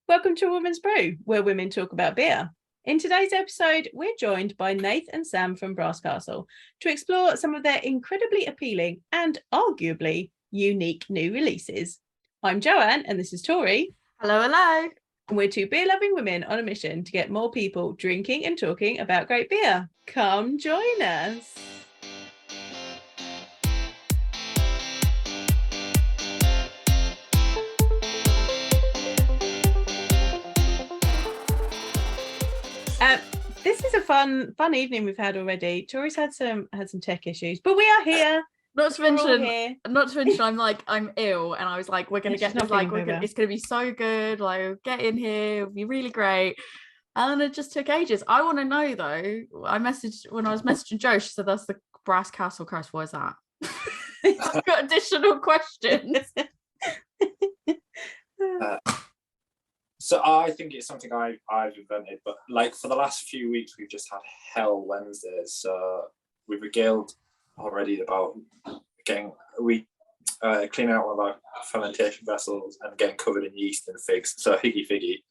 Welcome to Women's Brew, where women talk about beer. In today's episode, we're joined by Nath and Sam from Brass Castle to explore some of their incredibly appealing and arguably unique new releases. I'm Joanne, and this is Tori. Hello, hello. And we're two beer-loving women on a mission to get more people drinking and talking about great beer. Come join us. This is a fun evening we've had already. Tori's had some tech issues, but we are here. Not to mention, I'm ill, and I was like, we're gonna get this, it's gonna be so good. Like, get in here, it'll be really great. And it just took ages. I want to know though. When I was messaging Jo, she said that's the Brass Castle curse. What is that? I've got additional questions. So I think it's something I've invented, but like for the last few weeks, we've just had hell Wednesdays. So we've regaled already about cleaning out one of our fermentation vessels and getting covered in yeast and figs. So Piggy.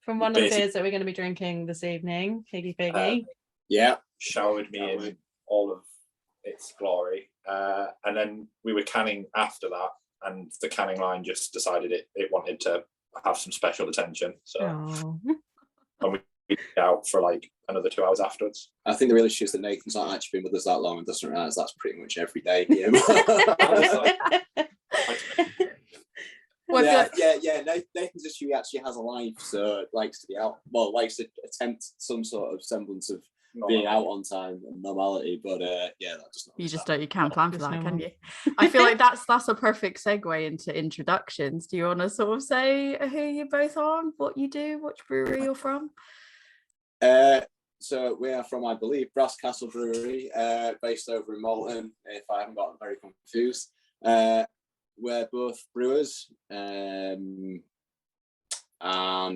From one of the beers that we're going to be drinking this evening, Piggy. Showered me in all of its glory. And then we were canning after that, and the canning line just decided it wanted to have some special attention. So and we out for like another 2 hours afterwards. I think the real issue is that Nathan's not actually been with us that long and doesn't realise that's pretty much every day. Nathan's issue, he actually has a life, so likes to be out. Well, likes to attempt some sort of semblance of being out on time and normality, but that does not. You can't plan for that, can you? I feel like that's a perfect segue into introductions. Do you want to sort of say who you both are, what you do, which brewery you're from? So we are from, I believe, Brass Castle Brewery, based over in Malton, if I haven't gotten very confused. We're both brewers, and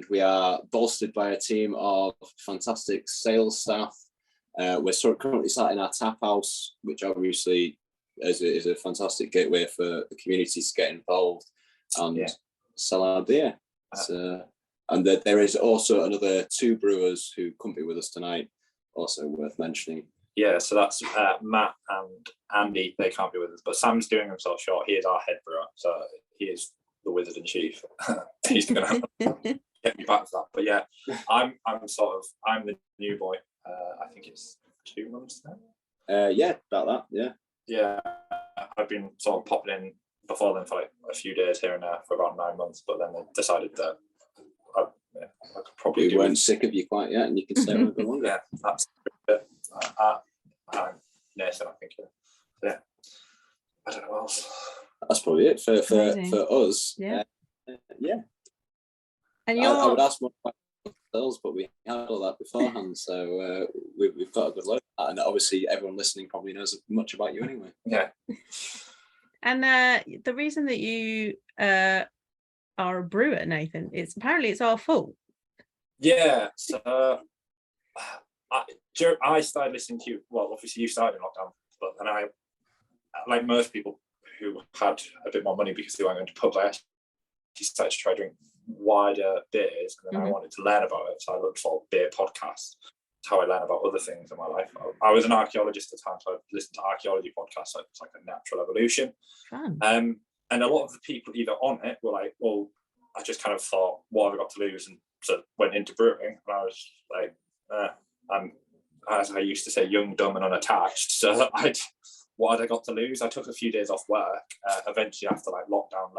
we are bolstered by a team of fantastic sales staff. We're currently sat in our tap house, which obviously is a fantastic gateway for the community to get involved and sell our beer. And there is also another two brewers who couldn't be with us tonight, also worth mentioning. Yeah, so that's Matt and Andy. They can't be with us, but Sam's doing himself short. He is our head brewer, so he is the wizard in chief. He's going to get me back to that. But yeah, I'm the new boy. I think it's 2 months now. About that. Yeah, I've been sort of popping in before then for like a few days here and there for about 9 months, but then they decided that I could probably we weren't sick of you quite yet, and you can stay a little bit longer. Yeah, that's it. Nathan, I think. Yeah, I don't know what else. That's probably it for us. Yeah. And I would ask more questions, but we had all that beforehand, so we've got a good look at that, and obviously everyone listening probably knows much about you anyway. Yeah. And the reason that you are a brewer, Nathan, it's our fault. Yeah. So I started listening to you. Well, obviously you started in lockdown, but then I, like most people who had a bit more money because they weren't going to pubs, I actually started to try to drink wider beers, and then I wanted to learn about it, so I looked for beer podcasts. That's how I learned about other things in my life. I was an archaeologist at the time, so I listened to archaeology podcasts, so it's like a natural evolution. Fun. And a lot of the people either on it were like, well, I just kind of thought, what have I got to lose? And so went into brewing, and I was like, I'm, as I used to say, young, dumb and unattached. So what had I got to lose? I took a few days off work, eventually after like lockdown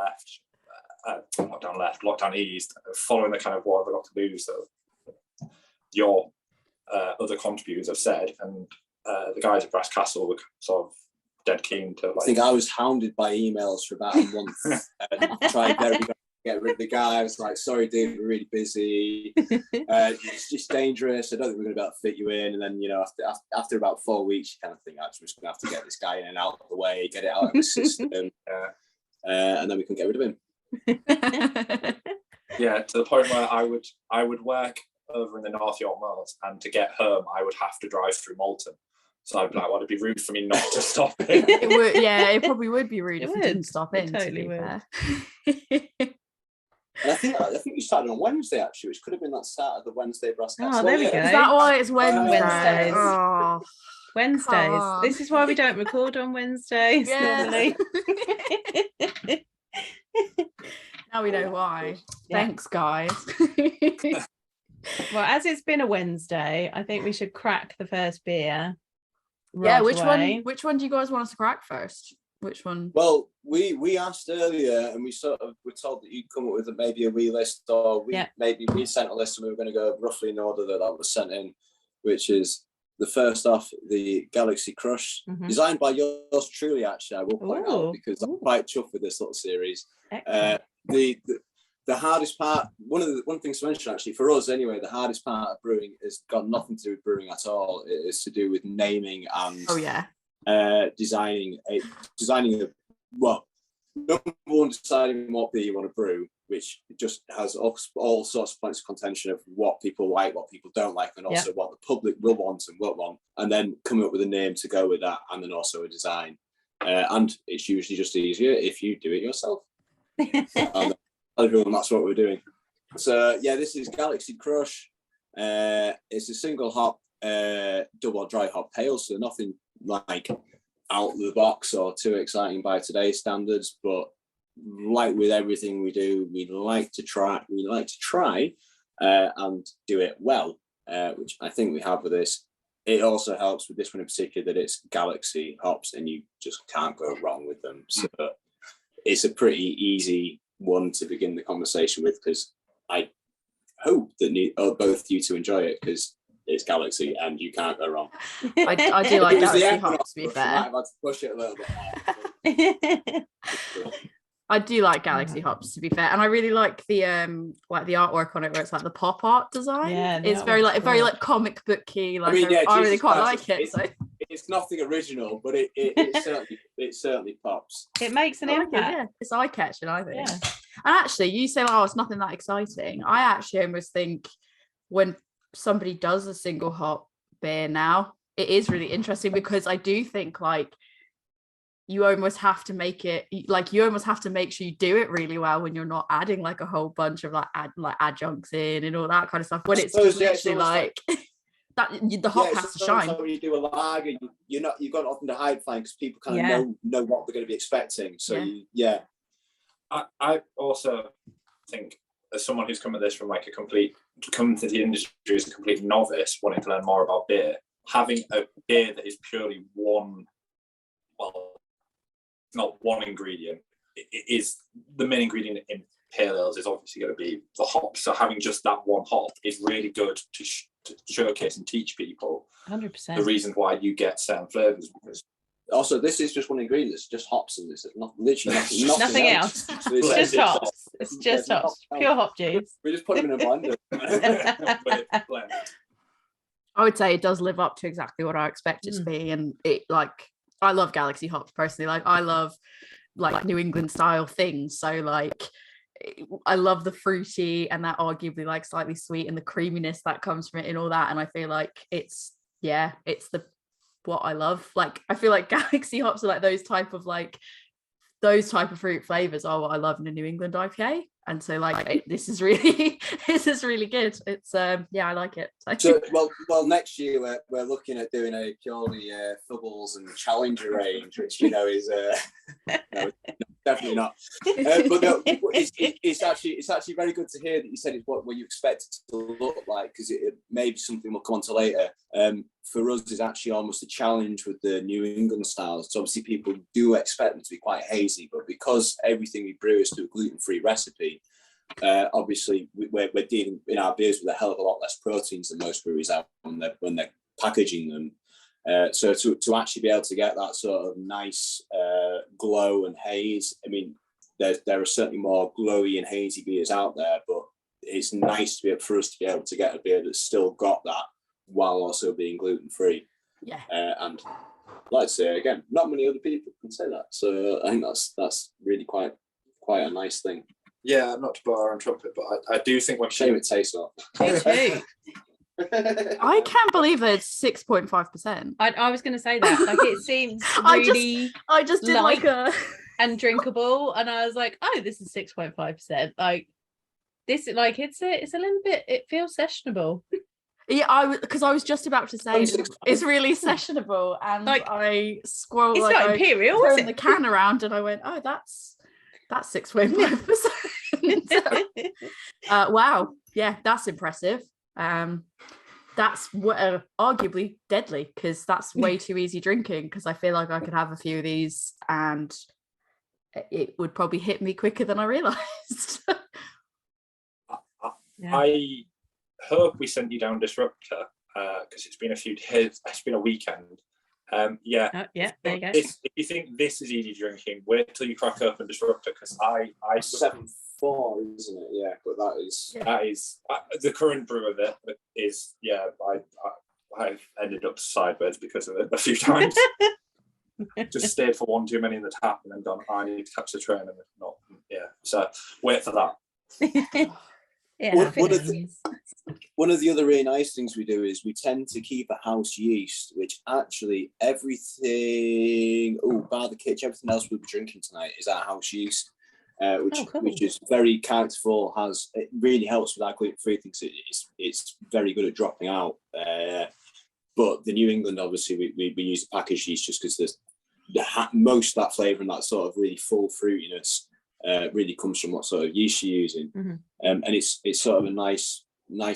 eased, following the kind of what have I got to lose that your other contributors have said, and the guys at Brass Castle were sort of dead keen to like... I think I was hounded by emails for about a month trying very hard to get rid of the guy. I was like, sorry dude, we're really busy, it's just dangerous, I don't think we're going to be able to fit you in. And then, after about 4 weeks, you kind of think, actually, we're just going to have to get this guy in and out of the way, get it out of the system, and then we can get rid of him. Yeah, to the point where I would work over in the North York Moors, and to get home I would have to drive through Malton. So I'd be like, well, it'd be rude for me not to stop in. It probably would be rude if we didn't stop in. Totally would. And I think we started on Wednesday actually, which could have been that start of the Wednesday Brass Castle. Oh, there we go. Is that why it's Wednesday? Wednesdays. Oh, Wednesdays. This is why we don't record on Wednesdays normally. Now we know why. Yeah. Thanks, guys. Well, as it's been a Wednesday, I think we should crack the first beer. Yeah, which one do you guys want us to crack first? Which one? Well, we asked earlier, and we sort of were told that you'd come up with maybe a wee list, or maybe we sent a list, and we were going to go roughly in order that was sent in, which is the first off, the Galaxy Crush, designed by yours truly. Actually, I will point out because I'm quite chuffed with this little series. The hardest part, one thing to mention actually for us anyway, the hardest part of brewing has got nothing to do with brewing at all. It is to do with naming and designing number one, deciding what beer you want to brew, which just has all sorts of points of contention of what people like, what people don't like, and also what the public will want and won't want, and then coming up with a name to go with that, and then also a design. And it's usually just easier if you do it yourself. And that's what we're doing. So yeah, this is Galaxy Crush. It's a single hop, double dry hop pale, so nothing like out of the box or too exciting by today's standards. But like with everything we do, we like to try and do it well, which I think we have with this. It also helps with this one in particular that it's Galaxy hops, and you just can't go wrong with them. So it's a pretty easy one to begin the conversation with, because I hope that both you to enjoy it, because it's Galaxy and you can't go wrong. I do like Galaxy hops, to be fair. I might have had to push it a little bit more. I do like Galaxy hops, to be fair, and I really like the artwork on it, where it's like the pop art design. Yeah, it's very like comic booky. Like I really quite like it. So it's nothing original, but it certainly pops. It makes an impact. It's eye catching, I think. Yeah. And actually, you say, "Oh, it's nothing that exciting." I actually almost think when somebody does a single hop beer now, it is really interesting, because I do think like you almost have to make it like you almost have to make sure you do it really well when you're not adding like a whole bunch of like adjuncts in and all that kind of stuff, when it's literally like that the hop has to shine. When you do a lager, you've got nothing to hide behind, because people kind of know what they're going to be expecting. So I also think, as someone who's come at this from like come to the industry as a complete novice, wanting to learn more about beer, having a beer that is purely not one ingredient, it is the main ingredient in pale ales is obviously going to be the hop. So having just that one hop is really good to showcase and teach people 100% the reasons why you get certain flavors. Because also, this is just one ingredient. It's just hops in this. It's literally nothing else. It's just hops. It's just hops. Pure hop juice. We just put them in a blender. I would say it does live up to exactly what I expect it to be, and it I love Galaxy hops personally. Like I love like New England style things. So like I love the fruity and that arguably like slightly sweet and the creaminess that comes from it and all that. And I feel like it's what I love. Like I feel like Galaxy hops are like those type of fruit flavors are what I love in a New England IPA. And so like this is really good. It's I like it. So well next year we're looking at doing a purely Fubbles and Challenger range, which is no, definitely not. But no, it's actually very good to hear that you said it's what you expect it to look like, because it may be something we'll come on to later. For us, it's actually almost a challenge with the New England styles. So obviously people do expect them to be quite hazy, but because everything we brew is to a gluten-free recipe, obviously we're dealing in our beers with a hell of a lot less proteins than most breweries have when they're packaging them. So to actually be able to get that sort of nice glow and haze, I mean, there are certainly more glowy and hazy beers out there, but it's nice for us to be able to get a beer that's still got that while also being gluten-free. Yeah. And like I say again, not many other people can say that. So I think that's really quite a nice thing. Yeah, not to blow our own trumpet, but I do think when shame it tastes well. Me too. I can't believe that it's 6.5%. I was going to say that. Like it seems really I just did light like a and drinkable, and I was like, oh, this is 6.5%. Like This like it's a little bit. It feels sessionable. Yeah, because I was just about to say it's really sessionable, and like I squirreled. It's like, not I imperial, is turned the can around, and I went, "Oh, that's 6.5%." Wow, yeah, that's impressive. That's arguably deadly, because that's way too easy drinking. Because I feel like I could have a few of these, and it would probably hit me quicker than I realised. I hope we sent you down Disruptor, because it's been a few days. It's been a weekend. There you go. If you think this is easy drinking, wait till you crack open Disruptor, because I 7.4, isn't it? Yeah, but that is the current brew of it is I've ended up sideways because of it a few times. Just stayed for one too many in the tap and then gone, I need to catch the train, and not. Yeah, so wait for that. One of the other really nice things we do is we tend to keep a house yeast, which actually everything, bar the Kitsch, everything else we'll be drinking tonight is our house yeast, which is very characterful. It really helps with our gluten-free things. It's very good at dropping out. But the New England, obviously, we use the packaged yeast just because most of that flavour and that sort of really full fruitiness really comes from what sort of yeast you're using. And it's sort of a nice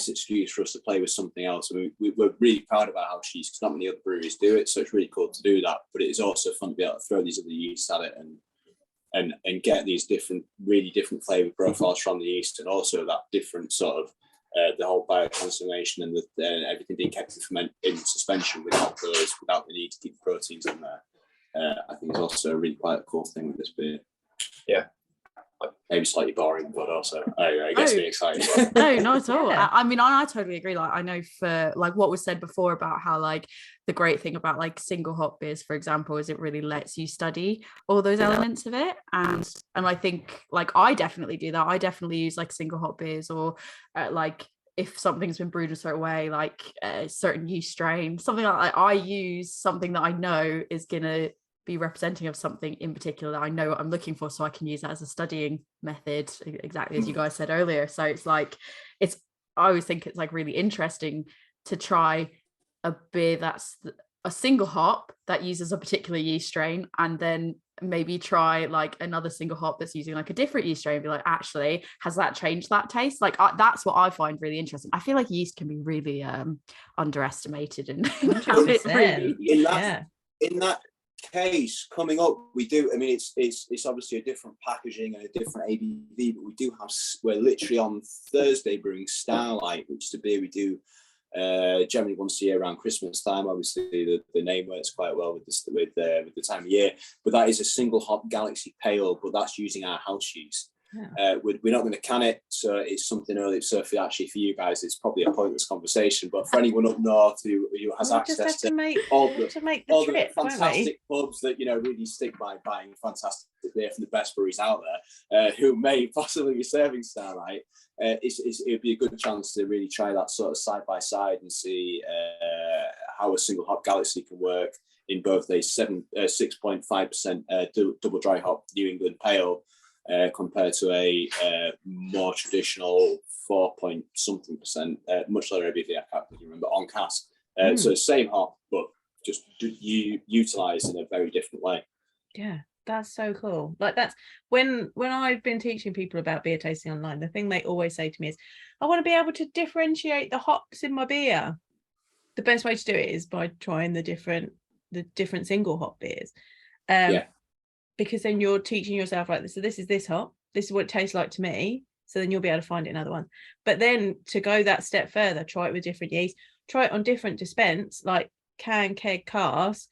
excuse for us to play with something else. I mean, we're really proud of our house yeast because not many other breweries do it, so it's really cool to do that. But it is also fun to be able to throw these other yeasts at it and get these really different flavour profiles from the yeast, and also that different sort of the whole biotransformation and everything being kept in suspension without the need to keep the proteins in there. I think it's also really quite a cool thing with this beer. Yeah. Maybe slightly boring, but also it gets me excited. No, not at all. I mean, I totally agree. Like, I know for like what was said before about how like the great thing about like single hop beers, for example, is it really lets you study all those elements of it. And I think like I definitely do that. I definitely use like single hop beers, or like if something's been brewed a certain way, like a certain yeast strain, something like that. I use something that I know is gonna be representing of something in particular that I know what I'm looking for, so I can use that as a studying method, exactly as you guys said earlier. So it's like I always think it's like really interesting to try a beer that's a single hop that uses a particular yeast strain, and then maybe try like another single hop that's using like a different yeast strain and be like, actually, has that changed that taste? Like that's what I find really interesting. I feel like yeast can be really underestimated and how it really in that case coming up, we do. I mean, it's obviously a different packaging and a different ABV, but we're literally on Thursday brewing Starlight, which is a beer we do generally once a year around Christmas time. Obviously, the name works quite well with the time of year. But that is a single hop Galaxy Pale, but that's using our house yeast. Yeah. We're not going to can it, so it's something early. So for you guys, it's probably a pointless conversation. But for anyone up north who has access to all the fantastic pubs that really stick by buying fantastic beer from the best breweries out there, who may possibly be serving Starlight, it'd be a good chance to really try that sort of side by side and see how a single hop Galaxy can work in both a 6.5% double dry hop New England Pale. Compared to a more traditional 4-point-something%, much lower ABV, I can't really remember, on cask. So same hop, but just utilised in a very different way. Yeah, that's so cool. Like that's when I've been teaching people about beer tasting online, the thing they always say to me is, I want to be able to differentiate the hops in my beer. The best way to do it is by trying the different single hop beers. Because then you're teaching yourself like this. So this is this hop. This is what it tastes like to me. So then you'll be able to find it in other ones. But then to go that step further, try it with different yeast. Try it on different dispense, like can, keg, cask.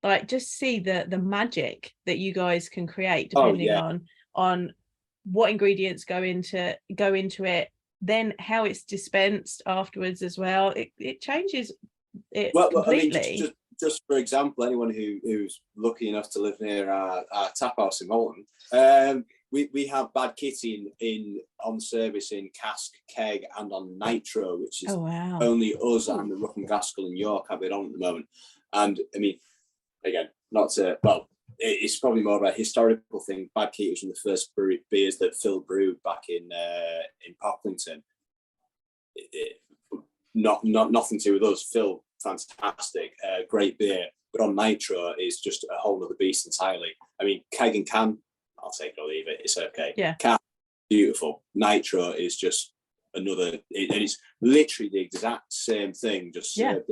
Like just see the magic that you guys can create depending on what ingredients go into it. Then how it's dispensed afterwards as well. It changes it completely. I mean, just for example, anyone who's lucky enough to live near our tap house in Malton, we have Bad Kitty on service in cask, keg, and on Nitro, which is only us and the Rook and Gaskell in York have it on at the moment. And I mean, again, it's probably more of a historical thing. Bad Kitty was one of the first beers that Phil brewed back in Pocklington. Nothing to do with us. Phil, fantastic, great beer. But on Nitro is just a whole other beast entirely. I mean, keg and can, I'll take it or leave it. It's okay. Yeah. Can, beautiful. Nitro is just another, and it's literally the exact same thing, just different.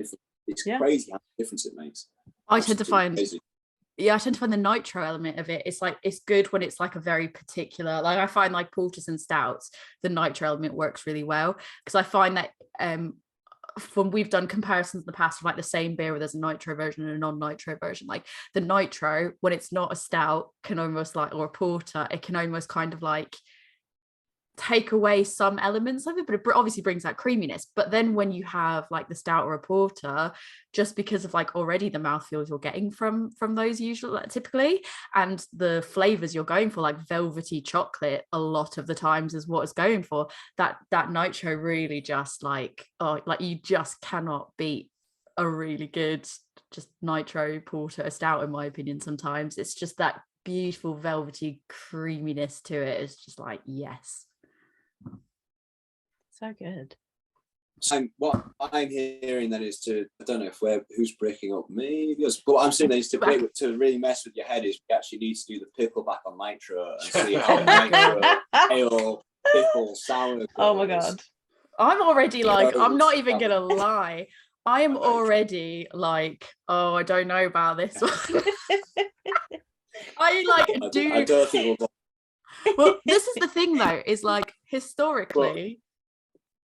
It's crazy how much difference it makes. I tend to find the nitro element of it. It's like, it's good when it's like a very particular, like I find like porters and stouts, the nitro element works really well, because I find that when we've done comparisons in the past of like the same beer where there's a nitro version and a non-nitro version, like the nitro, when it's not a stout, can almost like, or a porter, it can almost kind of like take away some elements of it, but it obviously brings that creaminess. But then when you have like the stout or a porter, just because of like already the mouthfeels you're getting from those usually typically, and the flavors you're going for, like velvety chocolate a lot of the times is what it's going for, that nitro really just like, oh, like you just cannot beat a really good just nitro porter, a stout, in my opinion. Sometimes it's just that beautiful velvety creaminess to it. It's just like, yes. So good. So what I'm hearing then is to, I don't know if who's breaking up, maybe, but what I'm saying is to really mess with your head is we actually need to do the pickle back on Nitro and see how Nitro, ale, pickle, sour goes. Oh my God. I'm already like, I'm not even gonna lie. I am already like, oh, I don't know about this one. I don't think well, this is the thing though, is like historically,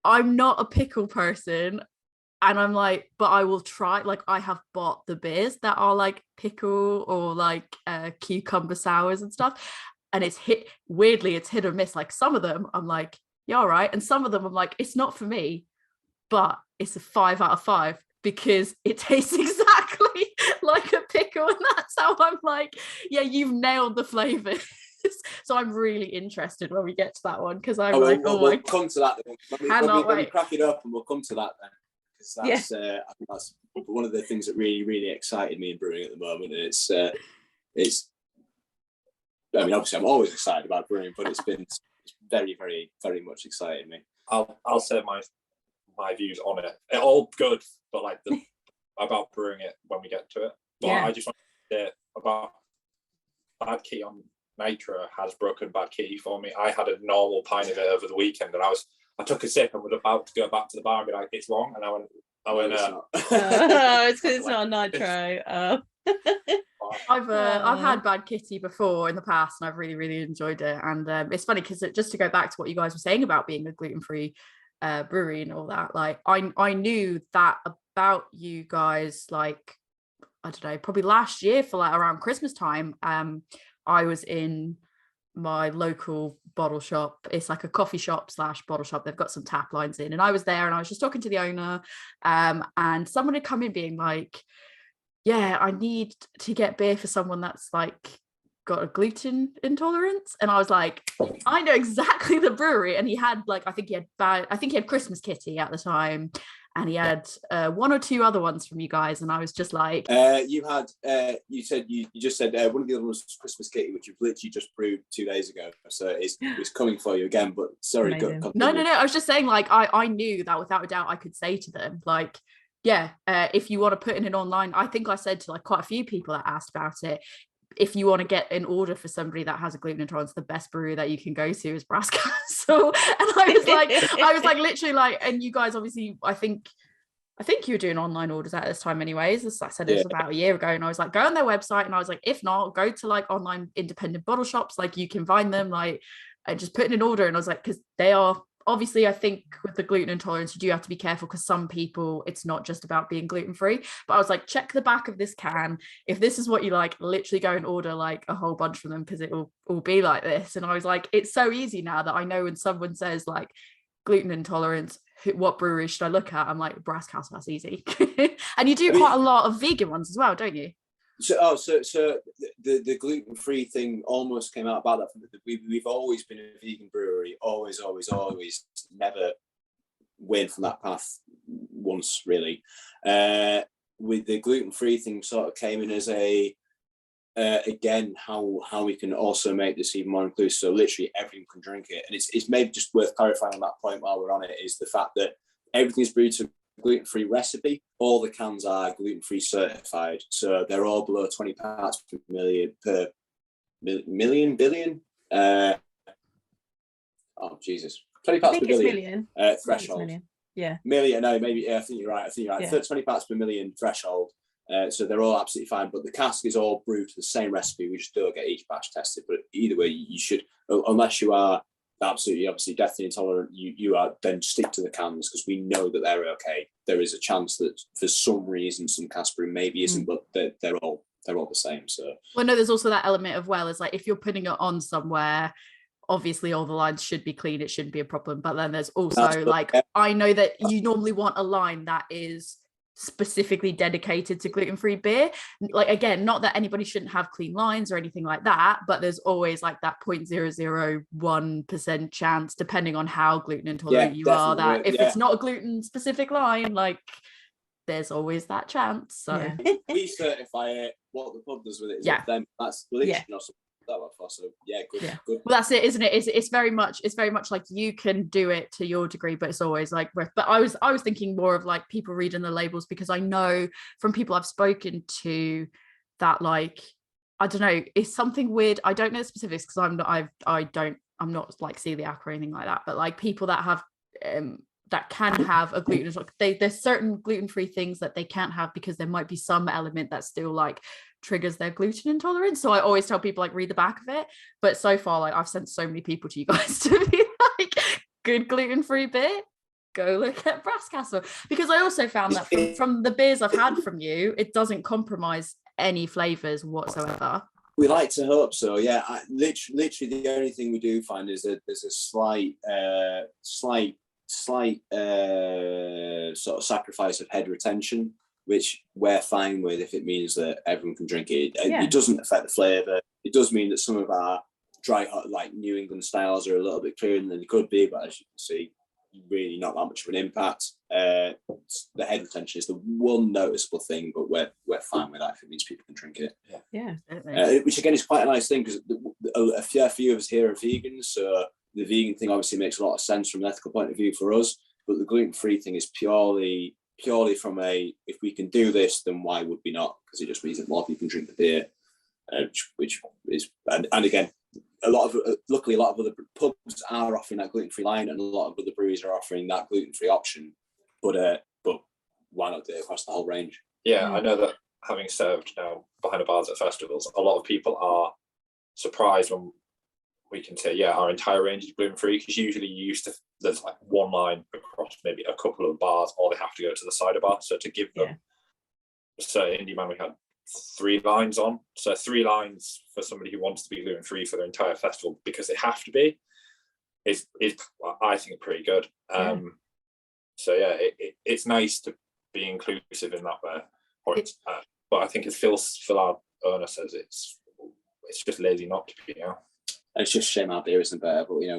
I'm not a pickle person, and I'm like, but I will try. Like, I have bought the beers that are like pickle or like cucumber sours and stuff, and it's hit or miss. Like some of them I'm like, yeah, all right, and some of them I'm like, it's not for me, but it's a 5 out of 5 because it tastes exactly like a pickle, and that's how I'm like, yeah, you've nailed the flavor. So I'm really interested when we get to that one, because I'm we'll come to that when we crack it up, and we'll come to that then, because that's I think that's one of the things that really excited me in brewing at the moment. And it's I mean, obviously I'm always excited about brewing, but it's very much excited me. I'll say my views on it. It's all good, but like about brewing it when we get to it. But I just want to say about Bad Kitty on Nitro has broken Bad Kitty for me. I had a normal pint of it over the weekend, and I took a sip and was about to go back to the bar and be like, it's wrong, and I went it's because it's not a Nitro. I've had Bad Kitty before in the past, and I've really enjoyed it. And it's funny because just to go back to what you guys were saying about being a gluten-free brewery and all that, like I knew that about you guys, like I don't know, probably last year for like around Christmas time. I was in my local bottle shop. It's like a coffee shop / bottle shop. They've got some tap lines in, and I was there and I was just talking to the owner, and someone had come in being like, yeah, I need to get beer for someone that's like got a gluten intolerance. And I was like, I know exactly the brewery. And he had like, I think he had Christmas Kitty at the time, and he had 1 or 2 other ones from you guys, and I was just like, you just said one of the other ones was Christmas Kitty, which you've literally just brewed 2 days ago, so it's coming for you again. But sorry, no, I was just saying, like, I knew that without a doubt I could say to them, like, yeah, if you want to put in an online, I think I said to like quite a few people that asked about it, if you want to get an order for somebody that has a gluten intolerance, the best brewery that you can go to is Brass Castle. And I was like literally like, and you guys obviously, I think you were doing online orders at this time anyways. As I said, it was about a year ago, and I was like, go on their website, and I was like, if not, go to like online independent bottle shops, like you can find them, like, and just put in an order. And I was like, because they are obviously, I think with the gluten intolerance, you do have to be careful, because some people, it's not just about being gluten-free. But I was like, check the back of this can. If this is what you like, literally go and order like a whole bunch from them, because it will all be like this. And I was like, it's so easy now that I know when someone says like gluten intolerance, what brewery should I look at? I'm like, Brass Castle, that's easy. And you do quite a lot of vegan ones as well, don't you? So the gluten-free thing almost came out about that. We've always been a vegan brewery, always, never went from that path once really. With the gluten-free thing, sort of came in as a again, how we can also make this even more inclusive, so literally everyone can drink it. And it's maybe just worth clarifying on that point while we're on it, is the fact that everything's brewed to a gluten-free recipe. All the cans are gluten-free certified, so they're all below 20 parts per million billion. Oh Jesus, 20 parts per billion threshold. Million. No, maybe. Yeah, I think you're right. Yeah. 20 parts per million threshold. So they're all absolutely fine, but the cask is all brewed to the same recipe. We just don't get each batch tested. But either way, you should, unless you are absolutely, obviously, deathly intolerant, you are, then stick to the cans, because we know that they're okay. There is a chance that for some reason some cask brew maybe isn't, but they're all the same. So well, no, there's also that element of, well, is like if you're putting it on somewhere, obviously all the lines should be clean. It shouldn't be a problem. But then there's also I know that you normally want a line that is specifically dedicated to gluten-free beer. Like, again, not that anybody shouldn't have clean lines or anything like that, but there's always like that 0.001% chance, depending on how gluten intolerant you are, that if it's not a gluten specific line, like there's always that chance. So we certify it. What the pub does with it is up them. That's literally not something that for. So good. Well, that's it, isn't it? It's very much like you can do it to your degree, but it's always like, but I was thinking more of like people reading the labels, because I know from people I've spoken to that, like, I don't know, it's something weird. I don't know the specifics because I'm not like celiac or anything like that, but like people that have that can have a gluten, there's certain gluten-free things that they can't have because there might be some element that still like triggers their gluten intolerance. So I always tell people, like, read the back of it. But so far, like, I've sent so many people to you guys to be like, good gluten-free beer, go look at Brass Castle. Because I also found that from the beers I've had from you, it doesn't compromise any flavors whatsoever. We like to hope so. Yeah, literally the only thing we do find is that there's a slight sort of sacrifice of head retention, which we're fine with if it means that everyone can drink it. It doesn't affect the flavour. It does mean that some of our dry, like New England styles, are a little bit clearer than they could be, but as you can see, really not that much of an impact. The head retention is the one noticeable thing, but we're fine with that if it means people can drink it. Which again is quite a nice thing, because a few of us here are vegans, so the vegan thing obviously makes a lot of sense from an ethical point of view for us, but the gluten-free thing is purely from if we can do this, then why would we not? Because it just means that more people can drink the beer, which is, and again, luckily a lot of other pubs are offering that gluten-free line, and a lot of other breweries are offering that gluten-free option, but why not do it across the whole range? I know that having served now behind the bars at festivals, a lot of people are surprised when we can say, our entire range is gluten-free, because usually there's like one line across maybe a couple of bars, or they have to go to the cider bar. So to give them, so Indie Man, we had 3 lines on. So 3 lines for somebody who wants to be gluten-free for their entire festival because they have to be, is I think pretty good. So it's nice to be inclusive in that way. But I think as Phil our owner says, it's just lazy not to be. It's just a shame our beer isn't better, but we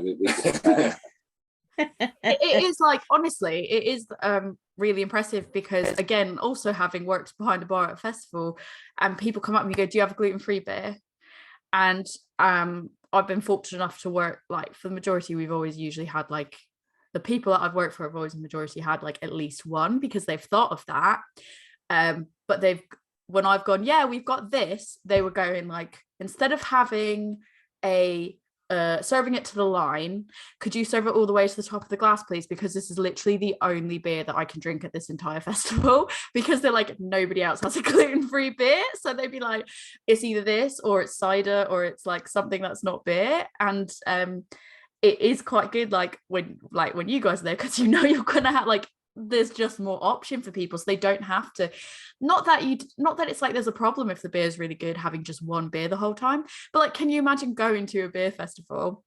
it is, like, honestly, it is really impressive, because again, also having worked behind a bar at a festival, and people come up and you go, do you have a gluten-free beer? And I've been fortunate enough to work, like, for the majority, we've always usually had, like, the people that I've worked for have always, the majority, had like at least one, because they've thought of that. But when I've gone, we've got this, they were going like, instead of having serving it to the line, could you serve it all the way to the top of the glass, please? Because this is literally the only beer that I can drink at this entire festival. Because they're like, nobody else has a gluten-free beer. So they'd be like, it's either this, or it's cider, or it's like something that's not beer. And it is quite good, like when you guys are there, because you're gonna have, like, there's just more option for people, so they don't have to, not that it's like there's a problem if the beer is really good having just one beer the whole time, but like, can you imagine going to a beer festival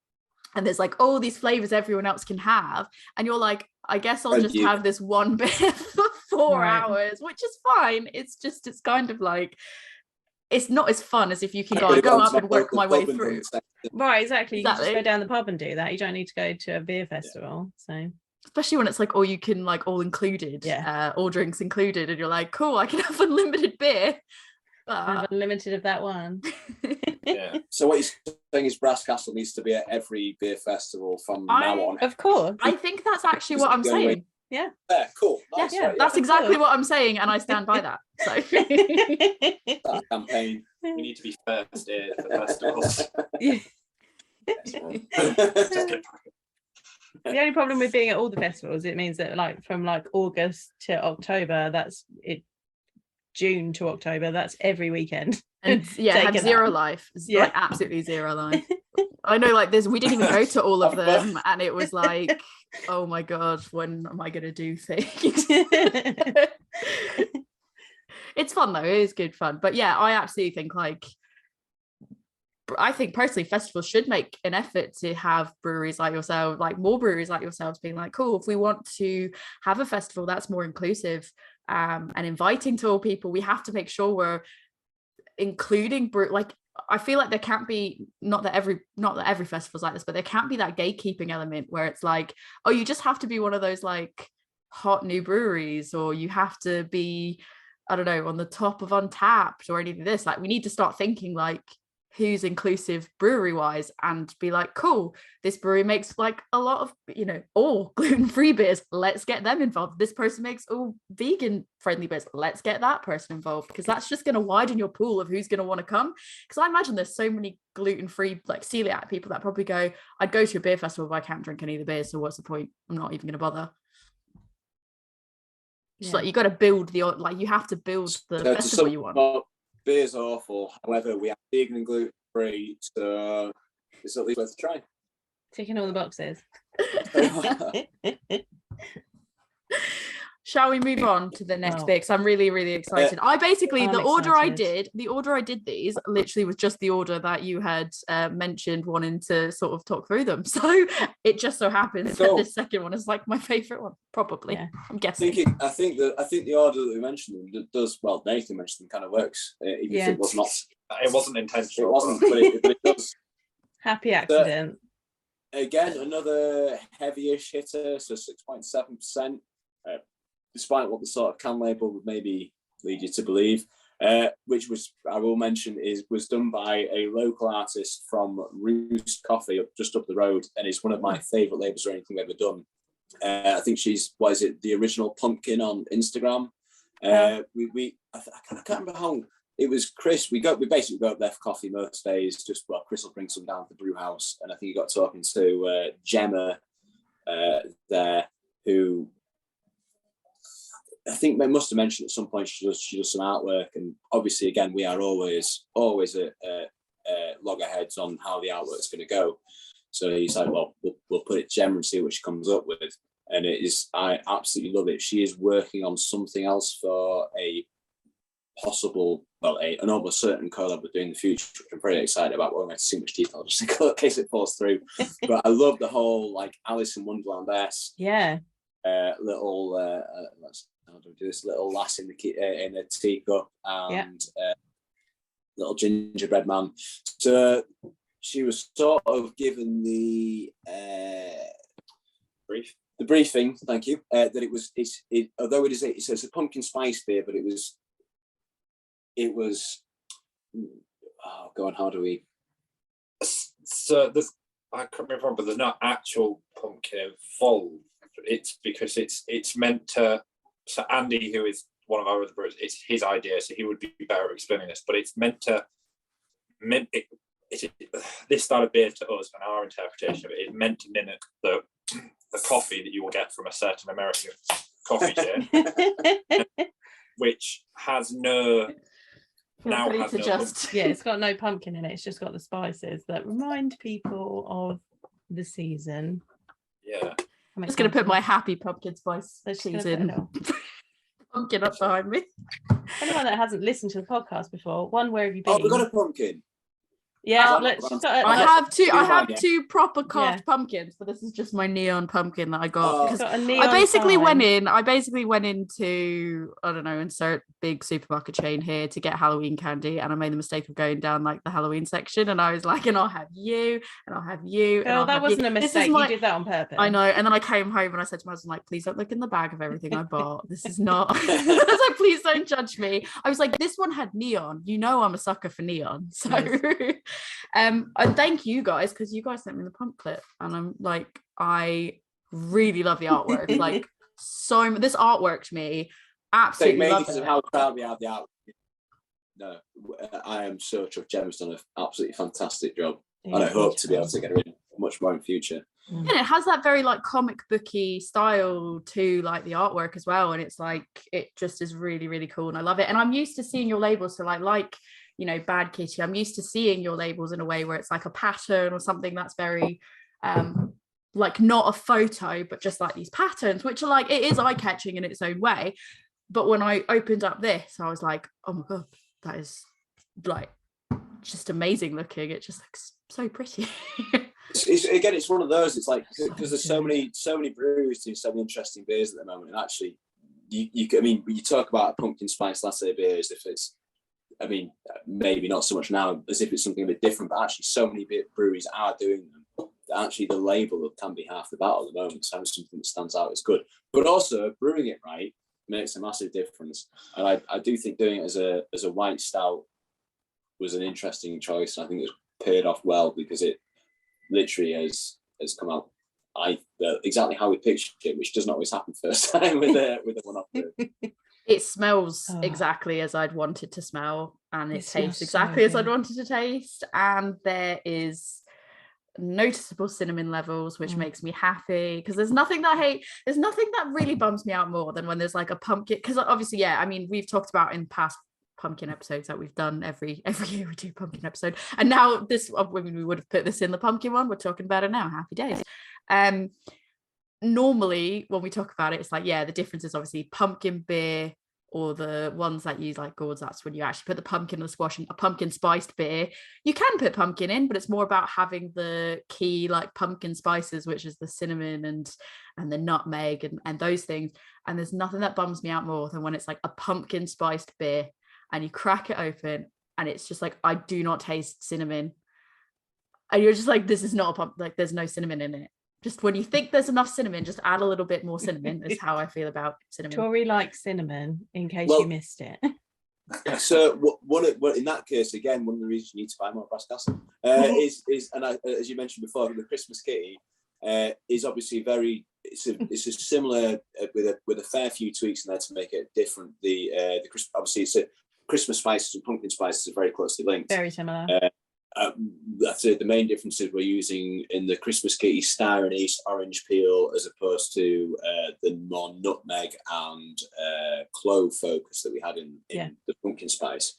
and there's like all these flavors everyone else can have, and you're like, I guess I'll just have this one beer for 4 hours, which is fine. It's kind of like, it's not as fun as if you can go up and work my way through. Right, exactly. You can just go down the pub and do that. You don't need to go to a beer festival. So especially when it's like all you can, like, all included, all drinks included, and you're like, cool, I can have unlimited beer. Have unlimited of that one. Yeah. So what you're saying is Brass Castle needs to be at every beer festival from now on. Of course. I think that's actually what I'm saying. Yeah. Yeah, cool. Nice, Yeah, right, that's exactly what I'm saying, and I stand by that. So that campaign. We need to be first here for festivals. Yeah. Just get The only problem with being at all the festivals, it means that like from like August to October, that's it. June to October, that's every weekend. and yeah, have zero life. Yeah. Like absolutely zero life. I know, like we didn't even go to all of them, and it was like, oh my god, when am I gonna do things? It's fun though, it is good fun. But yeah, I absolutely think I think personally festivals should make an effort to have breweries like yourself, like more breweries like yourselves being like, cool, if we want to have a festival that's more inclusive and inviting to all people, we have to make sure we're including like I feel like there can't be not that every festival's like this, but there can't be that gatekeeping element where it's like, oh, you just have to be one of those like hot new breweries, or you have to be, I don't know, on the top of Untapped or anything. This, like, we need to start thinking like who's inclusive brewery wise, and be like, cool, this brewery makes like a lot of, you know, all gluten-free beers, let's get them involved. This person makes all vegan friendly beers, let's get that person involved, because that's just going to widen your pool of who's going to want to come. Because I imagine there's so many gluten-free like celiac people that probably go, I'd go to a beer festival, but I can't drink any of the beers, so what's the point? I'm not even going to bother. It's like you got to build you have to build the festival you want. Beer's awful. However, we have vegan and gluten free, so it's at least worth a try. Ticking all the boxes. Shall we move on to the next bit? Because I'm really, really excited. I basically, the order I did these literally was just the order that you had mentioned wanting to sort of talk through them. So it just so happens that this second one is like my favorite one, probably. Yeah. I'm guessing. I think the order that we mentioned them does, well, Nathan mentioned them, kind of works. Even if it was not. It wasn't intentional. It wasn't, but it does. Happy accident. Again, another heavy-ish hitter, so 6.7%. Despite what the sort of can label would maybe lead you to believe, which was, I will mention, was done by a local artist from Roost Coffee just up the road, and it's one of my favourite labels or anything we've ever done. I think she's, what is it, the original pumpkin on Instagram. I can't remember how it was. Chris, we basically go up there for coffee most days. Chris will bring some down to the brew house, and I think he got talking to Gemma there, who I think they must have mentioned at some point she does some artwork, and obviously again we are always at loggerheads on how the artwork's going to go. So he's like, well, we'll put it to Gemma and see what she comes up with, and I absolutely love it. She is working on something else for a possible, an almost certain collab we're doing in the future, which I'm very excited about. Won't go into too much detail just in case it falls through. But I love the whole like Alice in Wonderland-esque. Yeah. Little how do we do this? Little lass in a teacup and little gingerbread man. So she was sort of given the briefing. Thank you. That although it's a pumpkin spice beer, but it was. Oh, go on. How do we? So I can't remember. There's not actual pumpkin involved. It's because it's meant to. So Andy, who is one of our other brewers, it's his idea, so he would be better at explaining this. But it's meant to. This style of beer to us, and our interpretation of it, is meant to mimic the coffee that you will get from a certain American coffee chain, which has no. Now has no it's got no pumpkin in it. It's just got the spices that remind people of the season. Yeah. I'm just going to put my happy pumpkin spice season pumpkin up behind me. Anyone that hasn't listened to the podcast before, where have you been? Oh, we've got a pumpkin. Yeah, let's just. I have two proper carved pumpkins, but this is just my neon pumpkin that I got because I basically went into I don't know, insert big supermarket chain here to get Halloween candy, and I made the mistake of going down like the Halloween section, and I was like, and I'll have you, and I'll have you. Girl, that wasn't a mistake. You did that on purpose. I know. And then I came home and I said to my husband, like, please don't look in the bag of everything I bought. This is not. I was like, please don't judge me. I was like, this one had neon. You know, I'm a sucker for neon. So. Nice. And thank you guys because you guys sent me the pump clip, and I'm like, I really love the artwork. Like, so this artwork to me, absolutely love it. How proud we are of the artwork. No, I am so chuffed. Gemma's done an absolutely fantastic job, and I hope to be able to get her in much more in future. And it has that very like comic booky style to like the artwork as well, and it's like it just is really, really cool, and I love it. And I'm used to seeing your labels, so like you know, Bad Kitty, I'm used to seeing your labels in a way where it's like a pattern or something that's very like not a photo, but just like these patterns, which are like, it is eye-catching in its own way. But when I opened up this, I was like, oh my god, that is like just amazing looking. It just looks so pretty. It's one of those, it's like, because there's so many breweries doing so many interesting beers at the moment, and actually I mean you talk about pumpkin spice latte beer as if it's, I mean, maybe not so much now as if it's something a bit different, but actually so many breweries are doing them. Actually, the label can be half the battle at the moment. So having something that stands out is good. But also, brewing it right makes a massive difference. And I do think doing it as a white stout was an interesting choice. I think it's paid off well because it literally has come out exactly how we pictured it, which doesn't always happen first time with a one-off brew. It smells exactly as I'd wanted to smell, and it tastes exactly as I'd wanted to taste. And there is noticeable cinnamon levels, which makes me happy because there's nothing that I hate. There's nothing that really bums me out more than when there's like a pumpkin. Because obviously, I mean, we've talked about in past pumpkin episodes that we've done every year we do pumpkin episode, and now this, I mean, we would have put this in the pumpkin one. We're talking about it now. Happy days. Normally when we talk about it, it's like, the difference is obviously pumpkin beer or the ones that use like gourds, that's when you actually put the pumpkin and the squash. And a pumpkin spiced beer, you can put pumpkin in, but it's more about having the key like pumpkin spices, which is the cinnamon and the nutmeg and those things. And there's nothing that bums me out more than when it's like a pumpkin spiced beer and you crack it open and it's just like, I do not taste cinnamon, and you're just like, this is not a pump, like there's no cinnamon in it. Just when you think there's enough cinnamon, just add a little bit more cinnamon is how I feel about cinnamon. Tori likes cinnamon, in case you missed it. So in that case, again, one of the reasons you need to buy more Brass Castle is as you mentioned before, the Christmas kitty is obviously it's a similar with a fair few tweaks in there to make it different. The obviously it's a Christmas spices and pumpkin spices are very closely linked. Very similar. That's it. The main differences we're using in the Christmas kitty star anise orange peel as opposed to the more nutmeg and clove focus that we had in the pumpkin spice.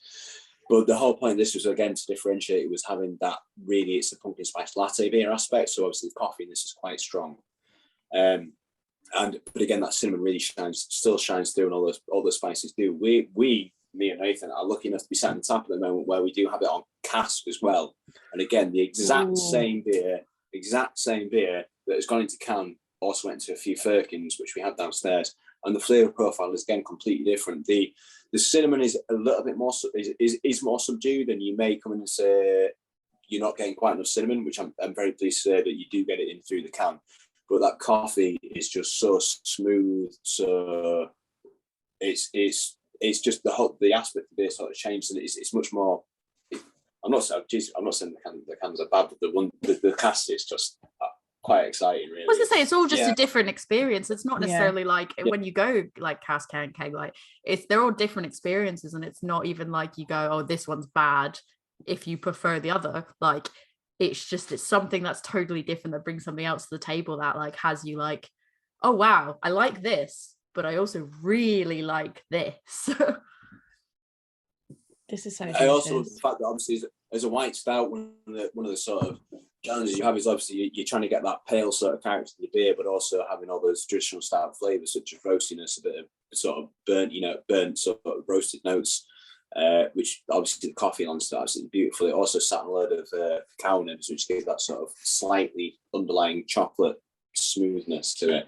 But the whole point of this was, again, to differentiate. It was having that really, it's a pumpkin spice latte beer aspect. So obviously the coffee in this is quite strong. But again, that cinnamon really still shines through, and all those spices do. Me and Nathan are lucky enough to be sat on the tap at the moment where we do have it on cask as well. And again, the exact same beer that has gone into can also went into a few firkins, which we had downstairs. And the flavour profile is again completely different. The cinnamon is a little bit more is more subdued, and you may come in and say you're not getting quite enough cinnamon, which I'm very pleased to say that you do get it in through the can. But that coffee is just so smooth, so it's just the aspect of beer sort of changed, and it's much more. I'm not saying the cans are bad, but the cast is just quite exciting, really. I was gonna say, it's all just a different experience. It's not necessarily like when you go like cask can keg, like they're all different experiences, and it's not even like you go, oh, this one's bad if you prefer the other. Like it's something that's totally different that brings something else to the table that like has you like, oh wow, I like this, but I also really like this. This is so I also, the fact that obviously as a white stout, one of the sort of challenges you have is obviously you're trying to get that pale sort of character to the beer, but also having all those traditional stout flavours such as roastiness, a bit of sort of burnt sort of roasted notes. which obviously the coffee on starts is beautiful. It also sat on a load of cacao nibs, which gives that sort of slightly underlying chocolate smoothness to it.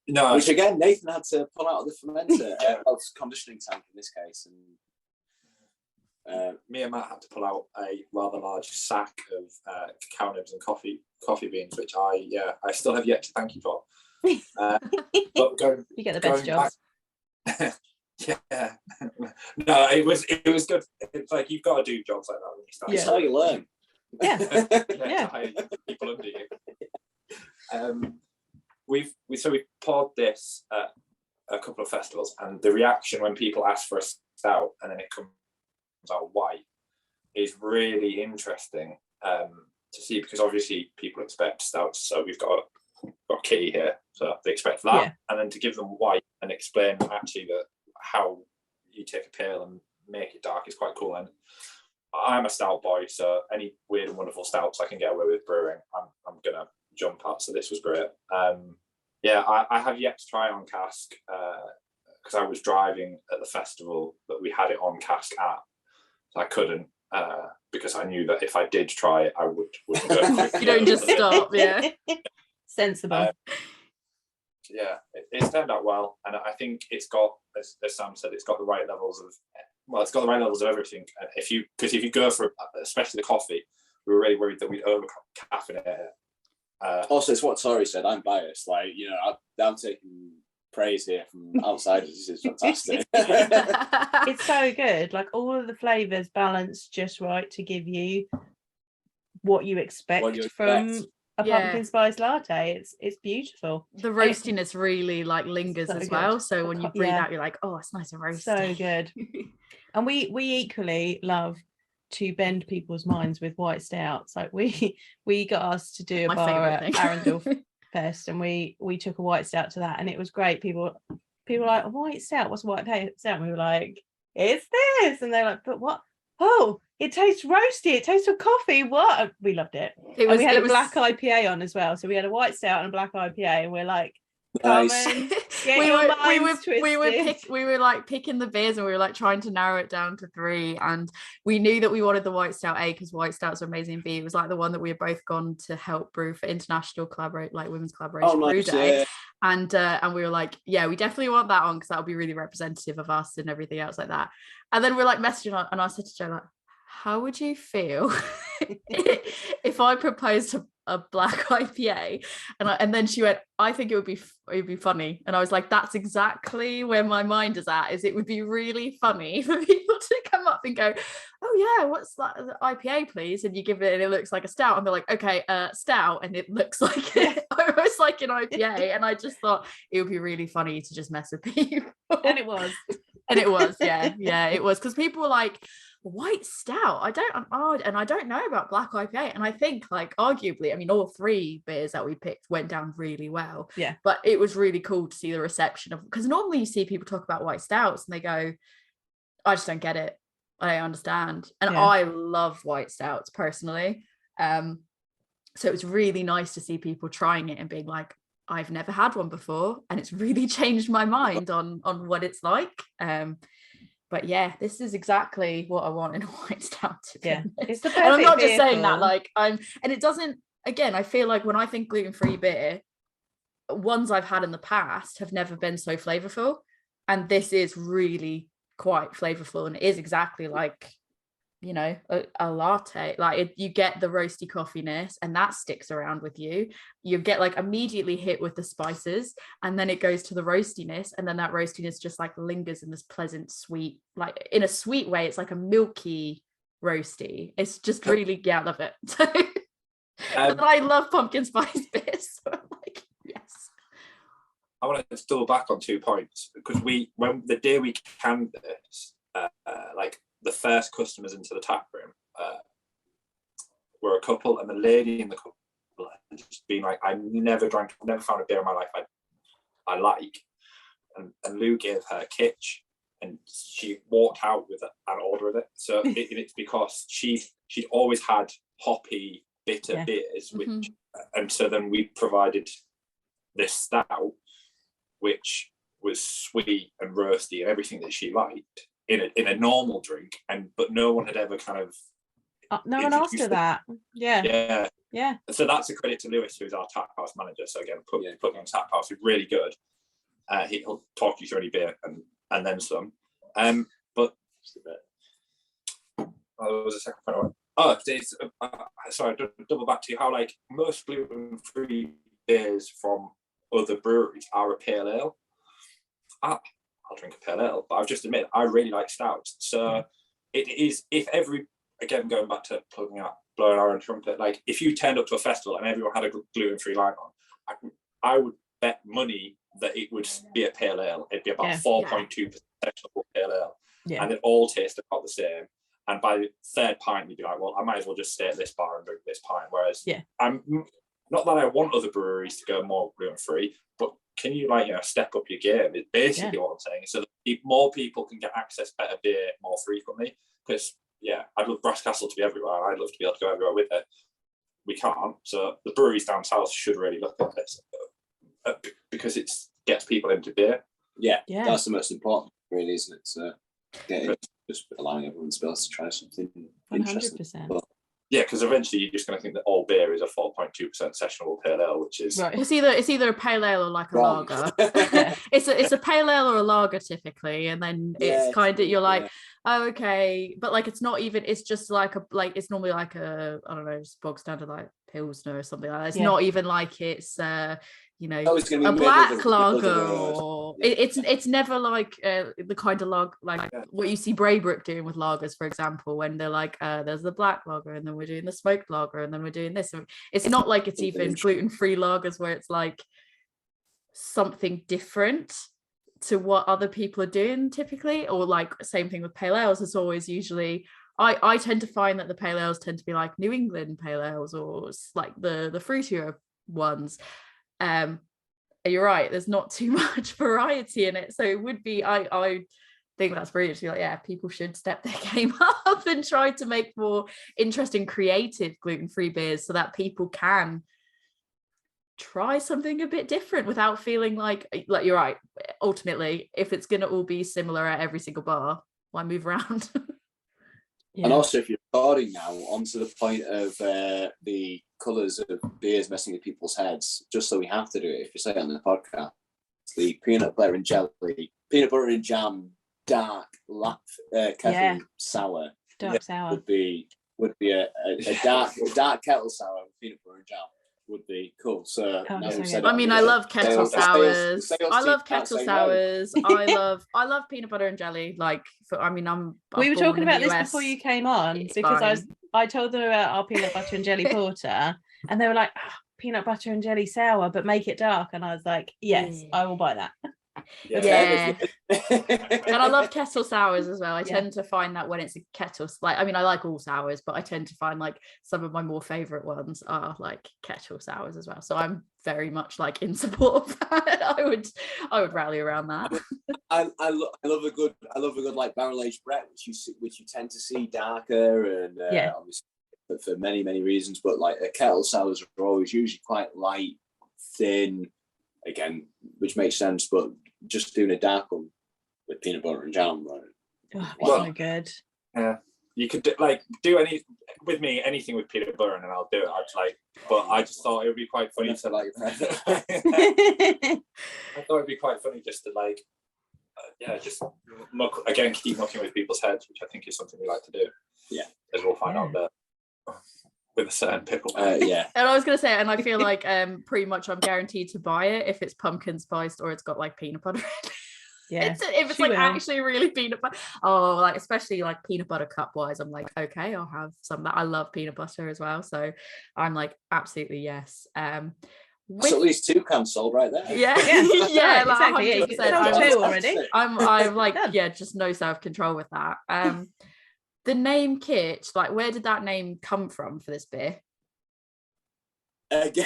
No, which again, Nathan had to pull out of the fermenter, conditioning tank in this case, and me and Matt had to pull out a rather large sack of cacao nibs and coffee beans, which I still have yet to thank you for. But you get the best jobs. Yeah, no, it was good. It's like you've got to do jobs like that when you start. It's how you learn. Yeah. People under you. We poured this at a couple of festivals, and the reaction when people ask for a stout and then it comes out white is really interesting to see, because obviously people expect stouts, so we've got Kitty here, so they expect that, and then to give them white and explain actually that how you take a pale and make it dark is quite cool. And I'm a stout boy, so any weird and wonderful stouts I can get away with brewing, I'm gonna jump at. So this was great. I have yet to try on cask because I was driving at the festival that we had it on cask at, so I couldn't because I knew that if I did try it, I wouldn't go. You don't just stop, Sensible. It's turned out well, and I think it's got, as Sam said, it's got the right levels of everything. If you go for especially the coffee, we were really worried that we'd over caffeinate it. Also, it's what Tori said. I'm biased. Like, I'm taking praise here from outsiders. This is fantastic. It's so good. Like, all of the flavors balanced just right to give you what you expect from a pumpkin spice latte. It's beautiful. The roastiness really like lingers so as well. So when you breathe out, you're like, oh, it's nice and roasty. So good. And we equally love to bend people's minds with white stouts. Like we got asked to do a bar at Arundel Fest, and we took a white stout to that, and it was great. People were like, a white stout? What's a white stout? And we were like, it's this. And they're like, but what? Oh, it tastes roasty. It tastes of coffee. What? We loved it. We had a black IPA on as well. So we had a white stout and a black IPA, and we're like, nice. we were like picking the beers, and we were like trying to narrow it down to 3, and we knew that we wanted the white stout A because white stouts are amazing. B, it was like the one that we had both gone to help brew for international women's collaboration brew day. And we were like, yeah, we definitely want that on because that'll be really representative of us and everything else like that. And then we're like messaging on, and I said to Jo, like, how would you feel if I proposed a black IPA? And then she went, I think it would be funny. And I was like, that's exactly where my mind is at, is it would be really funny for people to come up and go, oh yeah, what's that IPA please? And you give it and it looks like a stout, and they're like, okay, stout, and it looks like almost like an IPA. And I just thought it would be really funny to just mess with people. And it was it was, because people were like, white stout, I don't know about black IPA. And I think, like, arguably, I mean, all 3 beers that we picked went down really well, but it was really cool to see the reception of, because normally you see people talk about white stouts and they go, I just don't get it, I don't understand. And I love white stouts personally, so it was really nice to see people trying it and being like, I've never had one before, and it's really changed my mind on what it's like. But yeah, this is exactly what I want in a white stout. It's the perfect and I'm not just vehicle. saying that, like, and it doesn't, again, I feel like when I think gluten-free beer, ones I've had in the past have never been so flavorful, and this is really quite flavorful, and it is exactly like, a latte. Like, you get the roasty coffeeness, and that sticks around with you. You get like immediately hit with the spices, and then it goes to the roastiness, and then that roastiness just like lingers in this pleasant sweet, like in a sweet way. It's like a milky roasty. It's just really, I love it. And I love pumpkin spice beers, so I'm like, yes. I want to double back on 2 points, because when the day we canned this, like, the first customers into the tap room were a couple, and the lady in the couple had just been like, I've never found a beer in my life I like. And Lou gave her Kitsch, and she walked out with an order of it. So it's because she'd always had hoppy, bitter beers, which, and so then we provided this stout, which was sweet and roasty and everything that she liked, in a normal drink, but no one had ever kind of no one asked her that. Yeah. So that's a credit to Lewis, who's our tap house manager. So again, putting on tap house is really good. He'll talk you through any beer and then some. But there was a second point. Sorry, double back to you. How like most gluten-free beers from other breweries are a pale ale. I'll drink a pale ale, but I've just admitted I really like stouts. So it is, again, going back to blowing our own trumpet, like if you turned up to a festival and everyone had a gluten-free line on, I would bet money that it would be a pale ale. It'd be about 4.2% pale ale, and it all tastes about the same. And by the third pint, you'd be like, well, I might as well just stay at this bar and drink this pint. Whereas I'm not that I want other breweries to go more gluten-free, but can you step up your game? Is basically what I'm saying. So that more people can get access better beer more frequently. Because I'd love Brass Castle to be everywhere. I'd love to be able to go everywhere with it. We can't. So the breweries down south should really look at this because it gets people into beer. Yeah, that's the most important, really, isn't it? So just allowing everyone to be able to try something 100%. Interesting. Yeah, because eventually you're just going to think that all beer is a 4.2% sessionable pale ale, which is It's either a pale ale or like a lager. It's a pale ale or a lager typically, and then it's kind of you're like, oh okay, but like it's not even. It's just like it's normally like a I don't know, just bog standard like Pilsner or something like that. It's not even like it's a black lager or it's never like the kind of lager like what you see Braybrook doing with lagers, for example, when they're like there's the black lager and then we're doing the smoked lager and then we're doing this. It's not like it's even gluten-free lagers where it's like something different to what other people are doing typically, or like same thing with pale ales. It's always usually I tend to find that the pale ales tend to be like New England pale ales or like the fruitier ones. You're right, there's not too much variety in it, so it would be I think that's brilliant to be like, people should step their game up and try to make more interesting creative gluten-free beers so that people can try something a bit different without feeling like you're right, ultimately if it's going to all be similar at every single bar, why move around? And also, if you're recording now, onto the point of the colours of beers messing with people's heads, just so we have to do it, if you say it on the podcast, the peanut butter and jam, dark, kettle sour. Dark sour. Would be a dark kettle sour with peanut butter and jam. Would be cool. So I mean, I love kettle sours. I love kettle sours. I love peanut butter and jelly. We were talking about this before you came on because I told them about our peanut butter and jelly porter, and they were like, peanut butter and jelly sour, but make it dark. And I was like, yes, I will buy that. Yeah. And I love kettle sours as well. I tend to find that when it's a kettle, I like all sours, but I tend to find like some of my more favorite ones are like kettle sours as well. So I'm very much like in support of that. I would rally around that. I love a good like barrel aged Brett, which you tend to see darker and obviously for many reasons, but like a kettle sours are always usually quite light, thin, again, which makes sense, but just doing a dark one with peanut butter and jam, right? So good. Yeah, you could do anything with peanut butter, and then I'll do it. But I just thought it would be quite funny to like. I thought it'd be quite funny just to just keep mucking with people's heads, which I think is something we like to do. Yeah, as we'll find out there. With a certain pickle. And I was going to say, and I feel like pretty much I'm guaranteed to buy it if it's pumpkin spiced or it's got like peanut butter in it. Yeah. If it's like actually really peanut butter. Oh, like especially like peanut butter cup wise, I'm like, okay, I'll have some of that. I love peanut butter as well. So I'm like, absolutely yes. So at least 2 cans sold right there. Yeah, exactly. 100%. Already. I'm like, just no self-control with that. The name Kitsch, like where did that name come from for this beer? Again,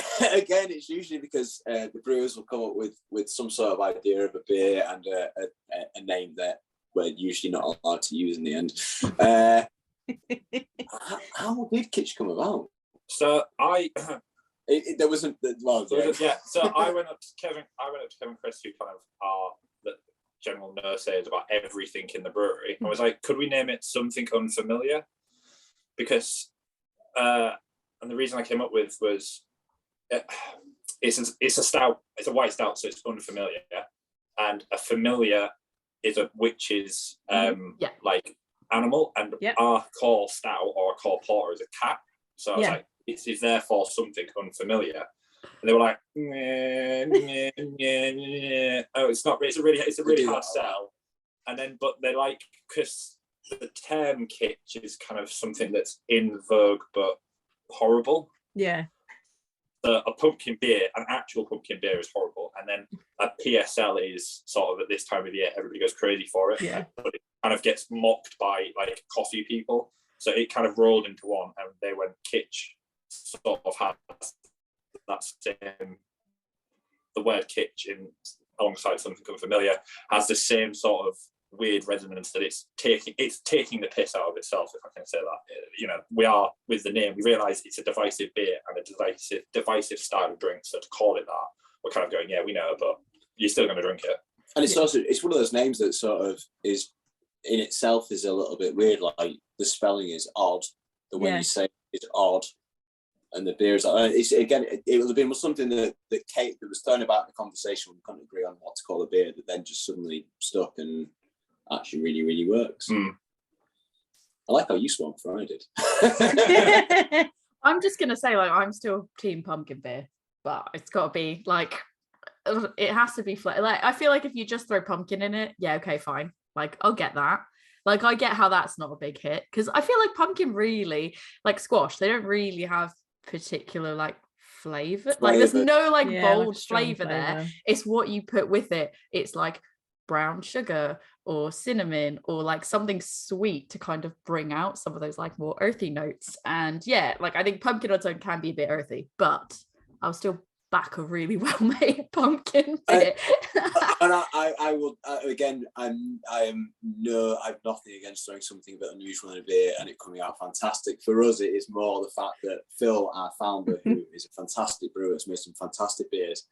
it's usually because the brewers will come up with some sort of idea of a beer and a name that we're usually not allowed to use in the end. How did Kitsch come about? So there wasn't So I went up to Kevin Chris, who kind of general nurses about everything in the brewery. I was like, could we name it something unfamiliar? Because and the reason I came up with was it's a stout, it's a white stout, so it's unfamiliar, and a familiar is a witch's like animal, and our core stout or our core porter is a cat. So I was like, it's therefore something unfamiliar. And they were like, oh, it's not. It's a really hard sell. And then, but they like, because the term kitsch is kind of something that's in vogue but horrible. Yeah. So a pumpkin beer, an actual pumpkin beer, is horrible, and then a PSL is sort of, at this time of year, everybody goes crazy for it. Yeah. But it kind of gets mocked by like coffee people, so it kind of rolled into one, and they went kitsch. Sort of has that same, the word kitsch in alongside something unfamiliar has the same sort of weird resonance that it's taking the piss out of itself, if I can say that. You know, we are, with the name, we realise it's a divisive beer and a divisive style of drink, so to call it that, we're kind of going, yeah, we know, but you're still going to drink it. And it's also, it's one of those names that sort of is in itself is a little bit weird, like the spelling is odd, the way you say it is odd, and the beer is like, it's, again, it would have been something that Kate, that was thrown about in the conversation, we couldn't agree on what to call a beer, that then just suddenly stuck and actually really, really works. I like how you swam before I did. I'm just gonna say, like, I'm still team pumpkin beer, but it's got to be like, it has to be like, I feel like if you just throw pumpkin in it, yeah, okay, fine, like I'll get that. Like, I get how that's not a big hit, because I feel like pumpkin, really, like squash, they don't really have particular like flavor. Like, there's no like bold like flavor there. It's what you put with it. It's like brown sugar or cinnamon or like something sweet to kind of bring out some of those like more earthy notes. And yeah, like I think pumpkin on its own can be a bit earthy, but I'll still back a really well made pumpkin beer. And I will again, I've nothing against throwing something a bit unusual in a beer and it coming out fantastic. For us, it is more the fact that Phil, our founder, who is a fantastic brewer, has made some fantastic beers,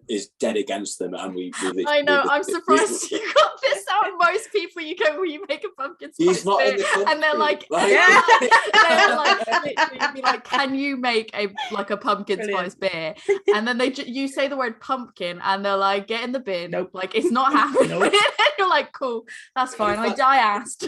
is dead against them, and we I know, I'm surprised you got this out. Most people, you go, will you make a pumpkin spice beer? And they're like, they're like literally be like, can you make a pumpkin spice beer? And then you say the word pumpkin and they're like, get in the bin. Nope. Like, it's not happening. Nope. You're like, cool, that's fine. I asked.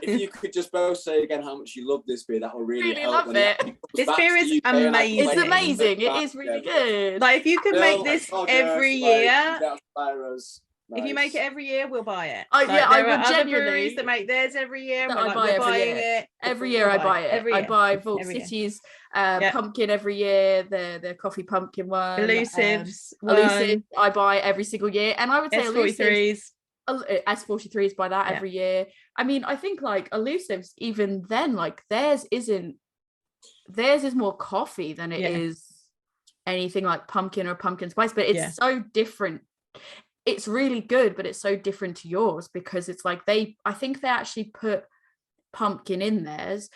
If you could just both say again how much you love this beer, that will really help. Love it. This beer is amazing. It's amazing. It is really good. Like, if you could make this every year, Nice. if you make it every year, we'll buy it. I would other genuinely breweries that make theirs every year. That I buy every year. Every year I buy it. I buy Vault City's pumpkin every year. The coffee pumpkin one. Elusives. Elusive. I buy every single year, and I would say S43s. S43s buy that every year. I mean, I think like Elusives, even then, like theirs is more coffee than it is anything like pumpkin or pumpkin spice, but it's so different. It's really good, but it's so different to yours, because it's like I think they actually put pumpkin in theirs,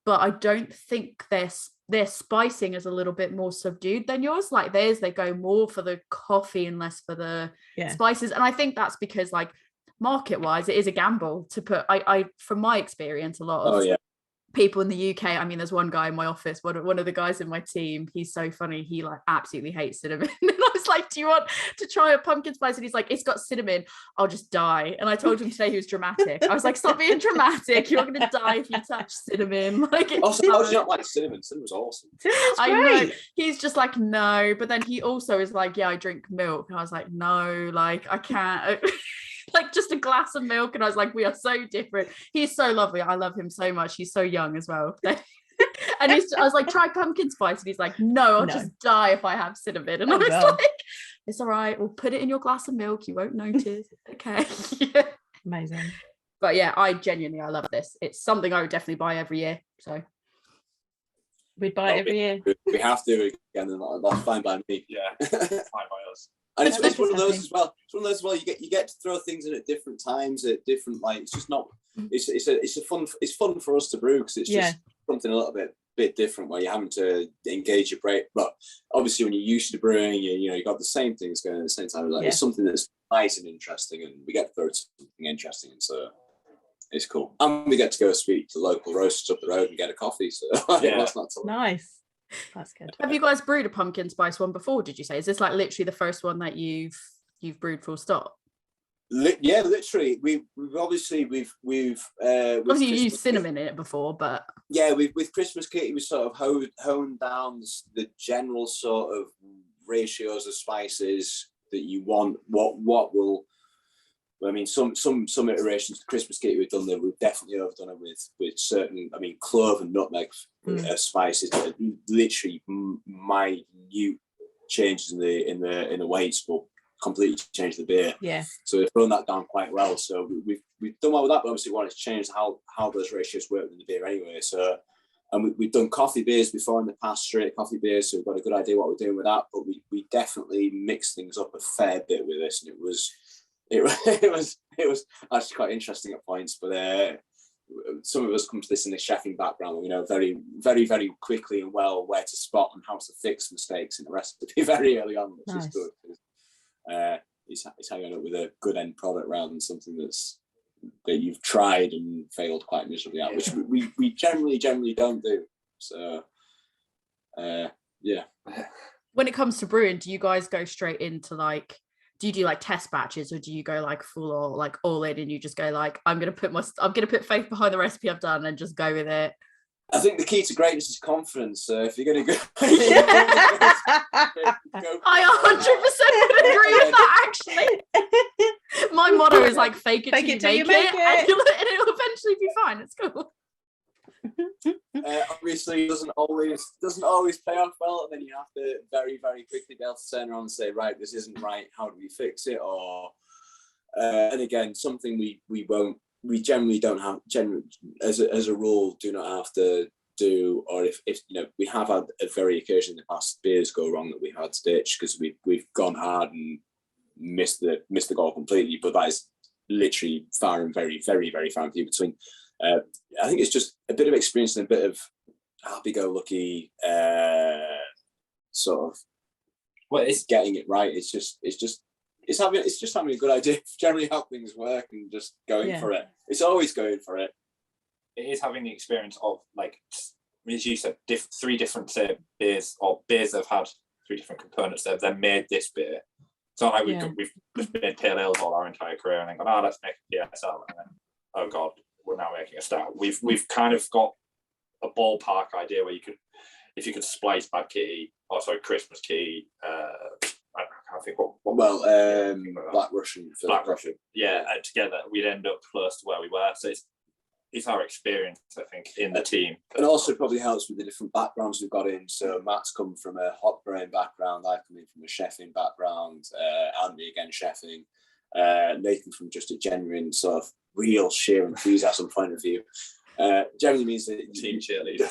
but I don't think their spicing is a little bit more subdued than yours. Like theirs, they go more for the coffee and less for the spices. And I think that's because like market wise, it is a gamble to put, I from my experience, a lot of people in the UK, I mean, there's one guy in my office, one of the guys in my team, he's so funny, he like absolutely hates cinnamon. And I was like, do you want to try a pumpkin spice? And he's like, it's got cinnamon, I'll just die. And I told him today he was dramatic. I was like, stop being dramatic, you're gonna die if you touch cinnamon. Like, also, how do you not like cinnamon? Cinnamon's awesome. I know. He's just like, no, but then he also is like, yeah, I drink milk. And I was like, no, like I can't. Like just a glass of milk. And I was like, we are so different. He's so lovely. I love him so much. He's so young as well. And I was like, try pumpkin spice. And he's like, no, I'll just die if I have cinnamon. And I was like, it's all right, we'll put it in your glass of milk, you won't notice. Okay. Amazing. But yeah, I love this. It's something I would definitely buy every year. So we'd buy it every year. We have to again, and that's fine by me. Yeah, fine by us. And it's one of those as well. It's one of those as well. You get to throw things in at different times, at different, like, it's just not. It's fun for us to brew, because it's just something a little bit bit different where you're having to engage your brain. But obviously, when you're used to brewing, you got the same things going at the same time. Like it's something that's nice and interesting, and we get to go to something interesting, and so it's cool. And we get to go speak to local roasters up the road and get a coffee. So that's not so nice. That's good. Have you guys brewed a pumpkin spice one before? Did you say? Is this like literally the first one that you've brewed full stop? Yeah, literally. We've obviously obviously you used cinnamon in it before, but yeah, with Christmas Kitty we sort of honed down the general sort of ratios of spices that you want. What will, I mean, some iterations of Christmas Kitty we've done that we've definitely overdone it with certain. I mean, clove and nutmeg spices that are literally minute changes in the weights will completely change the beer. Yeah. So we've thrown that down quite well. So we've done well with that, but obviously we wanted to change how those ratios work in the beer anyway. So, and we've done coffee beers before in the past, straight coffee beers. So we've got a good idea what we're doing with that. But we definitely mixed things up a fair bit with this, and it was actually quite interesting at points. But some of us come to this in a chefing background, where we know very, very, very quickly and well where to spot and how to fix mistakes in the recipe very early on, which is good. It's hanging up with a good end product rather than something that you've tried and failed quite miserably at, which we generally don't do. So yeah. When it comes to brewing, do you guys go straight into like, do you do like test batches, or do you go like full or like all in and you just go like, I'm gonna put faith behind the recipe I've done and just go with it? I think the key to greatness is confidence. So if you're going to go, I 100% would agree with that. Actually, my motto is like fake it till you make it, and it'll eventually be fine. It's cool. Obviously, it doesn't always pay off well, and then you have to very, very quickly be able to turn around and say, right, this isn't right. How do we fix it? Or and again, something we generally don't have, as a rule, do not have to do, or if we have had a very occasion in the past beers go wrong that we had to ditch because we've gone hard and missed the goal completely, but that is literally far and very, very, very far and few between. I think it's just a bit of experience and a bit of happy-go-lucky sort of. Well, it's getting it right. It's just having a good idea generally how things work and just going for it. It's always going for it. It is having the experience of, like, as you said, three different beers, or beers that have had three different components that have then made this beer. It's not like we've just made pale ales all our entire career and then gone, let's make a PSL, and then, oh god, we're now making a stout. We've kind of got a ballpark idea where if you could splice Bad Kitty, Christmas Kitty, I can't think what Black Russian. Yeah, together we'd end up close to where we were. So it's our experience, I think, in the team. And also probably helps with the different backgrounds we've got in. So Matt's come from a hot brain background, I come in from a chefing background, Andy again chefing, Nathan from just a genuine sort of real sheer enthusiasm point of view. Generally means that team cheerleader.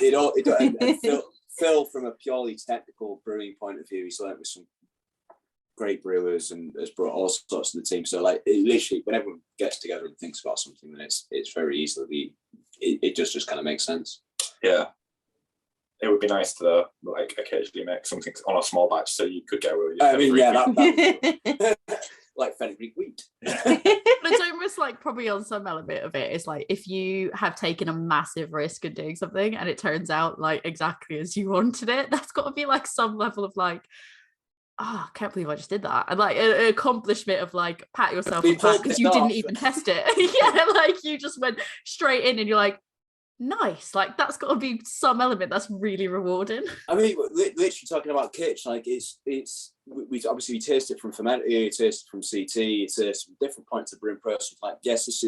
And Phil from a purely technical brewing point of view, he's learned with some great brewers and has brought all sorts to the team. So like literally when everyone gets together and thinks about something, then it's very easily it just kind of makes sense. Yeah, it would be nice to like occasionally make something on a small batch so you could go with that like fenugreek wheat. But it's almost like, probably on some element of it, it's like if you have taken a massive risk in doing something and it turns out like exactly as you wanted it, that's got to be like some level of like, I can't believe I just did that. And like an accomplishment of like, pat yourself on the back because you didn't even test it. Yeah, like you just went straight in and you're like, nice. Like that's got to be some element that's really rewarding. I mean, literally talking about Kitsch, like we obviously taste it from fermented, you taste it from CT, you taste from different points of brewing process. Like, yes, this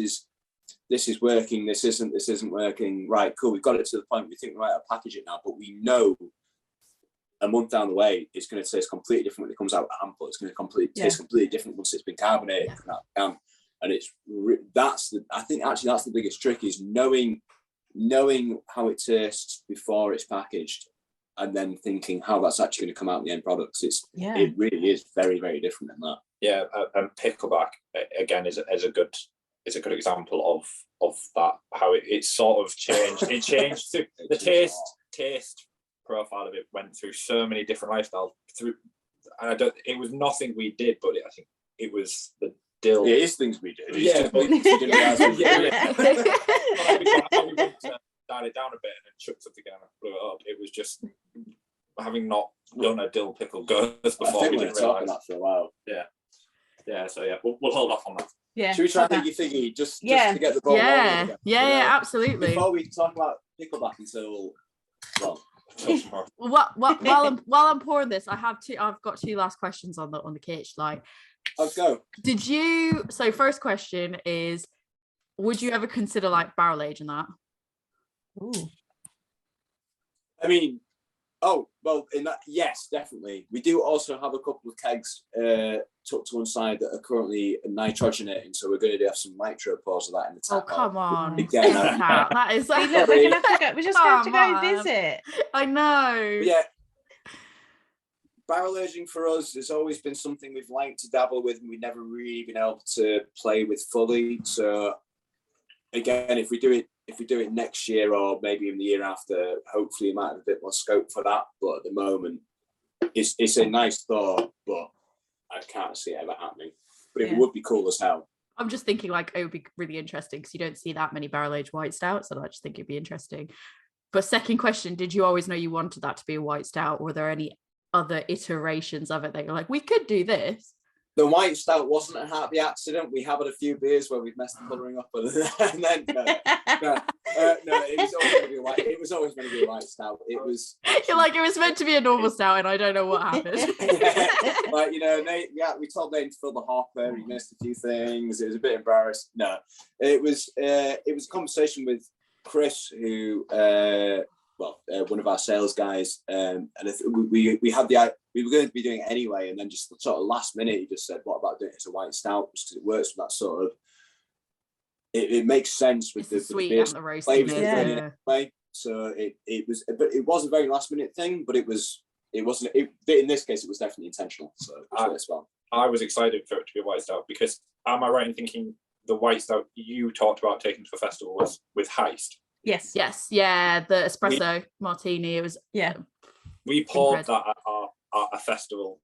is working, this isn't working. Right, cool. We've got it to the point we think we might have to package it now, but we know a month down the way, it's going to taste completely different when it comes out of ample. It's going to taste completely different once it's been carbonated. And I think that's the biggest trick, is knowing how it tastes before it's packaged, and then thinking how that's actually going to come out in the end products. It really is very, very different than that. Yeah, and Pickleback again is a good example of that. How it sort of changed. It changed the taste. taste profile of it went through so many different lifestyles. It was nothing we did, but I think it was the dill. It is things we did. Yeah, we didn't realize we did it. We went to dial it down a bit and then chucked something down and blew it up. It was just having not done a dill pickle gose before. I think we we were didn't talking realise. that for a while. Yeah. So we'll hold off on that. Yeah. Should we try Piggy Figgy just to get the ball rolling again? Yeah, absolutely. Before we talk about pickleback until while I'm pouring this, I've got two last questions on the Kitsch. Like, let's go. So first question is, would you ever consider like barrel aging that? Ooh. I mean, in that, yes, definitely. We do also have a couple of kegs tucked to one side that are currently nitrogenating, so we're going to have some nitro pours of that in the tap. Oh, come on. Again, that is like, Look, we're gonna have to go. We're just going to go visit. I know. But yeah, barrel aging for us has always been something we've liked to dabble with, and we've never really been able to play with fully. So again, if we do it next year or maybe even the year after, hopefully we might have a bit more scope for that. But at the moment, it's a nice thought, but I can't see it ever happening. But it would be cool as hell. I'm just thinking like it would be really interesting because you don't see that many barrel aged white stouts, and I just think it'd be interesting. But second question, did you always know you wanted that to be a white stout? Were there any other iterations of it that you're like, we could do this? The white stout wasn't a happy accident. We have had a few beers where we've messed the colouring up, and then no, it was always going to be a white. It was always going to be a white stout. It was. You're like, it was meant to be a normal stout, and I don't know what happened. Like, we told Nathan to fill the hopper. He missed a few things. It was a bit embarrassing. No, it was a conversation with Chris, who one of our sales guys, and we were going to be doing it anyway, and then just sort of last minute he just said, what about doing it as a white stout, because it works with that sort of it makes sense with the sweet beer and the roastiness. Anyway. So it was a very last minute thing, but it wasn't in this case it was definitely intentional. So I was excited for it to be a white stout, because am I right in thinking the white stout you talked about taking to a festival was with Heist? Yes, yeah, the espresso martini. It was we poured that at a festival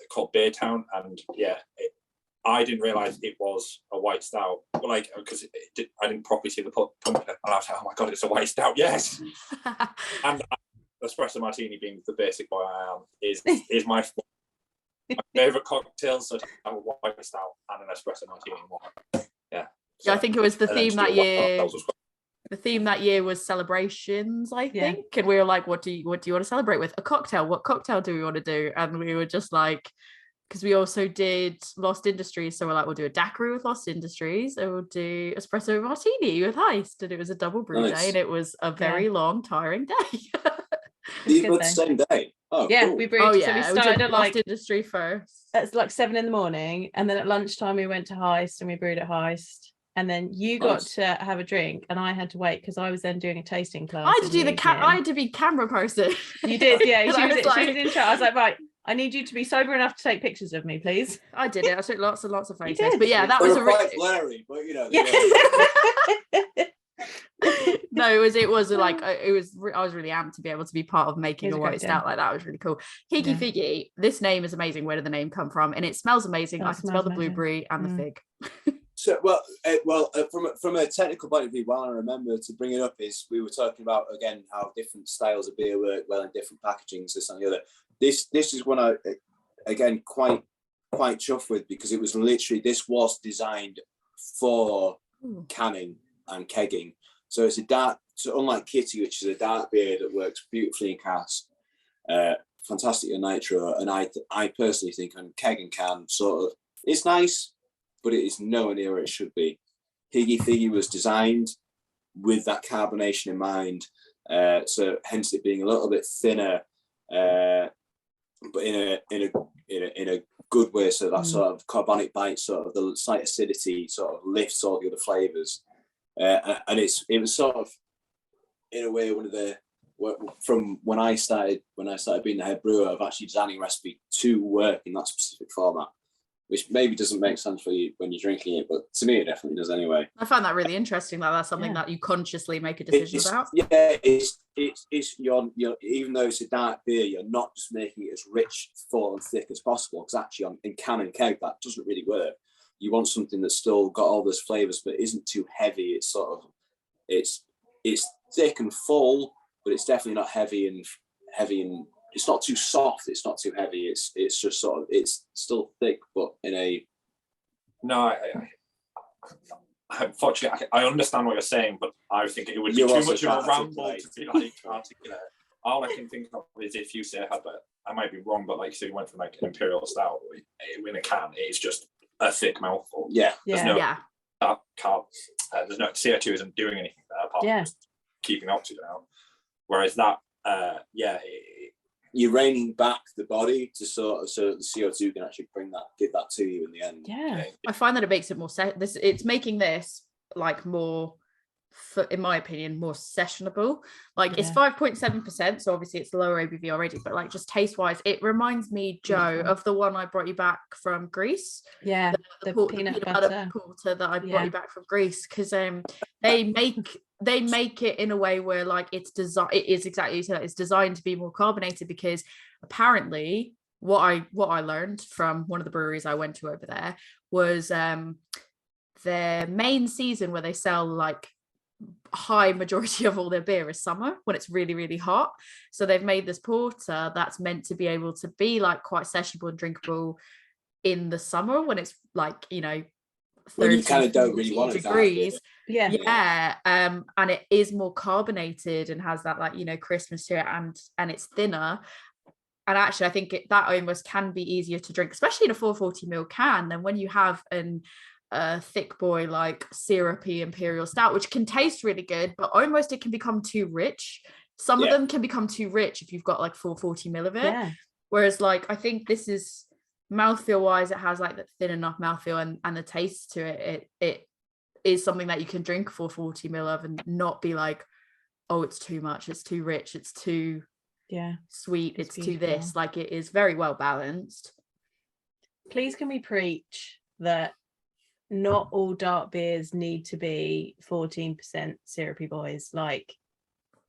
called Beertown, and I didn't realize it was a white stout, like, because I didn't properly see the pump, and I was like, oh my god, it's a white stout, yes. And espresso martini, being the basic boy I am, is my favorite cocktail. So to have a white stout and an espresso martini, I think it was the theme that year. The theme that year was celebrations, I think, and we were like, what do you want to celebrate with? A cocktail. What cocktail do we want to do? And we were just like, because we also did Lost Industries, so we're like, we'll do a daiquiri with Lost Industries, and we'll do espresso martini with Heist, and it was a double brew day, and it was a very long, tiring day. You got the same day. Oh, yeah, cool. we brewed. So we started at Lost Industry first. It's like 7 a.m, and then at lunchtime we went to Heist and we brewed at Heist. And then you got to have a drink, and I had to wait because I was then doing a tasting class. I had to do I had to be camera person. You did, yeah. She was in charge. I was like, right, I need you to be sober enough to take pictures of me, please. I did it. I took lots and lots of photos. But yeah, that was quite blurry, but you know. No, it was like I was really amped to be able to be part of making a white stout like that. It was really cool. Piggy Figgy, this name is amazing. Where did the name come from? And it smells amazing. I can smell the blueberry and the fig. So from a technical point of view, while I remember to bring it up is we were talking about again how different styles of beer work well in different packagings, this and the other. This is one I again quite chuffed with, because it was literally, this was designed for canning and kegging. So it's a dark, so unlike Kitty, which is a dark beer that works beautifully in cask, fantastic in nitro, and I personally think on keg and can sort of, it's nice, but it is nowhere near where it should be. Piggy Figgy was designed with that carbonation in mind, so hence it being a little bit thinner, but in a good way. So that sort of carbonic bite, sort of the slight acidity, sort of lifts all the other flavors, and it was sort of in a way one of the, from when I started being the head brewer, of actually designing a recipe to work in that specific format, which maybe doesn't make sense for you when you're drinking it, but to me it definitely does anyway. I find that really interesting, that that's something that you consciously make a decision about. Yeah, it's you're even though it's a dark beer, you're not just making it as rich, full, and thick as possible. Because actually, in can and keg, that doesn't really work. You want something that's still got all those flavors, but isn't too heavy. It's sort of it's thick and full, but it's definitely not heavy and it's not too soft. It's not too heavy. It's just sort of it's still thick, but in a no. Unfortunately, I understand what you're saying, but I think it would be too much of a ramble to be like articulate. All I can think of is if you say had that, I might be wrong, but like so you went from like an imperial stout in a can, it's just a thick mouthful. Yeah. There's no carbs. There's no CO2 isn't doing anything there apart from just keeping oxygen out. Whereas that, you're reining back the body to so the CO2 can actually give that to you in the end. Yeah, I find that it makes it more it's making this like more, in my opinion, more sessionable. Like it's 5.7%, so obviously it's lower ABV already, but like just taste wise, it reminds me, Joe, of the one I brought you back from Greece. Yeah, the peanut butter porter that I brought you back from Greece, because they make it in a way where like it is exactly so it's designed to be more carbonated, because apparently what I learned from one of the breweries I went to over there was their main season where they sell like high majority of all their beer is summer, when it's really, really hot. So they've made this porter that's meant to be able to be like quite sessionable and drinkable in the summer when it's like, you know, 30 you kind of don't really want degrees. And it is more carbonated and has that like, you know, crispness to it, and it's thinner. And actually, I think that almost can be easier to drink, especially in a 440ml can, than when you have a thick boy like syrupy imperial stout, which can taste really good, but almost it can become too rich. Some of them can become too rich if you've got like 440ml of it. Whereas like I think this is mouthfeel wise, it has like that thin enough mouthfeel, and the taste to it is something that you can drink 440ml of and not be like, oh, it's too much, it's too rich, it's too sweet, it's too this. Like it is very well balanced. Please can we preach that not all dark beers need to be 14% syrupy boys? Like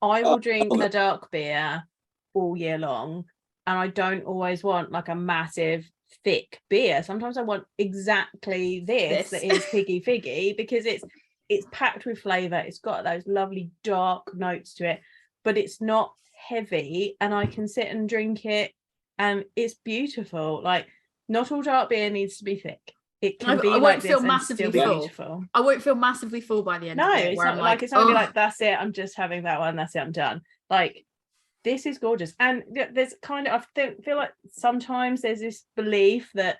I will drink a dark beer all year long, and I don't always want like a massive thick beer. Sometimes I want exactly this. That is Piggy Figgy, because it's packed with flavor, it's got those lovely dark notes to it, but it's not heavy, and I can sit and drink it and it's beautiful. Like not all dark beer needs to be thick. It can be I won't feel massively full. Beautiful. I won't feel massively full by the end of it. It's not like it's only like that's it, I'm just having that one, that's it, I'm done. Like this is gorgeous. And there's kind of I feel like sometimes there's this belief that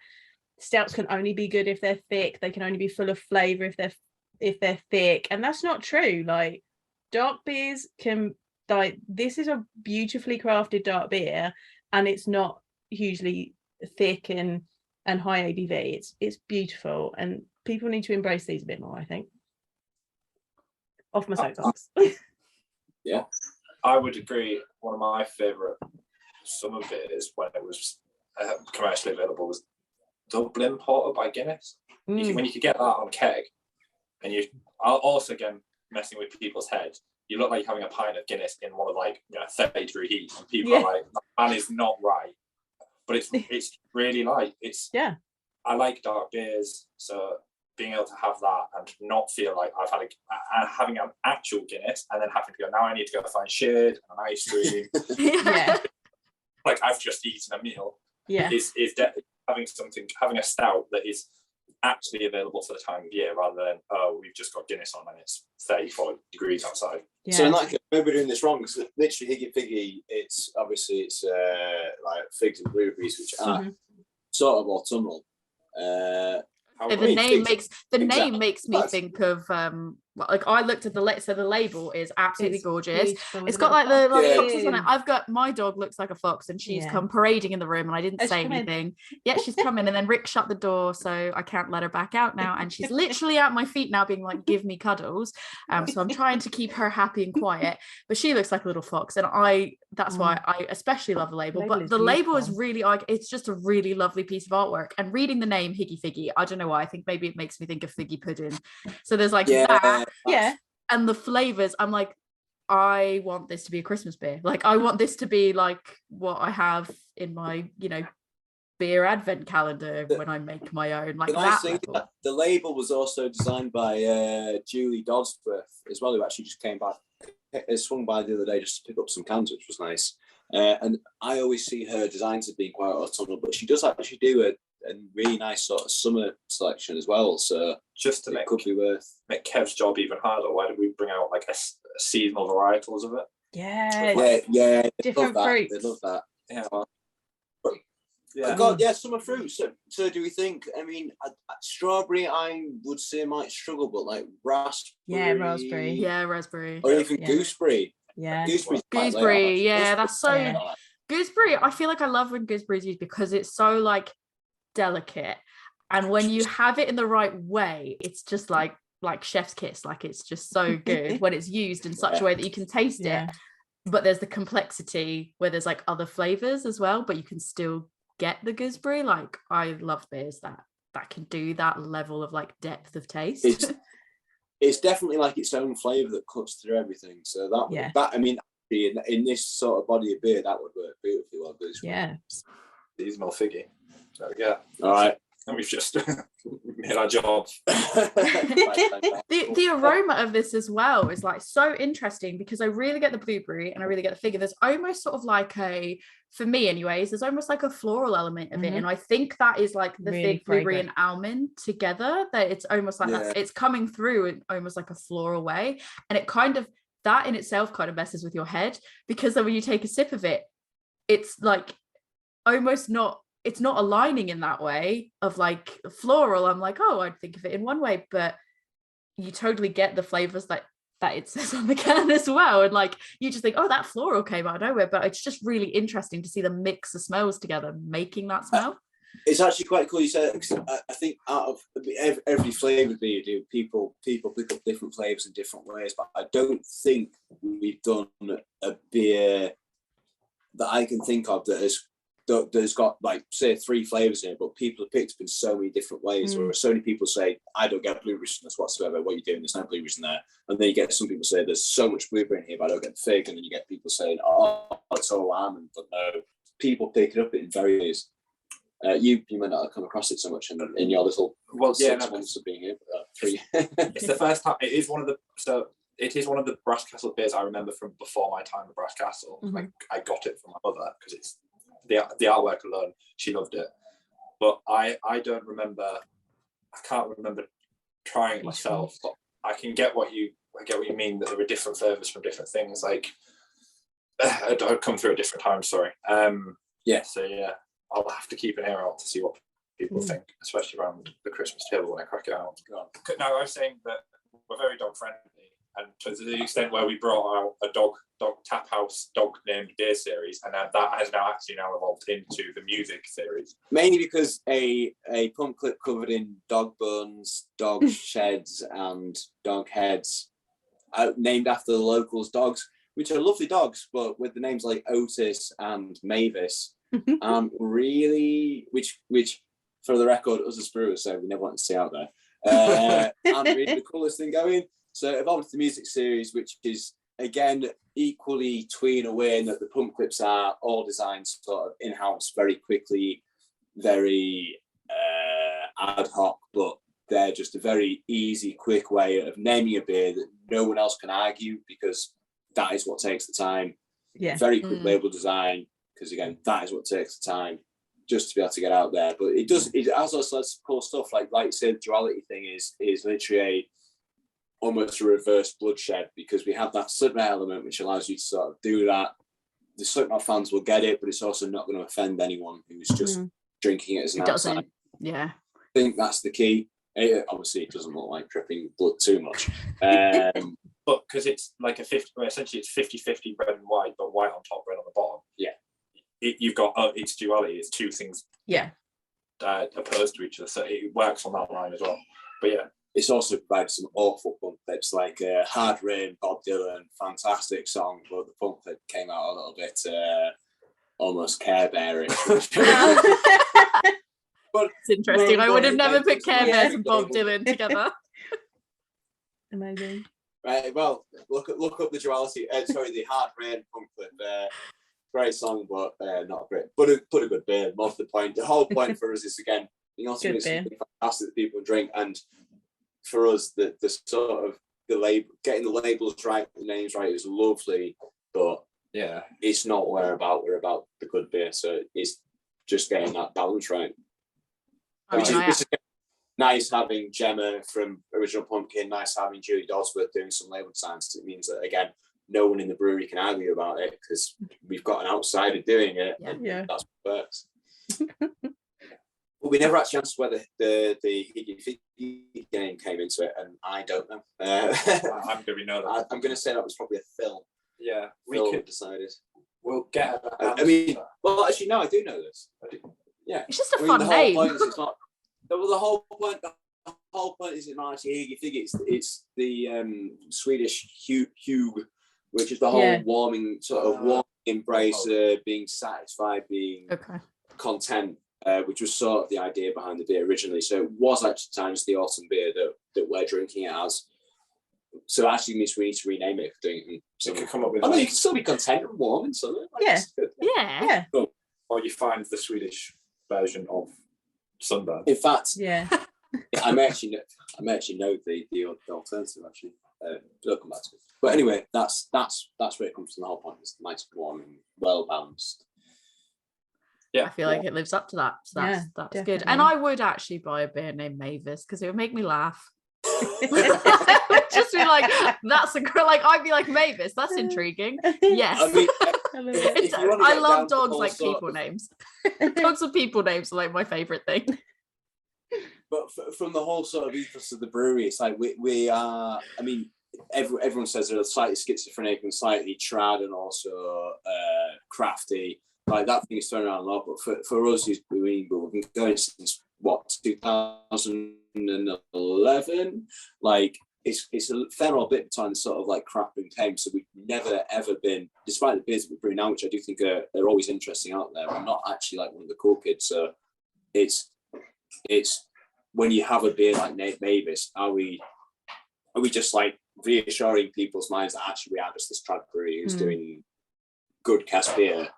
stouts can only be good if they're thick, they can only be full of flavor if they're thick, and that's not true. Like dark beers can, like this is a beautifully crafted dark beer, and it's not hugely thick and high ABV. It's beautiful, and people need to embrace these a bit more, I think. Off my soapbox. Yeah, I would agree. One of my favourite summer beers when it was commercially available was Dublin Porter by Guinness. When you could get that on keg, and you also, again, messing with people's heads, you look like you're having a pint of Guinness in one of like 30-degree heat, and people are like, that man is not right. But it's really light. I like dark beers, so being able to have that and not feel like I've had having an actual Guinness and then having to go, now I need to go find shade and an ice cream. Like I've just eaten a meal. Is having a stout that is actually available for the time of year, rather than we've just got Guinness on and it's 34 degrees outside. So in that case, maybe we're doing this wrong, because literally Higgy Figgy, it's like figs and blueberries, which are sort of autumnal. The name makes me think of like I looked at the label is absolutely gorgeous. It's got like the foxes on it. I've got, my dog looks like a fox, and she's come parading in the room, and I didn't say anything. She's coming, and then Rick shut the door, so I can't let her back out now, and she's literally at my feet now being like, give me cuddles. So I'm trying to keep her happy and quiet, but she looks like a little fox, and that's why I especially love the label. But the label is really like, it's just a really lovely piece of artwork, and reading the name Higgy Figgy, I don't know why, I think maybe it makes me think of figgy pudding. So there's like that, and the flavors, I'm like, I want this to be a Christmas beer. Like, I want this to be like what I have in my, beer advent calendar when I make my own. Like, the nice thing level. that the label was also designed by Julie Dodsworth as well, who actually just came back, swung by the other day just to pick up some cans, which was nice. And I always see her designs as being quite autumnal, but she does actually do a really nice sort of summer selection as well. So just to make Kev's job even harder, why did we bring out like a seasonal varietals of it? Yeah, different fruits. They love that. Yeah. Yeah. God, yeah, summer fruits. So do we think? I mean, strawberry, I would say might struggle, but like raspberry. Raspberry. Or even gooseberry. Yeah. Gooseberry. Yeah, that's so. Yeah. Gooseberry. I feel like I love when gooseberry is used because it's so like delicate, and when you have it in the right way, it's just like chef's kiss. Like, it's just so good when it's used in such a way that you can taste it. But there's the complexity where there's like other flavors as well, but you can still get the gooseberry. Like, I love beers that can do that level of like depth of taste. It's definitely like its own flavor that cuts through everything. So that I mean, in this sort of body of beer, that would work beautifully well. Gooseberry. Yeah. Seasonal figgy. There we go. All right. And we've just made our job. The aroma of this as well is like so interesting, because I really get the blueberry and I really get the figgy. There's almost sort of like for me anyways, there's almost like a floral element of it, and I think that is like the really fig, blueberry and almond together, that it's almost like it's coming through in almost like a floral way, and it kind of, that in itself kind of messes with your head, because then when you take a sip of it, it's like almost not, it's not aligning in that way of like floral. I'm like, oh, I'd think of it in one way, but you totally get the flavors that it says on the can as well. And like, you just think, oh, that floral came out of nowhere, but it's just really interesting to see them mix the smells together, making that smell. It's actually quite cool you said, because I think out of every flavoured beer you do, people pick up different flavours in different ways, but I don't think we've done a beer that I can think of that's got like say 3 flavors in it, but people have picked up in so many different ways. Where so many people say, I don't get blueberries in this whatsoever, what are you doing, there's no blueberries in there. And then you get some people say there's so much blueberry in here, but I don't get the fig. And then you get people saying, oh, it's all almond. But no, people pick it up in very ways. You might not have come across it so much in your little 6 months of being here, 3. It's the first time. It is one of the Brass Castle beers I remember from before my time at Brass Castle. Like, I got it from my mother because it's the artwork alone, she loved it. But I can't remember trying it myself. But I get what you mean, that there were different flavors from different things. Like, I'd come through at different times. Sorry. So I'll have to keep an ear out to see what people think, especially around the Christmas table when I crack it out. Now, I was saying that we're very dog friendly, and to the extent where we brought out a dog tap house dog named beer series, and that has now evolved into the music series. Mainly because a pump clip covered in dog bones, dog sheds, and dog heads, named after the locals' dogs, which are lovely dogs, but with the names like Otis and Mavis, really, which for the record, us as brewers, so we never want to see out there, aren't really the coolest thing going. So it evolved to the music series, which is again equally tween away in that the pump clips are all designed sort of in-house, very quickly, very ad hoc, but they're just a very easy, quick way of naming a beer that no one else can argue, because that is what takes the time. Very quick label design, because again, that is what takes the time just to be able to get out there. But it has also some cool stuff, like you said, the duality thing is literally almost a reverse bloodshed, because we have that Slipknot element which allows you to sort of do that. The Slipknot fans will get it, but it's also not going to offend anyone who's just drinking it as an outside. Yeah, I think that's the key. Obviously, it doesn't look like dripping blood too much. But because it's like essentially it's 50-50 red and white, but white on top, red on the bottom. Yeah. You've got it's duality, it's two things opposed to each other, so it works on that line as well. But yeah, it's also provided some awful pump clips, like Hard Rain, Bob Dylan, fantastic song, but the pump clip came out a little bit almost Care Bearish. But it's interesting. I would have never put Care Bears and Bob Dylan together. Amazing. Right. Well, look up the duality. The Hard Rain Punk. Great song, but not great. But a good beer. Most of the point. The whole point for us is again, something fantastic that people drink, and for us, the sort of the label, getting the labels right, the names right, is lovely, but yeah, it's not what we're about. We're about the good beer, so it's just getting that balance right. Which is nice having Gemma from Original Pumpkin, nice having Julie Dodsworth doing some label designs. It means that again, no one in the brewery can argue about it because we've got an outsider doing it. Yeah. That's what works. But we never actually answered whether the Higgy game came into it, and I don't know. I'm going to know that. I'm going to say that was probably a Phil. Yeah, we could decided. We'll get. I mean, well, actually, no, I do know this. Yeah, it's just a fun name. It's not. Well, the whole point is not actually Higgy Figgy. It's the Swedish hug, which is the whole warming embrace, being satisfied, being content. Which was sort of the idea behind the beer originally. So it was actually times the autumn beer that we're drinking it as. So it actually means we need to rename it for doing it. So you can come up with. I mean, you can still be content and warm in summer. Yeah. Or you find the Swedish version of sunburn. In fact, I may actually know the alternative actually. I'll come back to it. But anyway, that's where it comes from. The whole point is nice, warm, and well balanced. Yeah, I feel like it lives up to that. So that's good. And I would actually buy a beer named Mavis because it would make me laugh. I would just be like, I'd be like, Mavis, that's intriguing. Yes. I mean, I love dogs like people names. Dogs with people names are like my favorite thing. But from the whole sort of ethos of the brewery, it's like we are, I mean, everyone says they're slightly schizophrenic and slightly trad and also crafty. Like that thing is thrown around a lot, but for us, we've been going since 2011. Like it's a fair old bit between the sort of like craft and came. So we've never ever been, despite the beers we brew now, which I do think they're always interesting out there. We're not actually like one of the cool kids. So it's when you have a beer like Mavis, are we just like reassuring people's minds that actually we are just this trad brewery who's doing good cask beer?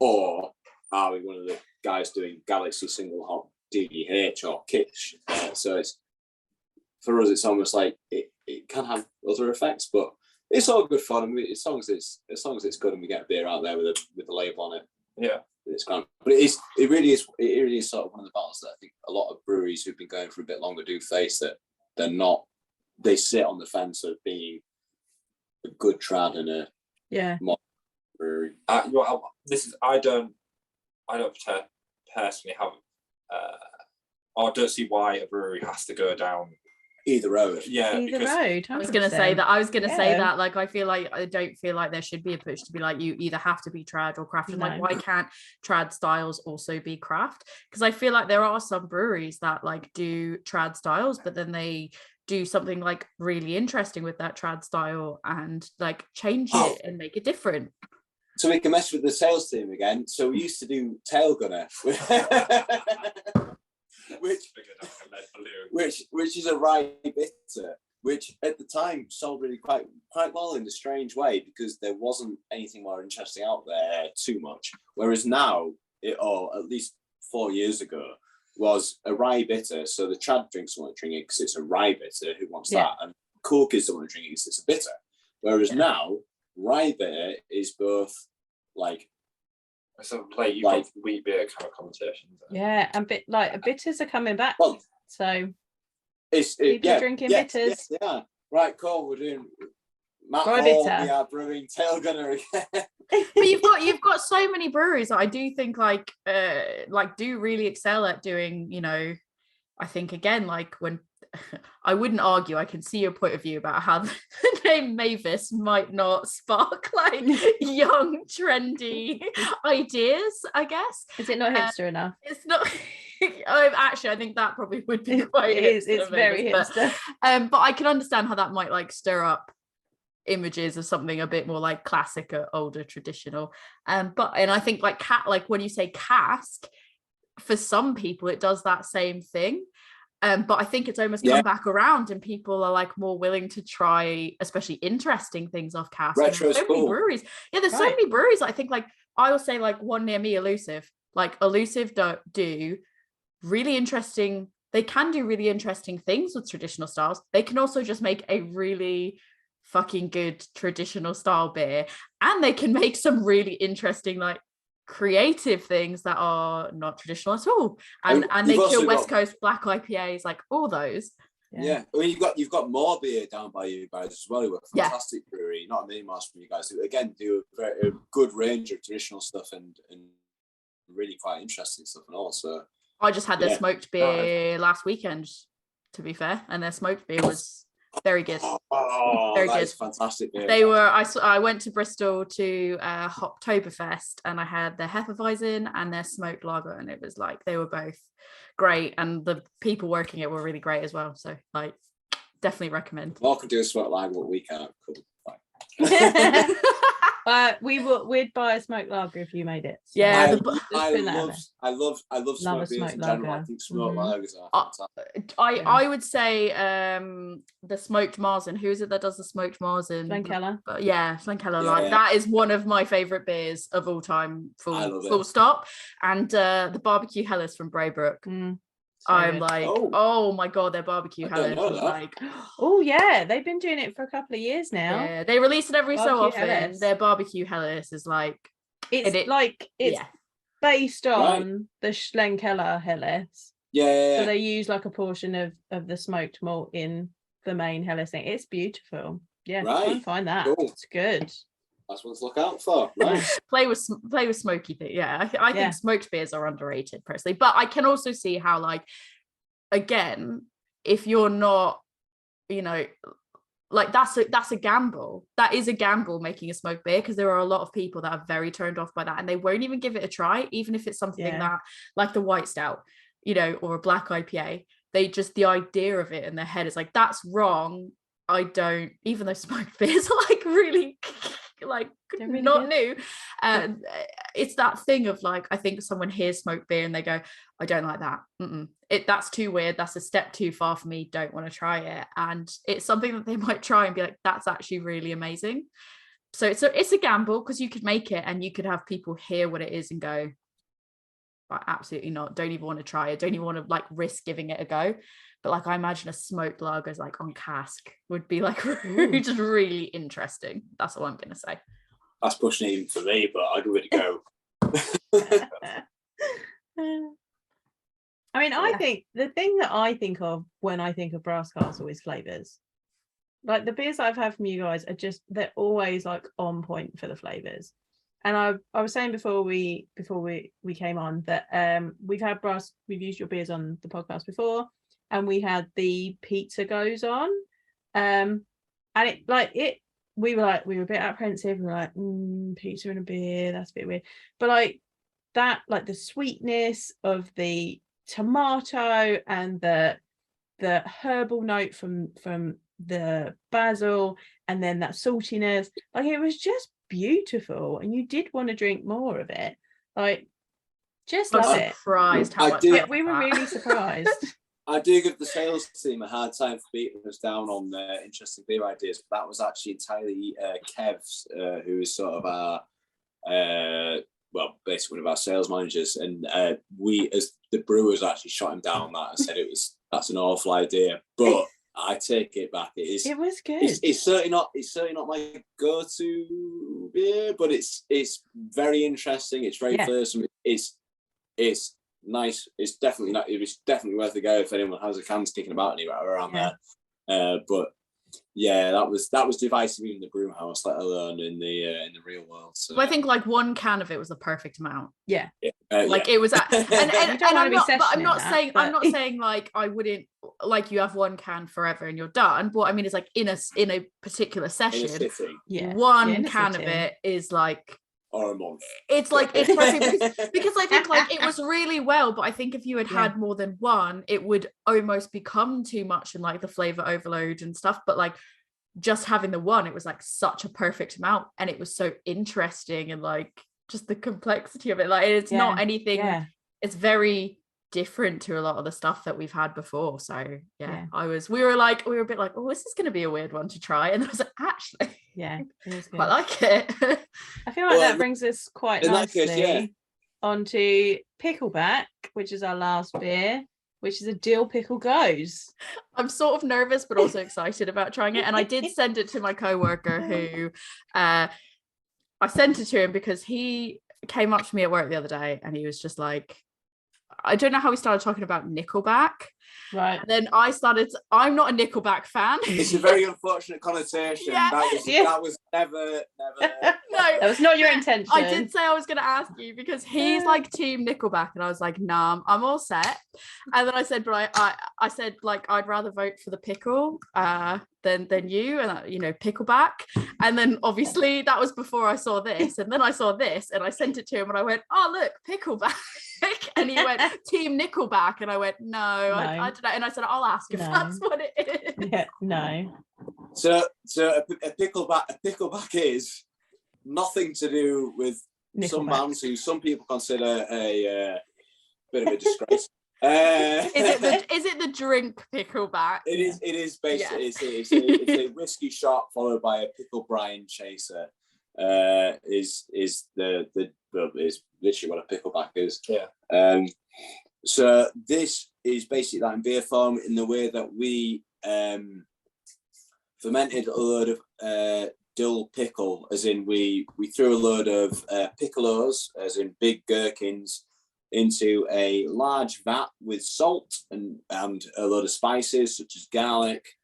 Or are we one of the guys doing Galaxy Single Hop DDH or Kitsch? So it's for us, it's almost like it can have other effects, but it's all good fun. I mean, as long as it's good and we get a beer out there with a label on it, it's kind of. But it really is sort of one of the battles that I think a lot of breweries who've been going for a bit longer do face, that they sit on the fence of being a good trad and a modern brewery. I don't personally have I don't see why a brewery has to go down either road. Either road. 100%. I was going to say that. Like, I don't feel like there should be a push to be like, you either have to be trad or craft. Like, why can't trad styles also be craft? Because I feel like there are some breweries that like do trad styles, but then they do something like really interesting with that trad style and like change it and make it different. So we can mess with the sales team again. So we used to do Tail Gunner, which is a rye bitter, which at the time sold really quite well in a strange way because there wasn't anything more interesting out there too much. Whereas now, or at least 4 years ago, was a rye bitter. So the trad drinks want to drink it because it's a rye bitter. Who wants that? And cool kids don't want to drink it because it's a bitter. Whereas now, rye bitter is both like so like you got wheat beer kind of conversations. And bitters are coming back. Well, so people drinking bitters. Yeah. Right, cool. We're doing Matt Hall, we are brewing Tail Gunner again. But you've got so many breweries that I do think like do really excel at doing, I think again, like when I wouldn't argue, I can see your point of view about how the name Mavis might not spark like young, trendy ideas, I guess. Is it not hipster enough? It's not. Actually, I think that probably would be quite hipster. It's very hipster. But I can understand how that might like stir up images of something a bit more like classic or older traditional. And I think like when you say cask, for some people it does that same thing. But I think it's almost come back around, and people are like more willing to try, especially interesting things off cask. Retro's so many breweries. Yeah, there's so many breweries. I think like I will say like one near me, Elusive. Like Elusive do really interesting. They can do really interesting things with traditional styles. They can also just make a really fucking good traditional style beer, and they can make some really interesting like creative things that are not traditional at all, and they kill West Coast black IPAs, like all those. Yeah. Well, you've got more beer down by you guys as well. Who are fantastic brewery, not a name from you guys, who again do a good range of traditional stuff and really quite interesting stuff. And also, I just had their smoked beer last weekend, to be fair, and their smoked beer was very good. Very good. Fantastic beer. They were. I went to Bristol to Hoptoberfest, and I had their Hefeweizen and their smoked lager, and it was like they were both great, and the people working it were really great as well. So like, definitely recommend. Well, I could do a smoked lager, but we can't. Cool. We'd buy a smoked lager if you made it. So yeah, I love smoked beers in general. I think smoked lagers are fantastic. I would say the smoked Marzen. Who is it that does the smoked Marzen? Glenkeller. Yeah, Glenkeller. Like that is one of my favorite beers of all time. Full stop. And the barbecue Helles from Braybrook. So I'm good. Like, oh my god, their barbecue Helles was like, oh yeah, they've been doing it for a couple of years now. Yeah, they release it every so often. Helles. Their barbecue Helles is like, it's based on the Schlenkeller Helles. Yeah. So they use like a portion of the smoked malt in the main Helles thing. It's beautiful. Yeah, try and find that. Cool. It's good. That's what to look out for. Right. play with smoky thing. Yeah, I think smoked beers are underrated personally, but I can also see how, like, again, if you're not, like that's a gamble. That is a gamble making a smoked beer, because there are a lot of people that are very turned off by that, and they won't even give it a try, even if it's something that, like the white stout, or a black IPA. They just, the idea of it in their head is like, that's wrong. I don't, even though smoked beers are like really like really not good. New, it's that thing of like, I think someone hears smoked beer and they go, I don't like that. That's too weird, that's a step too far for me, don't want to try it. And it's something that they might try and be like, that's actually really amazing. So it's a gamble, because you could make it and you could have people hear what it is and go, absolutely not, don't even want to try it, don't even want to like risk giving it a go. But like, I imagine a smoked lager like on cask would be like just really interesting. That's all I'm gonna say. That's pushing even for me, but I'd give it a go. I mean, I think the thing that I think of when I think of Brass Castle is flavours. Like the beers I've had from you guys are just, they're always like on point for the flavours. And I was saying before we came on that we've used your beers on the podcast before. And we had the pizza gose on, and we were a bit apprehensive. We were like, pizza and a beer, that's a bit weird. But like that, like the sweetness of the tomato and the herbal note from the basil, and then that saltiness, like it was just beautiful, and you did want to drink more of it. Like, just love it. Surprised how much we were really surprised. I do give the sales team a hard time for beating us down on interesting beer ideas, but that was actually entirely Kev's, who is sort of our, basically one of our sales managers, and we, as the brewers, actually shot him down on that and said that's an awful idea. But I take it back. It was good. It's certainly not my go-to beer, but it's very interesting. It's very flavorsome. It's nice. It's definitely not. It was definitely worth a go if anyone has a cans kicking about anywhere around there. But yeah, that was divisive in the brew house, let alone in the real world. So I think like one can of it was the perfect amount. Yeah. It was. And I'm not saying like I wouldn't, like you have one can forever and you're done. But I mean, it's like in a particular session, one can of it is like. Or a month. It's like it's perfect because I think like it was really well, but I think if you had more than one, it would almost become too much and like the flavor overload and stuff. But like just having the one, it was like such a perfect amount, and it was so interesting, and like just the complexity of it. Like it's not anything. It's very different to a lot of the stuff that we've had before. So we were a bit like, oh, this is going to be a weird one to try, and I was like, actually, it was good. I like it. I feel like that brings us quite nicely onto Pickleback, which is our last beer, which is a dill pickle gose. I'm sort of nervous but also excited about trying it, and I did send it to my co-worker who I sent it to him because he came up to me at work the other day and he was just like, I don't know how we started talking about Nickelback. Right. And then I'm not a Nickelback fan. It's a very unfortunate connotation. Yeah. That was never. No, that was not your intention. I did say I was going to ask you because he's like team Nickelback, and I was like, nah, I'm all set. And then I said, but I said like I'd rather vote for the pickle than you, and Pickleback. And then obviously that was before I saw this, and then I saw this, and I sent it to him, and I went, oh look, Pickleback. And he went team Nickelback, and I went no. I don't know, and I said I'll ask if that's what it is. Yeah, no. So a pickleback is nothing to do with Nickelback. Some bands who some people consider a bit of a disgrace. Is it the drink Pickleback? It is basically it's a whiskey shot followed by a pickle brine chaser. Is literally what a pickleback is. Yeah. So this is basically that in beer form, in the way that we fermented a load of dill pickle, as in we threw a load of piccolos, as in big gherkins, into a large vat with salt and a load of spices such as garlic,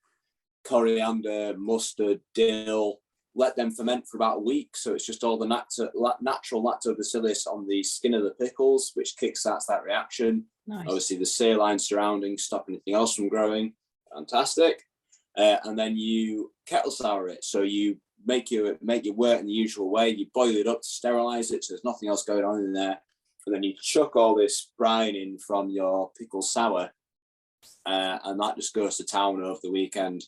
coriander, mustard, dill. Let them ferment for about a week, so it's just all the natural lactobacillus on the skin of the pickles, which kickstarts that reaction. Nice. Obviously, the saline surroundings stop anything else from growing. Fantastic. And then you kettle sour it. So you make your wort in the usual way. You boil it up to sterilize it, so there's nothing else going on in there. And then you chuck all this brine in from your pickle sour, and that just goes to town over the weekend.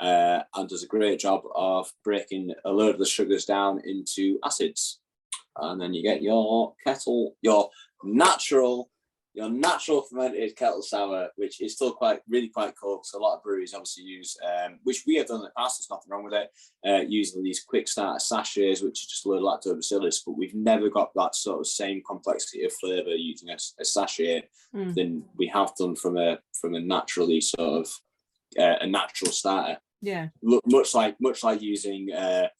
And does a great job of breaking a load of the sugars down into acids, and then you get your natural fermented kettle sour, which is still really quite cool. So a lot of breweries obviously use, which we have done in the past. There's nothing wrong with it. Using these quick starter sachets, which is just a load of lactobacillus, but we've never got that sort of same complexity of flavour using a sachet than we have done from a naturally sort of a natural starter. Yeah, much like using a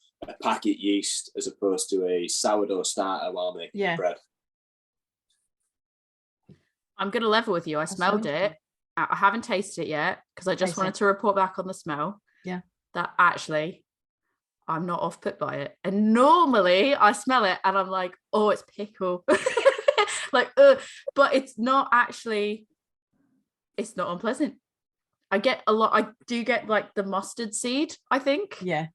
packet yeast as opposed to a sourdough starter while making bread. I'm gonna level with you. I smelled it. I haven't tasted it yet because I just wanted to report back on the smell. Yeah, that actually I'm not off put by it. And normally I smell it and I'm like, oh, it's pickle. But it's not actually. It's not unpleasant. I do get like the mustard seed, I think. Yeah.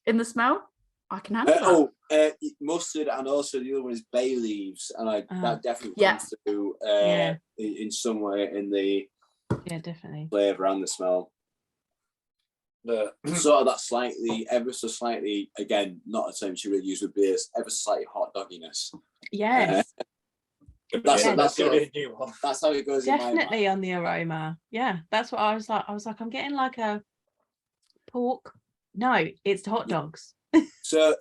In the smell. I can handle that. Mustard, and also the other one is bay leaves. And that definitely comes through in some way in the definitely flavour and the smell. Sort of that ever so slightly, again, not a term you really use with beers, ever so slightly hot dogginess. Yes. That's how it goes. Definitely on the aroma. Yeah, that's what I was like. I'm getting like a pork. No, it's hot dogs. So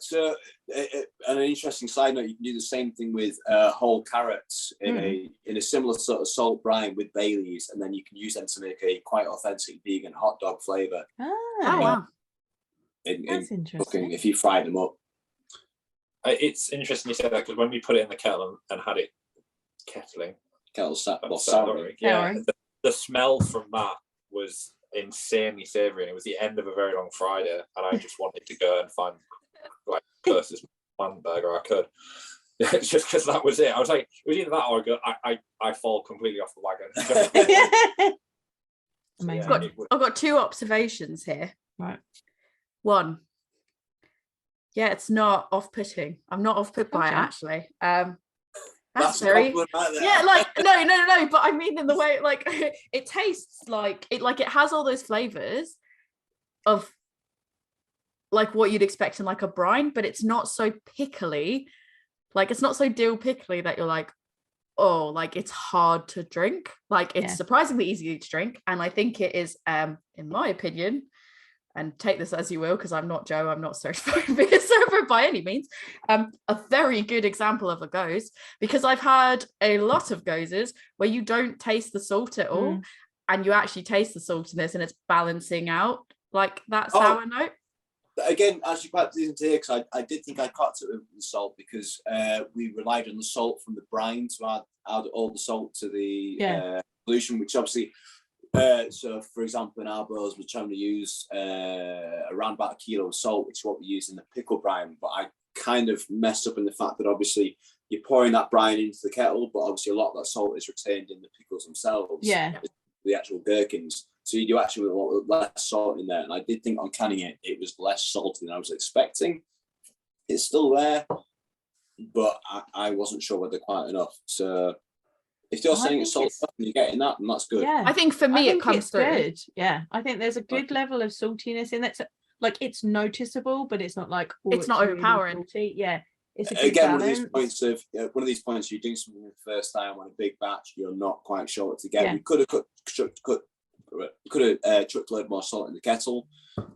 an interesting side note, you can do the same thing with whole carrots in a similar sort of salt brine with bay leaves, and then you can use them to make a quite authentic vegan hot dog flavour. Wow. That's interesting. Cooking, if you fry them up. It's interesting you say that, because when we put it in the kettle and had it souring. Yeah, the smell from that was insanely savoury, and it was the end of a very long Friday, and I just wanted to go and find like closest hamburger I could. Just because that was it. I was like, it was either that or I fall completely off the wagon. Amazing. I've got two observations here. Right. One. Yeah, it's not off-putting. I'm not off-put by it, actually. That's very no, but I mean in the way like it tastes like it has all those flavors of like what you'd expect in like a brine, but it's not so pickly, like it's not so dill pickly that you're like, oh, like it's hard to drink. Like it's surprisingly easy to drink. And I think it is, in my opinion, and take this as you will, because I'm not Joe, I'm not certified beer server by any means, a very good example of a gose, because I've had a lot of goses where you don't taste the salt at all, and you actually taste the saltiness, and it's balancing out like that sour note. Again, actually quite pleasing to hear, because I did think I caught it with the salt, because we relied on the salt from the brine to add all the salt to the solution, which obviously, so for example, in our boils, we're trying to use around about 1 kilo of salt, which is what we use in the pickle brine, but I kind of messed up in the fact that obviously you're pouring that brine into the kettle, but obviously a lot of that salt is retained in the pickles themselves, the actual gherkins. So you do actually want less salt in there. And I did think on canning it, it was less salty than I was expecting. It's still there, but I wasn't sure whether quite enough. So if you're saying it's salty and you're getting that, then that's good. Yeah. I think for me, it comes through. Good. Yeah. I think there's a good level of saltiness in that. Like it's noticeable, but it's not like, it's not overpowering. Really yeah. It's a good again, balance. one of these points, you do something the first time on a big batch, you're not quite sure what to get. We could have chucked a load more salt in the kettle,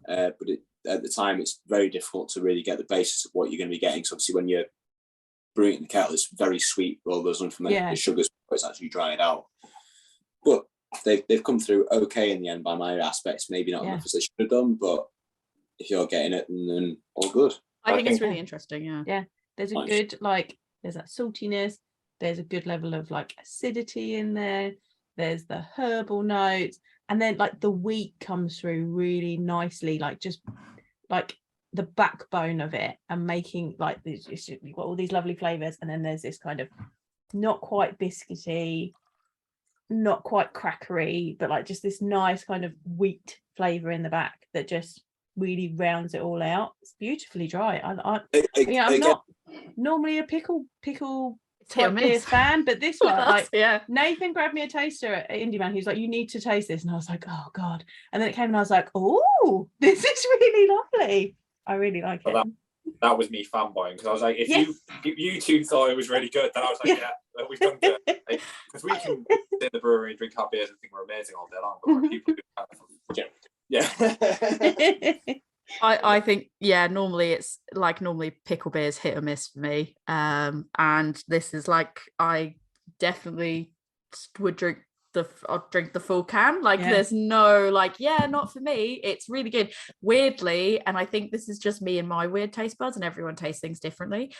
but at the time it's very difficult to really get the basis of what you're going to be getting. So obviously when you're brewing it in the kettle, it's very sweet, all those unfermented sugars, but it's actually drying out. But they've come through okay in the end by my aspects, maybe not enough as they should have done, but if you're getting it, then all good. I think it's really interesting. Yeah, there's a good, like, there's that saltiness, there's a good level of like acidity in there, there's the herbal notes, and then like the wheat comes through really nicely, like just like the backbone of it, and making like this, you've got all these lovely flavors, and then there's this kind of not quite biscuity, not quite crackery, but like just this nice kind of wheat flavor in the back that just really rounds it all out. It's beautifully dry. I'm not normally a pickle type beer fan, but this one, like, Nathan grabbed me a taster at Indie Man. He was like, "You need to taste this," and I was like, "Oh God!" And then it came, and I was like, "Oh, this is really lovely. I really like it." That was me fanboying, because I was like, if you two thought it was really good, then I was like, yeah, we've done good. Because we can sit in the brewery and drink our beers and think we're amazing all day long, but like, people do I think normally it's like pickle beers hit or miss for me, and this is like, I definitely would drink the full can. Like there's no like, not for me. It's really good, weirdly, and I think this is just me and my weird taste buds, and everyone tastes things differently.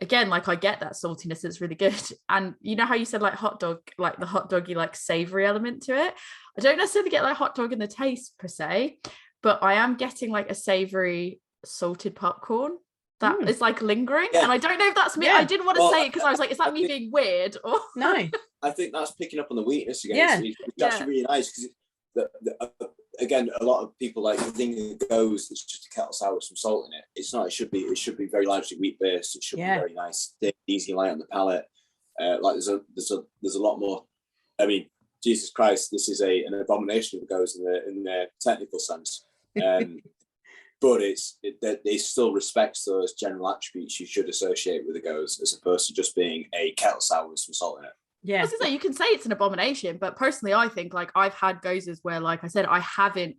Again, like I get that saltiness, it's really good. And you know how you said like hot dog, like the hot doggy like savory element to it, I don't necessarily get like hot dog in the taste per se, but I am getting like a savory salted popcorn that is like lingering, and I don't know if that's me. I didn't want to say it because I was like, is that me being weird or no? I think that's picking up on the weakness again. It's actually really nice, because again, a lot of people like think it goes, it's just a kettle sour with some salt in it. It's not. It should be very largely wheat based. It should be very nice, thick, easy, light on the palate. Like there's a lot more. I mean, Jesus Christ, this is an abomination of a gose in the technical sense. But it still respects those general attributes you should associate with a gose, as opposed to just being a kettle sour with some salt in it. I was gonna say, you can say it's an abomination, but personally I think like I've had goses where, like I said, I haven't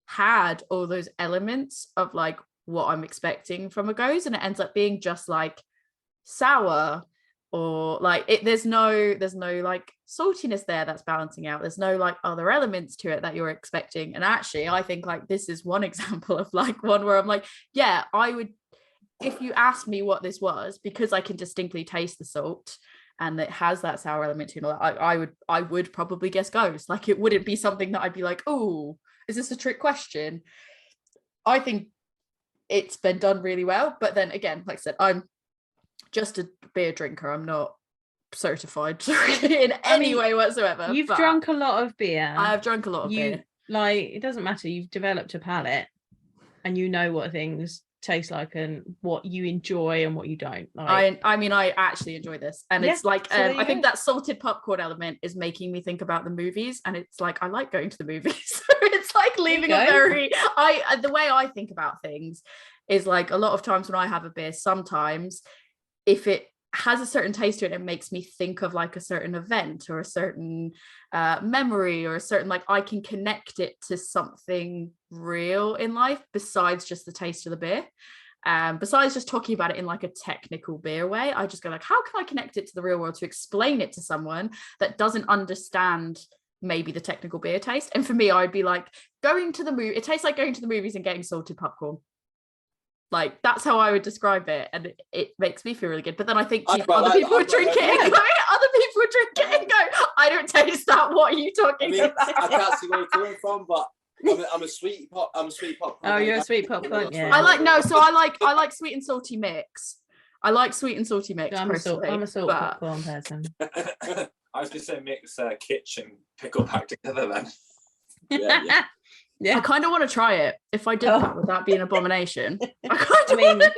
had all those elements of like what I'm expecting from a gose, and it ends up being just like sour, or like there's no like saltiness there that's balancing out. There's no like other elements to it that you're expecting. And actually I think like this is one example of like one where I'm like, I would, if you asked me what this was, because I can distinctly taste the salt and it has that sour element to it, I would probably guess gose. Like it wouldn't be something that I'd be like, oh, is this a trick question? I think it's been done really well. But then again, like I said, I'm just a beer drinker. I'm not certified in any way whatsoever. You've drunk a lot of beer. I have drunk a lot of beer. Like, it doesn't matter. You've developed a palate, and you know what things taste like and what you enjoy and what you don't. Like, I mean, I actually enjoy this, and it's like I think that salted popcorn element is making me think about the movies, and it's like I like going to the movies. So it's like leaving a very the way I think about things is like a lot of times when I have a beer, sometimes if it has a certain taste to it. It makes me think of like a certain event or a certain memory or a certain, like, I can connect it to something real in life besides just the taste of the beer. Besides just talking about it in like a technical beer way, I just go like, how can I connect it to the real world to explain it to someone that doesn't understand maybe the technical beer taste? And for me, I'd be like, going to the movie, it tastes like going to the movies and getting salted popcorn. Like, that's how I would describe it, and it makes me feel really good. But then I think other people would drink it and go, other people would drink it and go, I don't taste that. What are you talking about? I can't see where you're coming from, but I'm a sweet pop. I'm a sweet pop. Oh, you're a sweet popcorn. Yeah. I like sweet and salty mix. I like sweet and salty mix. I'm a salt popcorn person. I was just saying mix Kitsch and pickle pack together then. Yeah. I kind of want to try it. If I did that, would that be an abomination? I kind of want to know.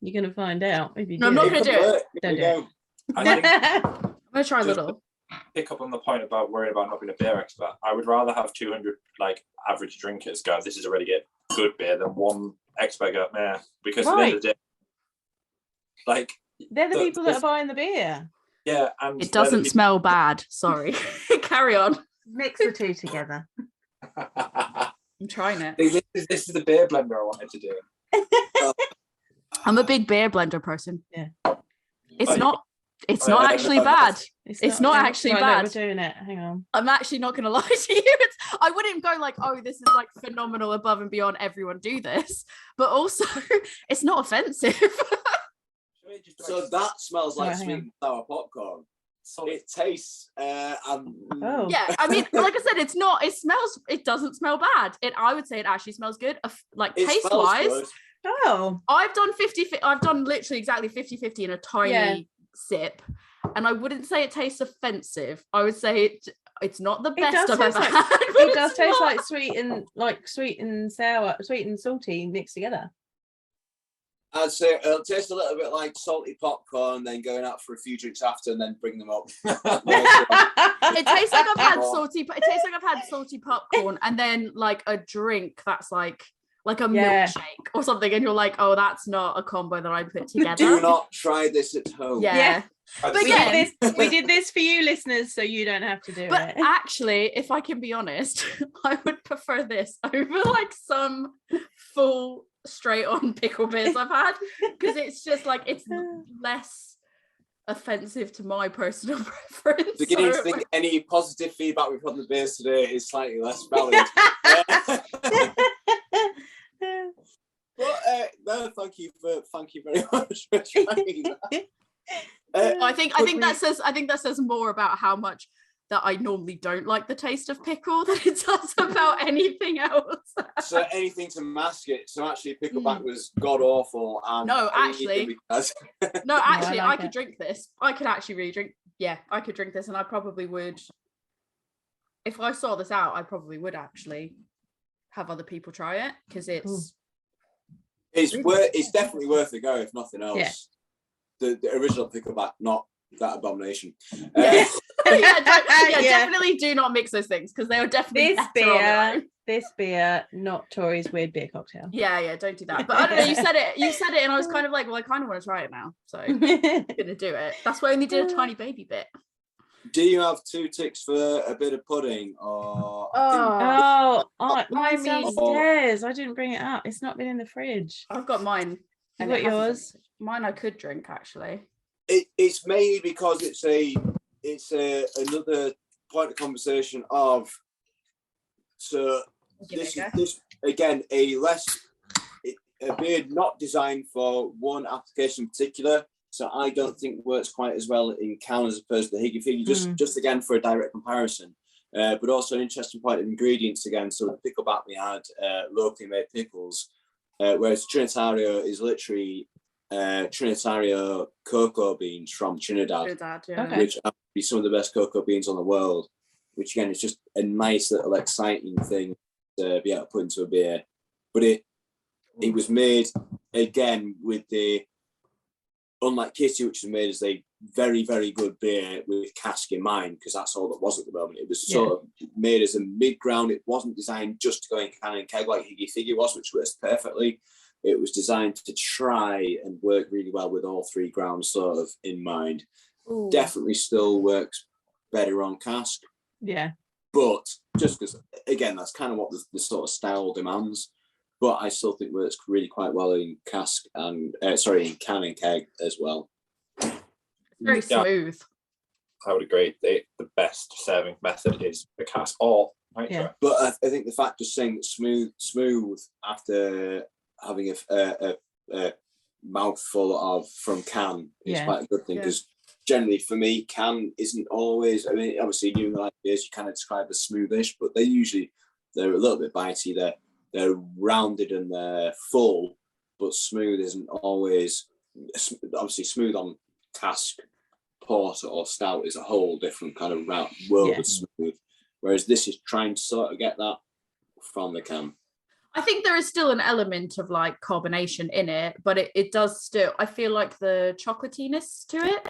You're going to find out if you do. No, I'm not going to do it. Don't do it. I think I'm going to try a little. Pick up on the point about worrying about not being a beer expert. I would rather have 200 like average drinkers go, this is a really good beer, than one expert go, nah, because at the end of the day, like, they're the people that are buying the beer. Yeah, and it doesn't smell bad. Sorry. Carry on. Mix the two together. I'm trying it. This is the beer blender I wanted to do. I'm a big beer blender person. Yeah. It's not actually bad. It's not actually bad. We're doing it. Hang on. I'm actually not going to lie to you. I wouldn't go like, oh, this is like phenomenal, above and beyond, everyone do this. But also, it's not offensive. So that smells like sweet and sour popcorn. It tastes yeah, I mean, like I said, it doesn't smell bad. I would say it actually smells good. Like, taste wise, I've done literally exactly 50-50 in a tiny sip, and I wouldn't say it tastes offensive. I would say it's not the best I've ever had. It does taste like sweet and sour, sweet and salty mixed together. I'd say it'll taste a little bit like salty popcorn, then going out for a few drinks after, and then bring them up. It tastes like I've had salty. It tastes like I've had salty popcorn, and then like a drink that's like a milkshake or something, and you're like, oh, that's not a combo that I put together. Do not try this at home. Yeah. But we did this for you listeners, so you don't have to do it. But actually, if I can be honest, I would prefer this over like some full straight on pickle beers I've had, because it's just like, it's less offensive to my personal preference. Beginning to think any positive feedback we've had on the beers today is slightly less valid. But no, thank you very much for trying that. I think that says more about how much that I normally don't like the taste of pickle than it does about anything else. So anything to mask it. So actually, pickleback was god awful. And I could drink this. I could actually really drink. Yeah, I could drink this, and I probably would. If I saw this out, I probably would actually have other people try it, because it's definitely worth a go, if nothing else. Yeah. The original pickleback, not that abomination. Definitely do not mix those things, because they are definitely this beer, not Tori's weird beer cocktail. Yeah, don't do that. But I don't know, you said it, and I was kind of like, well, I kind of want to try it now, so I'm gonna do it. That's why I only did a tiny baby bit. Do you have 2 ticks for a bit of pudding, or? Mine's downstairs. I didn't bring it up. It's not been in the fridge. I've got mine. You got yours? Mine I could drink, actually. It's mainly because it's another point of conversation of, so this again a beer not designed for one application in particular, so I don't think works quite as well in can as opposed to the Higgy Figgy, just again for a direct comparison, but also an interesting point of ingredients again. So the pickleback we had locally made pickles, whereas Trinitario is literally Trinitario cocoa beans from Trinidad, which are some of the best cocoa beans on the world, which again is just a nice little exciting thing to be able to put into a beer. But it was made again with the, unlike Kitsch, which was made as a very, very good beer with cask in mind, because that's all that was at the moment. It was sort of made as a mid-ground. It wasn't designed just to go in can and keg like Higgy Figgy was, which works perfectly. it was designed to try and work really well with all 3 grounds sort of in mind. Ooh. Definitely still works better on cask. Yeah. But just because, again, that's kind of what the sort of style demands. But I still think works really quite well in cask and in can and keg as well. Very smooth. I would agree. The best serving method is the cask or nitro. Yeah. But I think the fact of saying that smooth after having a mouthful of from can is quite a good thing, because generally for me, can isn't always. I mean, obviously, you like beers, you kind of describe as smoothish, but they're a little bit bitey. They're rounded and they're full, but smooth isn't always. Obviously, smooth on cask, porter or stout is a whole different kind of world of smooth. Whereas this is trying to sort of get that from the can. I think there is still an element of like carbonation in it, but it does still, I feel like the chocolatiness to it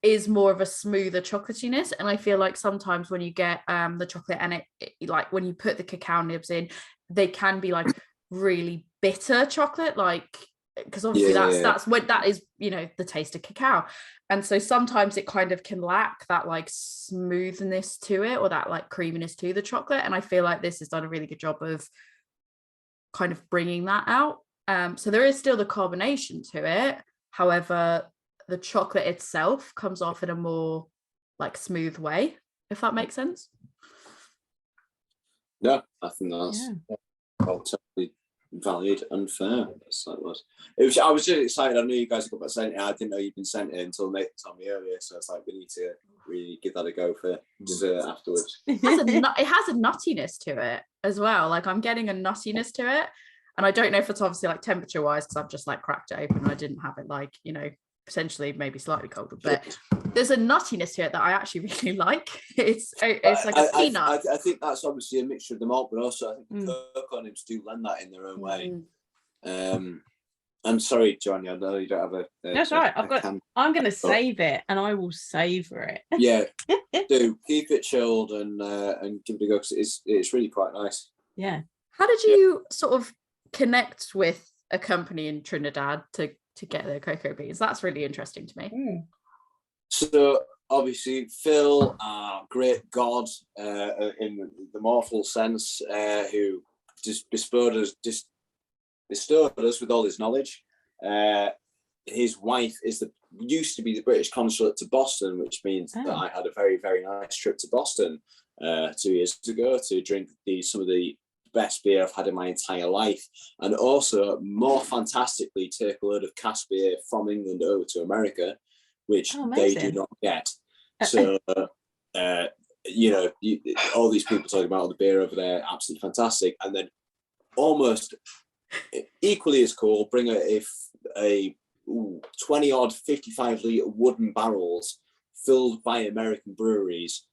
is more of a smoother chocolatiness. And I feel like sometimes when you get the chocolate and it like when you put the cacao nibs in, they can be like really bitter chocolate, like, because obviously that's what that is, you know, the taste of cacao. And so sometimes it kind of can lack that like smoothness to it, or that like creaminess to the chocolate. And I feel like this has done a really good job of kind of bringing that out. So there is still the carbonation to it. However, the chocolate itself comes off in a more like smooth way, if that makes sense. Yeah, I think that's totally valid and fair. I was just excited. I knew you guys got that sent in. I didn't know you'd been sent it until Nathan told me earlier. So it's like, we need to really give that a go for dessert afterwards. It has a nuttiness to it as well. Like, I'm getting a nuttiness to it. And I don't know if it's obviously like temperature wise, because I've just like cracked it open. I didn't have it like, you know, potentially maybe slightly colder, but there's a nuttiness to it that I actually really like. It's like a peanut. I think that's obviously a mixture of the malt, but also I think the cocoa nibs do lend that in their own way. I'm sorry, John, I know you don't have a that's right. I'm going to save it and I will savor it. Yeah, do keep it chilled and give it a go, because it's really quite nice. Yeah. How did you sort of connect with a company in Trinidad to get their cocoa beans? That's really interesting to me. So obviously Phil, great god in the mortal sense, who just bestowed us with all his knowledge. His wife used to be the British consulate to Boston, which means that I had a very, very nice trip to Boston 2 years ago to drink some of the best beer I've had in my entire life, and also more fantastically take a load of cask beer from England over to America, which they do not get. So you know, all these people talking about all the beer over there, absolutely fantastic. And then almost equally as cool, bring a 20 odd 55 litre wooden barrels filled by American breweries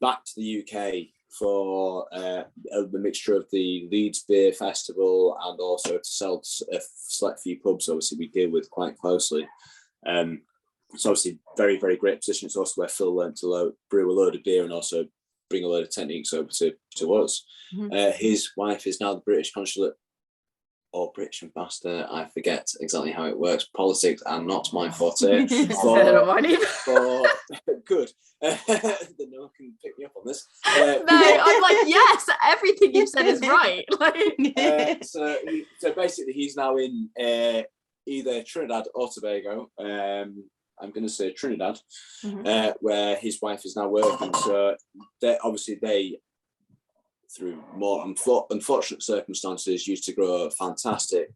back to the UK for the mixture of the Leeds Beer Festival, and also to sell to a select few pubs, obviously, we deal with quite closely. It's obviously very, very great position. It's also where Phil learned to brew a load of beer and also bring a load of techniques over to us. His wife is now the British consulate or British ambassador. I forget exactly how it works. Politics are not my forte. Good. No one can pick me up on this. No, I'm like, yes, everything you've said is right. So basically, he's now in either Trinidad or Tobago. I'm going to say Trinidad, where his wife is now working. So they through more unfortunate circumstances, used to grow fantastic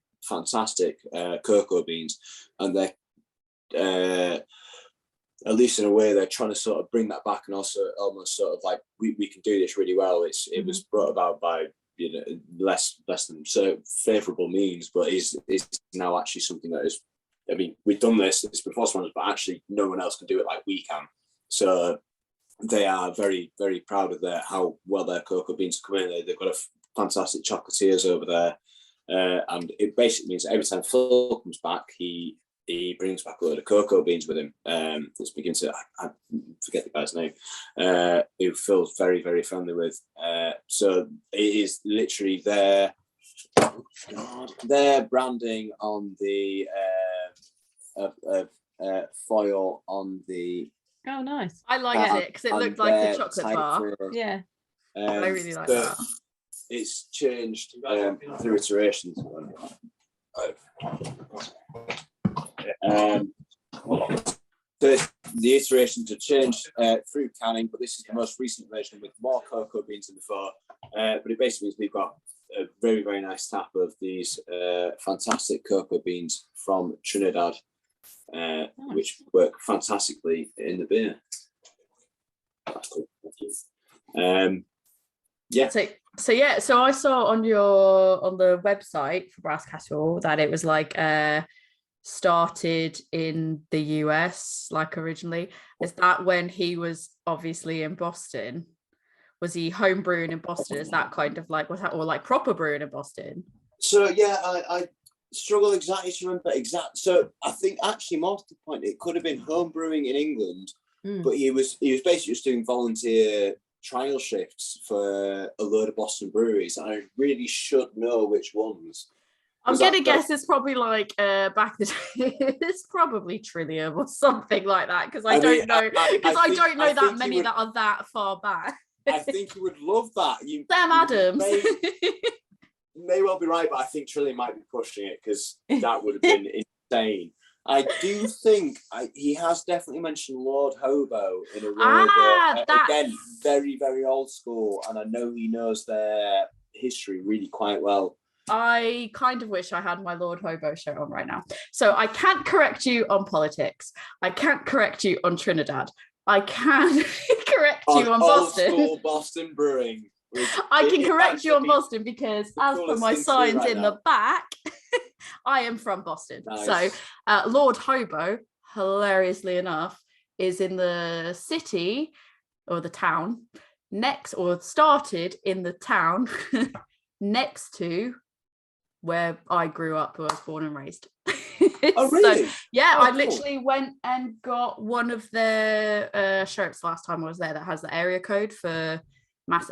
cocoa beans, and they at least in a way they're trying to sort of bring that back, and also almost sort of like we can do this really well. It was brought about by, you know, less than so favourable means, but is now actually something that is. I mean, we've done this before someone else, but actually no one else can do it like we can. So they are very, very proud of how well their cocoa beans are coming in. They've got a fantastic chocolatiers over there. And it basically means that every time Phil comes back, he brings back a load of cocoa beans with him. Let's begin to, I forget the guy's name, who Phil's very, very friendly with. So it is literally their their branding on the foil on the. Oh, nice. I liked it because it looked like a chocolate bar. Yeah. I really like that. It's changed through iterations. The iterations have changed through canning, but this is the most recent version with more cocoa beans than before. But it basically means we've got a very, very nice tap of these fantastic cocoa beans from Trinidad, which work fantastically in the beer. That's cool. Thank you. Yeah. So I saw on the website for Brass Castle that it was like started in the US, like originally. Is that when he was obviously in Boston? Was he home brewing in Boston? Is that kind of like, was that, or like proper brewing in Boston? So yeah, I struggle exactly to remember exact. So I think actually more to the point, it could have been home brewing in England, but he was basically just doing volunteer trial shifts for a load of Boston breweries. I really should know which ones. I'm gonna guess it's probably like back the day. It's probably Trillium or something like that, because I don't know that many that are that far back. I think you would love that. Sam Adams may well be right, but I think Trillium might be pushing it because that would have been insane. I do think he has definitely mentioned Lord Hobo in a way that again, very, very old school, and I know he knows their history really quite well. I kind of wish I had my Lord Hobo shirt on right now. So I can't correct you on politics. I can't correct you on Trinidad. I can correct you on Boston. Old school Boston brewing. I can correct you on Boston because, as per my signs in the back, I am from Boston. Nice. So Lord Hobo, hilariously enough, is in the city or the town started in the town next to where I grew up, where I was born and raised. Oh, really? So, yeah, I literally went and got one of their shirts last time I was there that has the area code for not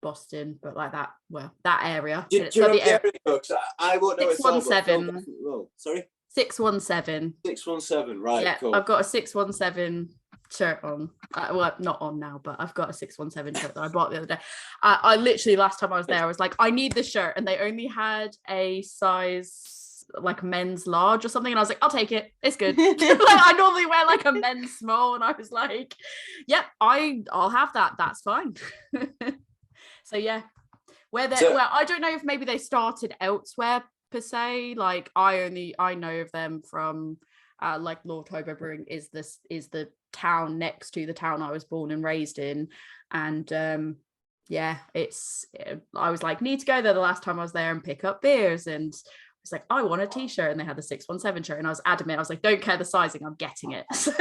Boston, but like that, well, that area. Do you know the area code? I won't know. 617. Sorry? 617. 617, right, yeah, cool. I've got a 617 shirt on. Well, not on now, but I've got a 617 shirt that I bought the other day. I literally, last time I was there, I was like, I need this shirt, and they only had a size like men's large or something, and I was like, I'll take it, it's good. Like, I normally wear like a men's small, and I was like, yep, I'll have that, that's fine. So yeah, well, I don't know if maybe they started elsewhere per se. Like I know of them from like Lord Hobo Brewing is the town next to the town I was born and raised in, and yeah, I was like, need to go there the last time I was there and pick up beers, and I was like, I want a t-shirt, and they had the 617 shirt, and I was adamant, I was like, don't care the sizing, I'm getting it. So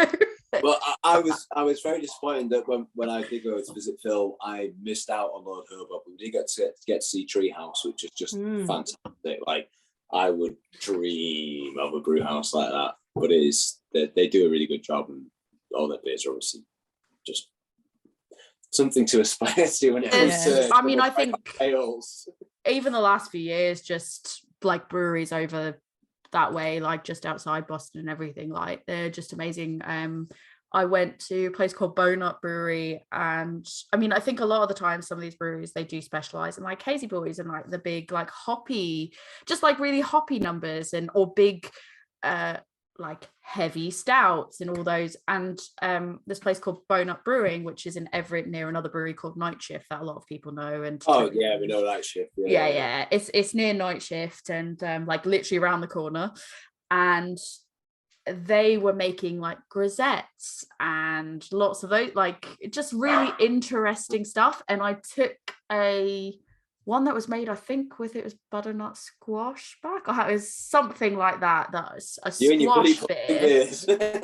well, I was very disappointed that when I did go to visit Phil, I missed out on Lord Hobo. We did get to see Treehouse, which is just fantastic. Like, I would dream of a brew house like that, but they do a really good job, and all their beers are obviously just something to aspire to. When it comes to, I mean, I think ales. Even the last few years, just like breweries over that way, like just outside Boston and everything, like they're just amazing. I went to a place called Bonut Brewery, and I mean, I think a lot of the time some of these breweries, they do specialize in like hazy boys and like the big like hoppy, just like really hoppy numbers, and or big like heavy stouts and all those. And this place called Bonut Brewing, which is in Everett near another brewery called Night Shift that a lot of people know. And yeah, we know Night Shift. Yeah. It's near Night Shift, and like literally around the corner. And they were making like grisettes and lots of those, like just really interesting stuff. And I took one that was made, I think, with it was butternut squash back, or it was something like that. That's a squash beer.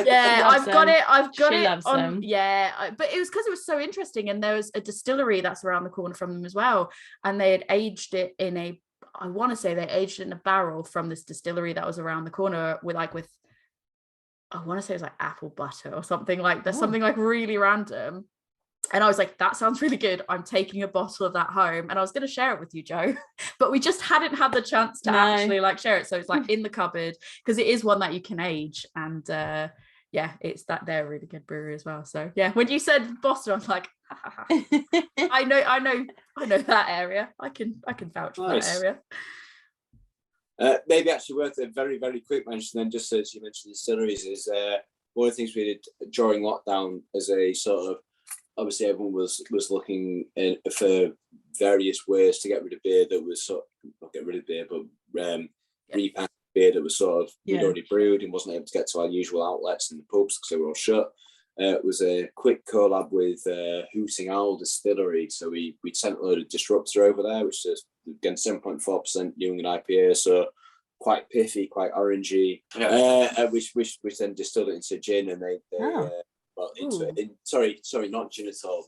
Yeah, I've got it on. Yeah, but it was because it was so interesting, and there was a distillery that's around the corner from them as well, and they had aged it in a, I want to say they aged it in a barrel from this distillery that was around the corner with I want to say it was like apple butter or something like that, something like really random. And I was like, that sounds really good. I'm taking a bottle of that home. And I was going to share it with you, Joe, but we just hadn't had the chance to actually like share it. So it's like in the cupboard, because it is one that you can age. And yeah, it's that they're a really good brewery as well. So yeah, when you said Boston, I was like, I know that area. I can vouch for that area. Maybe actually worth a very, very quick mention then, just as you mentioned distilleries, is one of the things we did during lockdown as a sort of, obviously everyone was looking for various ways to get rid of beer that was sort of, not get rid of beer, but repack beer that was sort of we'd already brewed and wasn't able to get to our usual outlets in the pubs because they were all shut. It was a quick collab with Hooting Owl Distillery. So we sent a load of Disruptor over there, which is again 7.4% New England IPA, so quite pithy, quite orangey. Which then distilled it into gin, and they sorry, not gin at all,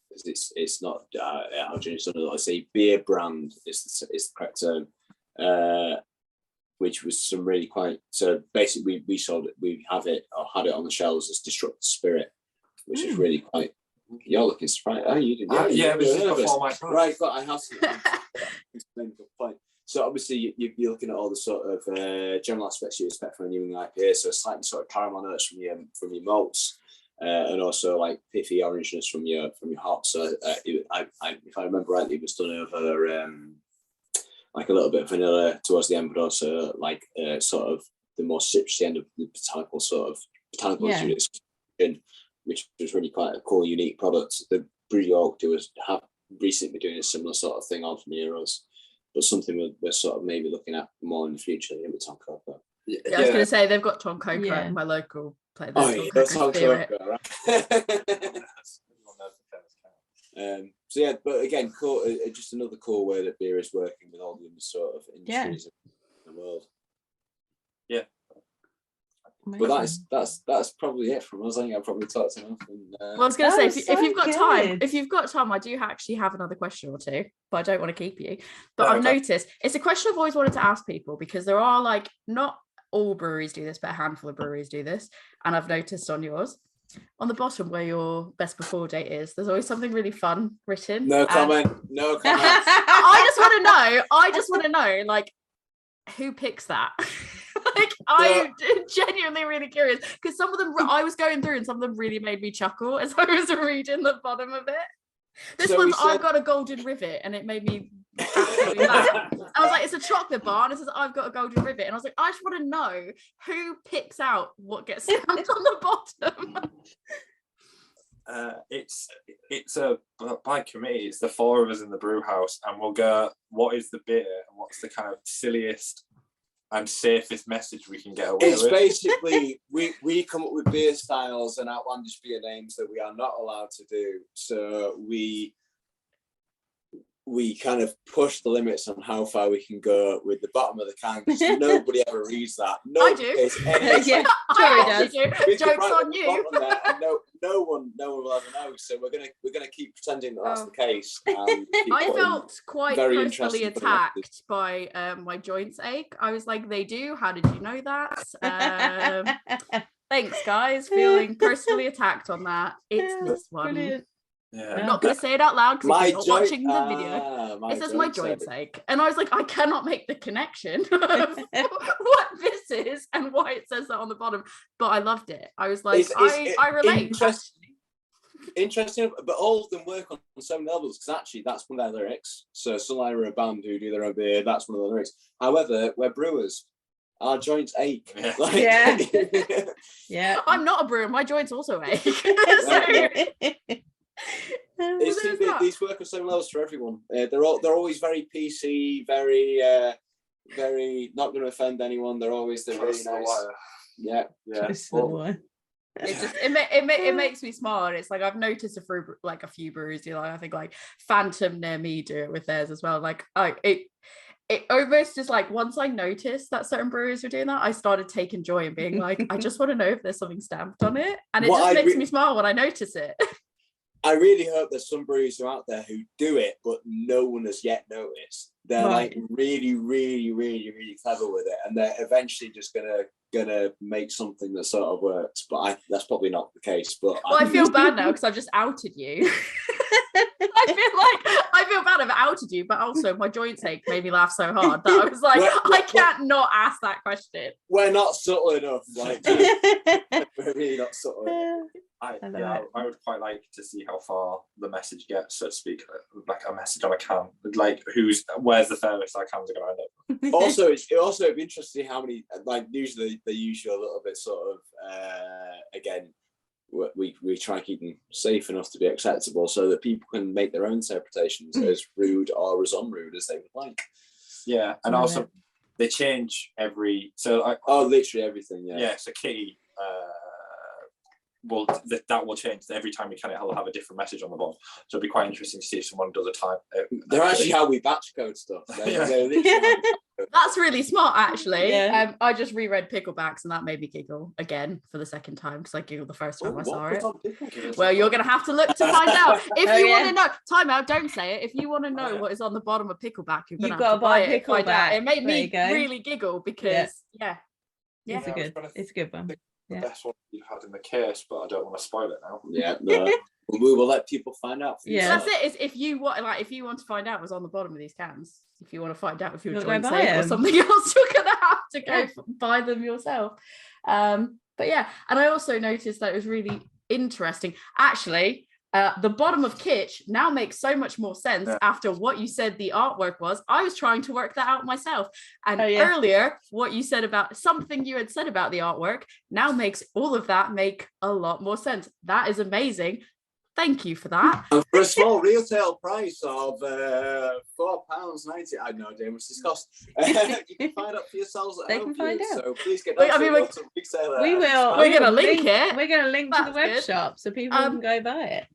because it's not how gin is done. I say beer brand is the correct term. Which was some really quite, so basically we sold it, we have it or had it on the shelves as Disrupt Spirit, which is really quite, you're looking surprised. Oh, you didn't. It was just before my time. Right, but I have some point. So obviously you're looking at all the sort of general aspects you expect from a New England IPA, so slightly sort of caramel notes from your malts, and also like pithy orangeness from your hops. So if I remember rightly, it was done over like a little bit of vanilla towards the end, but also like sort of the more citrusy end of the botanical gin, which was really quite a cool, unique product. The Brew York have recently been doing a similar sort of thing on from Euros, but something we're sort of maybe looking at more in the future with Tom Coker. Yeah, I was going to say they've got Tom Coker at my local place. Tom Coker, right? So yeah, but again, cool. Just another cool way that beer is working with all the sort of industries in the world. Yeah. But that's probably it from us. I think I've probably talked enough. Well, I was going to say, if you've got time, I do actually have another question or two, but I don't want to keep you. But I've noticed it's a question I've always wanted to ask people, because there are like, not all breweries do this, but a handful of breweries do this, and I've noticed on yours, on the bottom where your best before date is, there's always something really fun written. No comment. I just want to know, like, who picks that? Like, I'm genuinely really curious, because some of them I was going through and some of them really made me chuckle as I was reading the bottom of it. This one's I've got a golden rivet, and it made me absolutely laugh. I was like, it's a chocolate bar, and it says I've got a golden rivet, and I was like, I just want to know who picks out what gets stamped on the bottom. It's a by committee. It's the four of us in the brew house, and we'll go, what is the beer and what's the kind of silliest and safest message we can get away with. It's basically we come up with beer styles and outlandish beer names that we are not allowed to do. So we kind of push the limits on how far we can go with the bottom of the can, because nobody ever reads that. I do. Yeah, Joey does. Joke's on you. No one will ever know. So we're gonna keep pretending that that's the case. I felt quite personally attacked by my joints ache. I was like, they do. How did you know that? Thanks, guys. Feeling personally attacked on that. It's this one. Brilliant. Yeah. I'm not going to say it out loud because you're not watching the video. It says my joint's ache. And I was like, I cannot make the connection of what this is and why it says that on the bottom. But I loved it. I was like, I relate. Interesting, but all of them work on so many levels, because actually that's one of their lyrics. So Sunlight are a band who do their own beer. That's one of the lyrics. However, we're brewers. Our joints ache. Yeah. I'm not a brewer. My joints also ache. These work on so levels for everyone. They're always very PC, very not going to offend anyone. They're always really nice. Yeah. It makes me smile. And it's like, I've noticed a few breweries do, like, I think like Phantom near me do it with theirs as well. Like it almost is like, once I noticed that certain breweries were doing that, I started taking joy in being like, I just want to know if there's something stamped on it, and it makes me smile when I notice it. I really hope there's some breweries out there who do it, but no one has yet noticed. They're like really, really, really, really clever with it, and they're eventually just gonna make something that sort of works. But that's probably not the case. But I feel bad now because I've just outed you. I feel bad I've outed you, but also my joint ache made me laugh so hard that I was like, I can't not ask that question. We're not subtle enough. Like, we're really not subtle enough. I would quite like to see how far the message gets, so to speak, like a message on a can, like where's the furthest our cans are going to end up. Also, it'd be interesting how many, like usually they usually a little bit sort of, again, we try and keep them safe enough to be acceptable so that people can make their own interpretations as rude or as unrude as they would like. Yeah, and also they change every, literally everything, yeah, so Kitty, that will change every time you can. It'll have a different message on the bottom, so it'll be quite interesting to see if someone does a type. They're actually how we batch code stuff. That's really smart, actually. Yeah. I just reread Picklebacks and that made me giggle again for the second time because I giggled the first time I saw it. Well, you're going to have to look to find out. If you want to know, time out, don't say it. If you want to know what is on the bottom of Pickleback, you've got to buy it. It made me really giggle because, it's a good one. The best one you've had in the case, but I don't want to spoil it now. Yeah, no. We will let people find out. That's it. Is if you want to find out what's on the bottom of these cans, if you want to find out if you're joint safe or something else, you're gonna have to go buy them yourself. But yeah, and I also noticed that it was really interesting. Actually, the bottom of Kitsch now makes so much more sense after what you said the artwork was. I was trying to work that out myself. And earlier, what you said about something you had said about the artwork now makes all of that make a lot more sense. That is amazing. Thank you for that. And for a small retail price of £4.90, I have no idea how much this costs. You can find out for yourselves at home. So please get down to the retailer. We will. We're going to link it. We're going to link to the web shop so people can go buy it.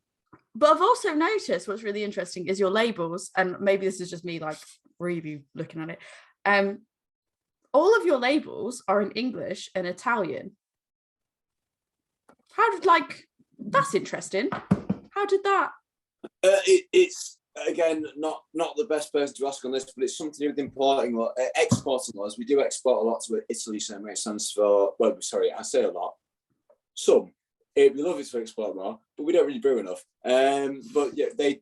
But I've also noticed what's really interesting is your labels, and maybe this is just me like really looking at it. All of your labels are in English and Italian. That's interesting. How did that? It's again not the best person to ask on this, but it's something with importing exporting laws. We do export a lot to Italy, so it makes sense for. Well, sorry, I say a lot. Some. It'd be lovely to export more, but we don't really brew enough. But yeah, we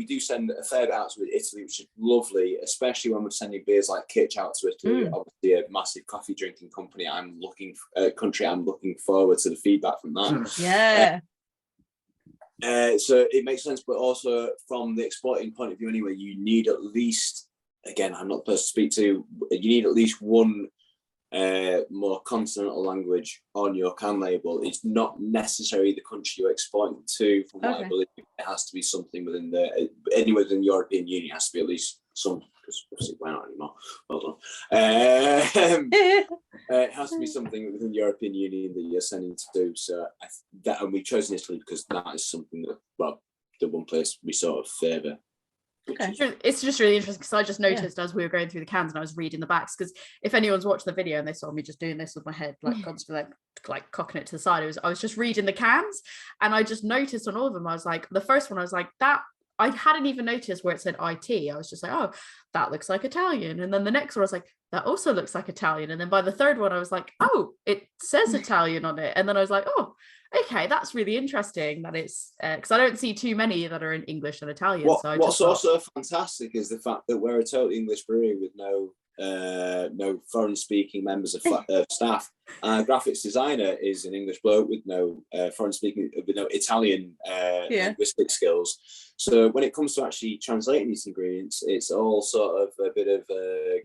do send a fair bit out to Italy, which is lovely, especially when we're sending beers like Kitsch out to Italy. Obviously, a massive coffee drinking company. I'm looking forward to the feedback from that. Yeah. So it makes sense, but also from the exporting point of view, anyway, you need at least. Again, I'm not the person to speak to. You need at least one. More continental language on your can label. It's not necessarily the country you're exporting to. From what I believe, it has to be something within anywhere within the European Union. It has to be at least some. Because why not anymore? Hold on. It has to be something within the European Union that you're sending to. So and we've chosen Italy because that is something that the one place we sort of favour. Okay. It's just really interesting because I just noticed as we were going through the cans and I was reading the backs, because if anyone's watched the video and they saw me just doing this with my head like constantly like cocking it to the side, I was just reading the cans and I just noticed on all of them, I was like, the first one I was like, that I hadn't even noticed where it said IT. I was just like, oh, that looks like Italian. And then the next one I was like, that also looks like Italian. And then by the third one I was like, oh, it says Italian on it. And then I was like, oh, okay, that's really interesting that it's because I don't see too many that are in English and Italian. What's also fantastic is the fact that we're a totally English brewery with no foreign speaking members of staff. Graphics designer is an English bloke with no foreign speaking, with no Italian linguistic skills. So when it comes to actually translating these ingredients, it's all sort of a bit of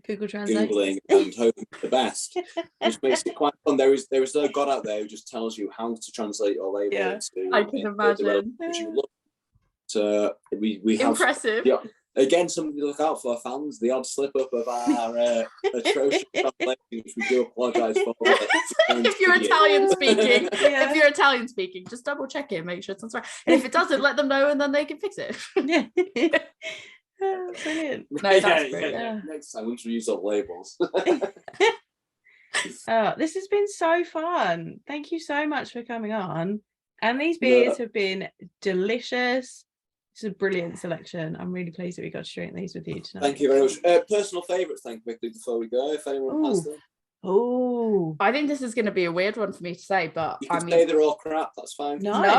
Googling and hoping for the best, which makes it quite fun. There is no God out there who just tells you how to translate your label into. I can imagine. So we have impressive. Yeah. Again, something to look out for, fans. The odd slip up of our atrocious translation, which we do apologise for. If you're Italian speaking, just double check it, make sure it's right. And if it doesn't, let them know, and then they can fix it. Brilliant. No, that's brilliant. Next time, once we use up labels. This has been so fun. Thank you so much for coming on. And these beers have been delicious. It's a brilliant selection. I'm really pleased that we got to drink these with you tonight. Thank you very much. Personal favourites, then, quickly before we go, if anyone has them. Oh, I think this is going to be a weird one for me to say, but you can say they're all crap. That's fine. No. What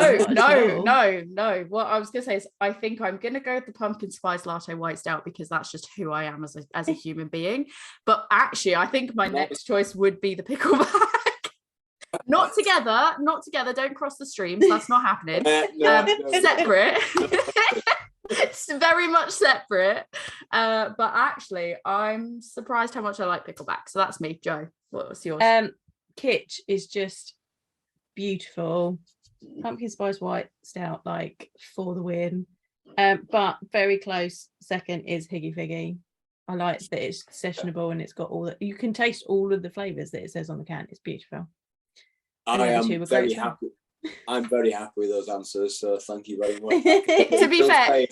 I was going to say is, I think I'm going to go with the pumpkin spice latte white stout because that's just who I am as a human being. But actually, I think my next choice would be the pickleback. Not together. Don't cross the streams. That's not happening. Separate. It's very much separate. But actually, I'm surprised how much I like pickleback. So that's me. Joe, what's yours? Kitsch is just beautiful. Pumpkin spice white stout, like for the win. But very close second is Higgy Figgy. I like that it's sessionable and it's got all that. You can taste all of the flavors that it says on the can. It's beautiful. I am very happy. I'm very happy with those answers, so thank you very much. To be fair,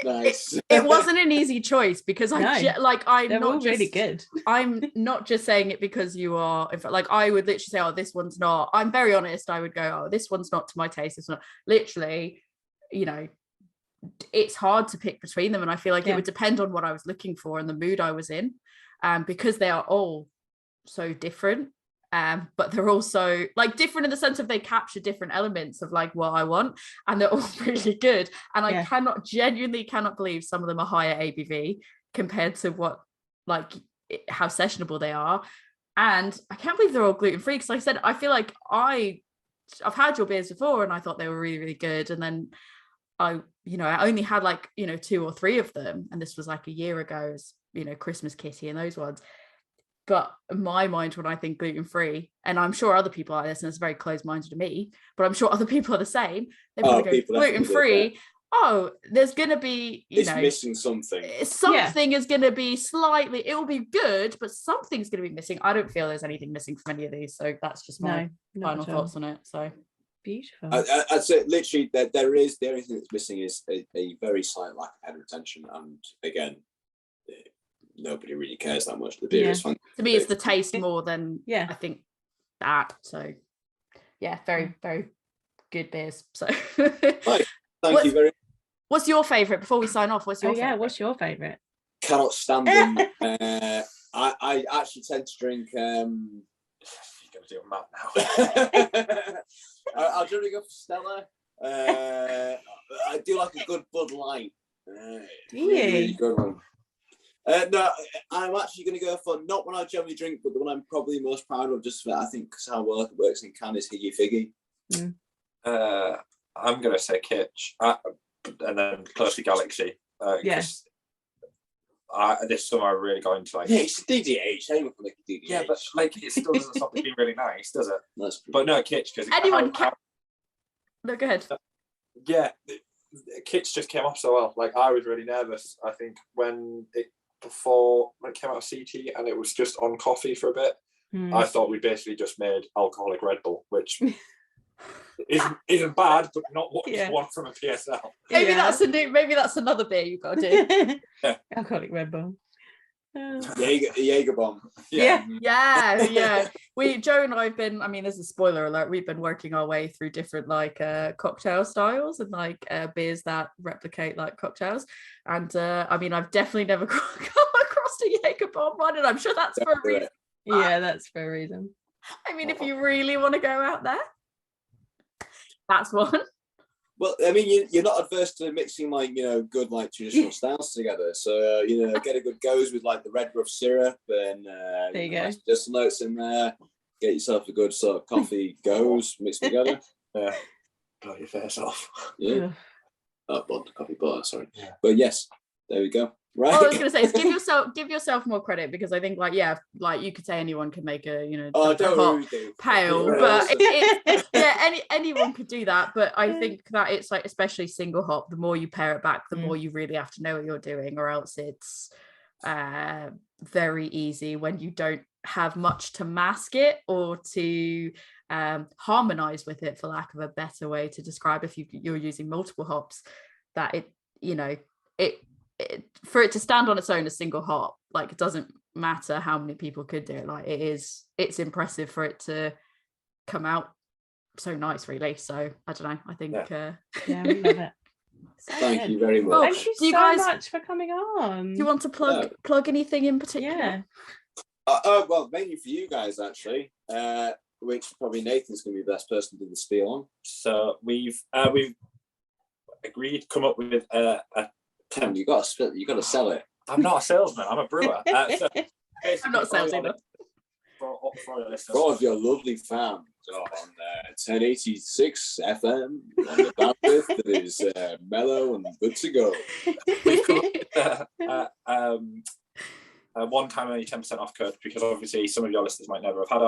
nice. It wasn't an easy choice because I'm they're not all really good. I'm not just saying it because you are. In fact, like I would literally say, "Oh, this one's not." I'm very honest. I would go, "Oh, this one's not to my taste." It's not. Literally, it's hard to pick between them, and I feel like it would depend on what I was looking for and the mood I was in, because they are all so different. But they're also like different in the sense of they capture different elements of like what I want, and they're all really good. And I genuinely cannot believe some of them are higher ABV compared to what how sessionable they are. And I can't believe they're all gluten free because, like I said, I feel like I've had your beers before and I thought they were really, really good, and then I only had 2 or 3 of them, and this was like a year ago, as Christmas Kitty and those ones. But in my mind, when I think gluten-free, and I'm sure other people are this, and it's very closed-minded to me, but I'm sure other people are the same. They probably go gluten-free. Oh, there's going to be, it's missing something. Something is going to be slightly, it will be good, but something's going to be missing. I don't feel there's anything missing from any of these. So that's just my final thoughts on it. So beautiful. I'd say literally that the only thing that's missing is a very slight lack of head retention. And again, nobody really cares that much. The beer is fun. To me, it's the taste more than I think that. So yeah, very, very good beers. So thank you very much. What's your favourite before we sign off? What's your favourite? What's your favourite? Cannot stand them. I actually tend to drink you're gonna do a map now. I'll generally go for Stella. I do like a good Bud Light. Really good one. No, I'm actually going to go for not one I generally drink, but the one I'm probably most proud of, just for I think because how well it works in can, is Higgy Figgy. I'm going to say Kitsch, and then closely Galaxy. This summer I really got into it's DDH. Anyone can make a DDH. Yeah, but it still doesn't stop it being really nice, does it? But no, Kitsch, because anyone can. No, go ahead. Yeah, Kitsch just came off so well. I was really nervous. I think when it came out of CT and it was just on coffee for a bit, I thought we basically just made alcoholic Red Bull, which isn't bad, but not what you want from a PSL. Maybe that's another beer you've got to do. Alcoholic Red Bull. Jaeger bomb. Yeah. Joe and I've been, there's a spoiler alert, we've been working our way through different cocktail styles and beers that replicate cocktails, and I've definitely never come across a Jaeger bomb one, and I'm sure that's for a reason. That's for a reason. If you really want to go out there, that's one. Well, you're not adverse to mixing good traditional styles together. So get a good gose with the red rough syrup and there you go. Nice distillates in there. Get yourself a good sort of coffee gose mixed together. Blow your face off. Yeah. Coffee bar, sorry. Yeah. But yes, there we go. Right. All I was going to say is give yourself more credit, because I think you could say anyone can make a hot pale, but anyone could do that. But I think that it's especially single hop, the more you pare it back, the more you really have to know what you're doing, or else it's very easy when you don't have much to mask it or to harmonize with it, for lack of a better way to describe, if you're using multiple hops, that for it to stand on its own as single hop, it doesn't matter how many people could do it. It's impressive for it to come out so nice, really. So I don't know. I think yeah, we love it. So Thank you very much. Thank you so much for coming on. Do you want to plug anything in particular? Yeah. Well, mainly for you guys, actually, which probably Nathan's going to be the best person to do the spiel on. So we've agreed to come up with a You got to sell it. I'm not a salesman. I'm a brewer. So I'm not a salesman. For all of your lovely fans on 1086 FM on the bandwidth that is mellow and good to go. We've come up with a one-time only 10% off code, because obviously some of your listeners might never have had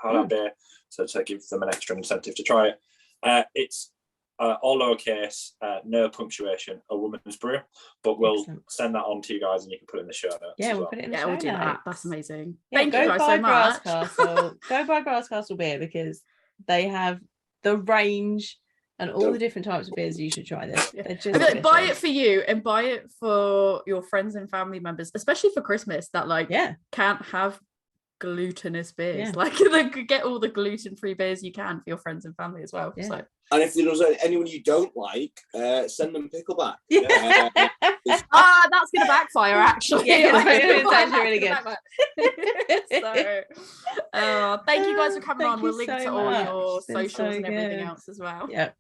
our beer, so to give them an extra incentive to try it. It's all lowercase, no punctuation, a woman's brew, but we'll send that on to you guys and you can put it in the show notes. Yeah, we'll put it in the show we'll notes. do that. That's amazing. Yeah, Thank you guys so much. Go buy Grass Castle beer, because they have the range and all the different types of beers. You should try this. They're just buy it for you and buy it for your friends and family members, especially for Christmas, that can't have glutinous beers. Get all the gluten-free beers you can for your friends and family as well. So. And if there's anyone you don't like, send them pickle back. That's going to backfire, actually. It's actually really good. Thank you guys for coming on. We'll link so to all much. your socials and everything else as well. Yeah.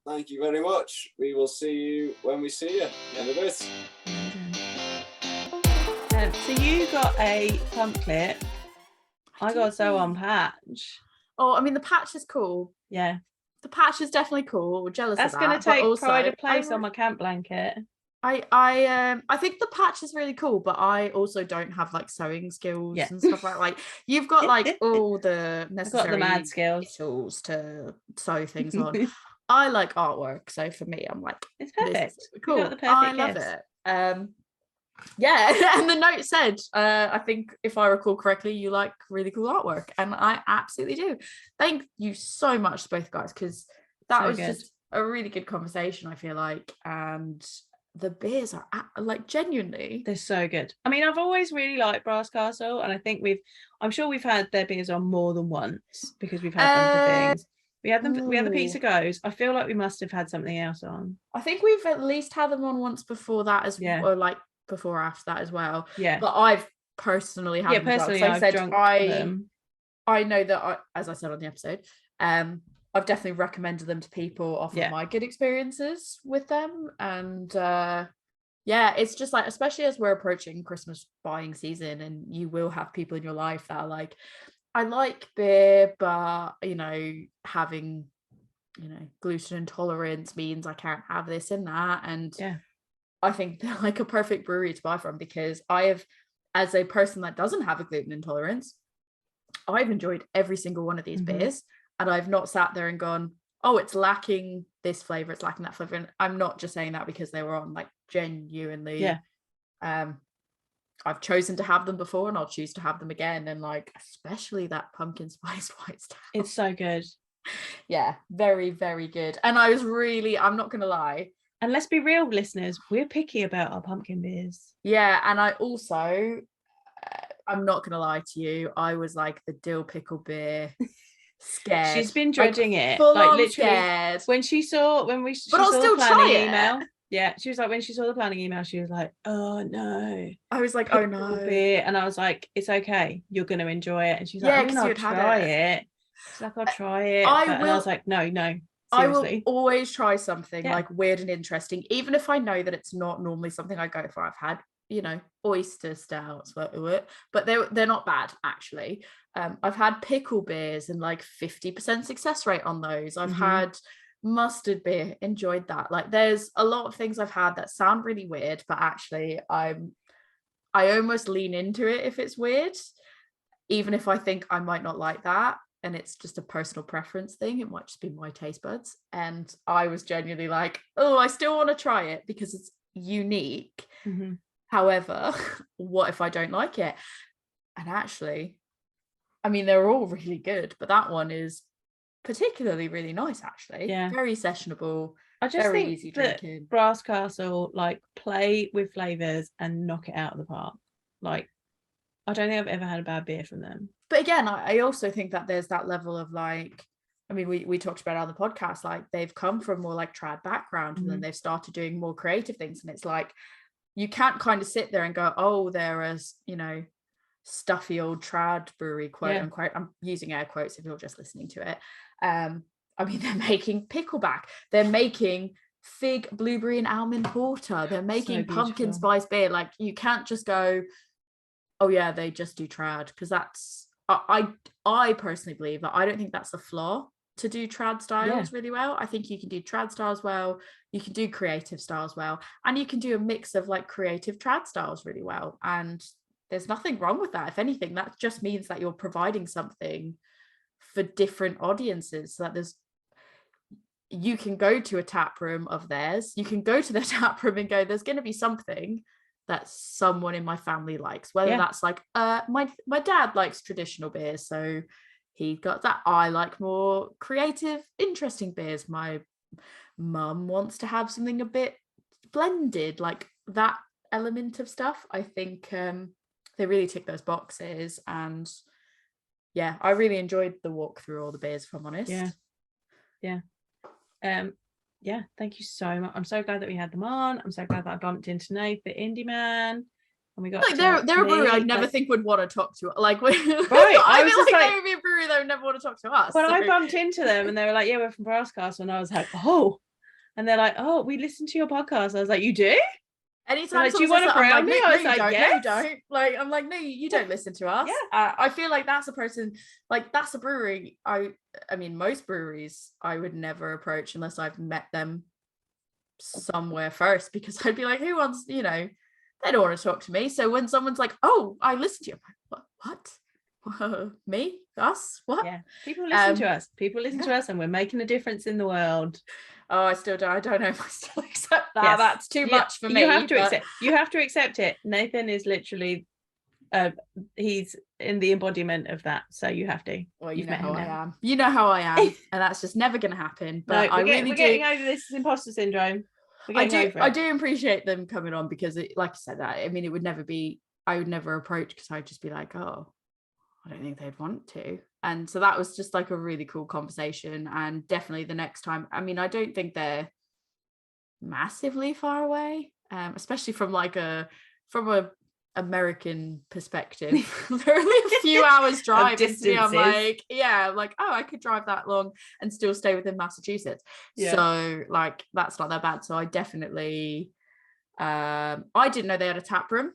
Thank you very much. We will see you when we see you in a bit. So you got a pump clip. I got a sew on patch. Oh, I mean, the patch is cool. Yeah. The patch is definitely cool. We're jealous That's of that. That's going to take pride of place on my camp blanket. I think the patch is really cool, but I also don't have like sewing skills and stuff like you've got like all the necessary the mad skills tools to sew things on. I like artwork, so for me, I'm like, it's perfect. Cool. I love it. And the note said, I think if I recall correctly, you like really cool artwork, and I absolutely do. Thank you so much to both guys, because that was just a really good conversation, I feel like, and the beers are like genuinely, they're so good. I mean, I've always really liked Brass Castle, and I think I'm sure we've had their beers on more than once, because we've had them for things. We had the pizza goes. I feel like we must have had something else on. I think we've at least had them on once before that as well, or like before or after that as well. Yeah. But I've personally had them. Personally, I've drunk them. I know that as I said on the episode, I've definitely recommended them to people off of my good experiences with them. And it's just like, especially as we're approaching Christmas buying season, and you will have people in your life that are like, I like beer, but having gluten intolerance means I can't have this and that. And I think they're like a perfect brewery to buy from, because I have, as a person that doesn't have a gluten intolerance, I've enjoyed every single one of these beers, and I've not sat there and gone, oh, it's lacking this flavor, it's lacking that flavor. And I'm not just saying that because they were on, like, genuinely. I've chosen to have them before, and I'll choose to have them again. And like, especially that pumpkin spice white stout. It's so good. Yeah, very, very good. And I'm not gonna lie. And let's be real, listeners, we're picky about our pumpkin beers. Yeah, and I also, I'm not gonna lie to you, I was like the dill pickle beer scared. She's been dreading it. Full like on literally scared. When she saw But I'll saw still the planning try email. it. Yeah, she was like, when she saw the planning email, she was like, oh no. I was like, oh no. Beer. And I was like, it's okay, you're going to enjoy it. And she's like, I'll try it. She's like, I'll try it. And I was like, no, seriously. I will always try something like weird and interesting, even if I know that it's not normally something I go for. I've had, oyster stouts, but they're not bad, actually. I've had pickle beers and like 50% success rate on those. I've had mustard beer, enjoyed that. Like, there's a lot of things I've had that sound really weird, but actually I almost lean into it if it's weird, even if I think I might not like that, and it's just a personal preference thing. It might just be my taste buds. And I was genuinely like, oh, I still want to try it because it's unique. However, what if I don't like it? And actually, I mean, they're all really good, but that one is particularly really nice, actually. Very sessionable. I just very think easy that drinking. Brass Castle play with flavors and knock it out of the park. Like, I don't think I've ever had a bad beer from them. But again, I also think that there's that level of like, I mean, we talked about it on the podcast, like they've come from more like trad background and then they've started doing more creative things. And it's like, you can't kind of sit there and go, oh, they're a, you know, stuffy old trad brewery, quote unquote. I'm using air quotes if you're just listening to it. I mean, they're making pickleback. They're making fig, blueberry and almond porter. They're making pumpkin spice beer. Like, you can't just go, oh yeah, they just do trad, because that's, I personally believe that I don't think that's a flaw to do trad styles really well. I think you can do trad styles well, you can do creative styles well, and you can do a mix of like creative trad styles really well. And there's nothing wrong with that. If anything, that just means that you're providing something for different audiences, so that there's, you can go to a tap room of theirs, you can go to the tap room and go, there's going to be something that someone in my family likes, whether that's like my dad likes traditional beers, so he got that. I like more creative, interesting beers. My mum wants to have something a bit blended, like that element of stuff. I think they really tick those boxes, and yeah, I really enjoyed the walk through all the beers, if I'm honest. Thank you so much. I'm so glad that we had them on. I'm so glad that I bumped into Nath, the indie man, and we got like they're a brewery I'd never think would want to talk to. Like, right, I was just like, they would be a brewery that would never want to talk to us. When I bumped into them and they were like, yeah, we're from Brass Castle, and I was like, oh, and they're like, oh, we listen to your podcast. I was like, you do? Anytime, like, do you want a brownie? Like, I was like, yes. No, you don't. Like, I'm like, no, you don't listen to us. I feel like that's a person, like, that's a brewery. I mean, most breweries I would never approach unless I've met them somewhere first, because I'd be like, who wants, you know, they don't want to talk to me. So when someone's like, oh, I listen to you, I'm like, what? Me? Us? What? Yeah, people listen to us. People listen to us, and we're making a difference in the world. Oh, I don't know if I still accept that. Yes. That's too much for me. You have to accept it. Nathan is literally he's in the embodiment of that, so you have to. Well, you know how I am. You know how I am, and that's just never going to happen. But we're getting over this imposter syndrome. I do appreciate them coming on, because like I said, I mean, it would never be, I would never approach, because I'd just be like, oh, I don't think they'd want to. And so that was just like a really cool conversation. And definitely the next time, I mean, I don't think they're massively far away, especially from a American perspective. They're only a few hours drive. I'm like, oh, I could drive that long and still stay within Massachusetts. So like, that's not that bad. So I definitely I didn't know they had a tap room.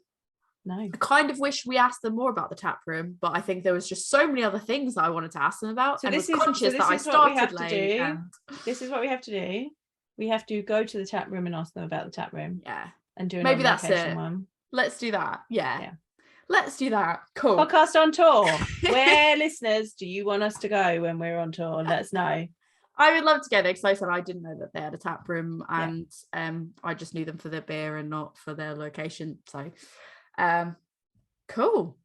No. I kind of wish we asked them more about the tap room, but I think there was just so many other things that I wanted to ask them about. So and was conscious that I started late. This is what we have to do. We have to go to the tap room and ask them about the tap room. Yeah. And do maybe that's it. One. Let's do that. Yeah. Let's do that. Cool. Podcast on tour. Where, listeners, do you want us to go when we're on tour? Let us know. I would love to go there, because like I said, I didn't know that they had a tap room, and I just knew them for their beer and not for their location. So cool.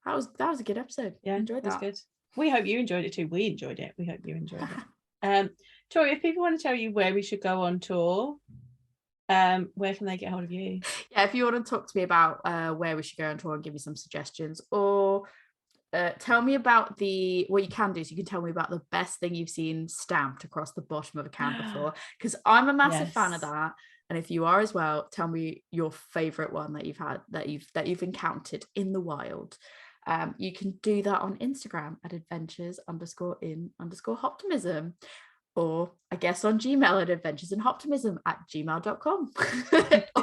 That was a good episode. Yeah, enjoyed that. Good. We hope you enjoyed it too. We enjoyed it. We hope you enjoyed it. Tori, if people want to tell you where we should go on tour, where can they get hold of you? Yeah, if you want to talk to me about where we should go on tour and give me some suggestions, or tell me about what you can do, so you can tell me about the best thing you've seen stamped across the bottom of a can before, because I'm a massive fan of that. And if you are as well, tell me your favorite one that you've had, that you've encountered in the wild. You can do that on Instagram at adventures_in_hoptimism, or I guess on Gmail at adventuresinhoptimism@gmail.com.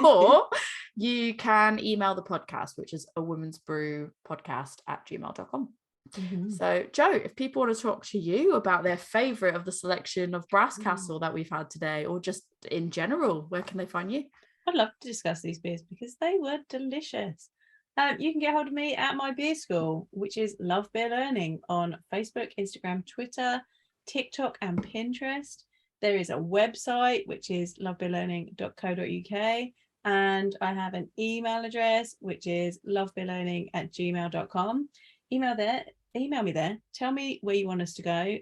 Or you can email the podcast, which is awomansbrewpodcast@gmail.com. Mm-hmm. So Joe, if people want to talk to you about their favorite of the selection of Brass Castle that we've had today, or just in general, where can they find you? I'd love to discuss these beers because they were delicious. You can get hold of me at my beer school, which is Love Beer Learning, on Facebook, Instagram, Twitter, TikTok and Pinterest. There is a website, which is lovebeerlearning.co.uk, and I have an email address, which is lovebeerlearning@gmail.com. Email me there. Tell me where you want us to go.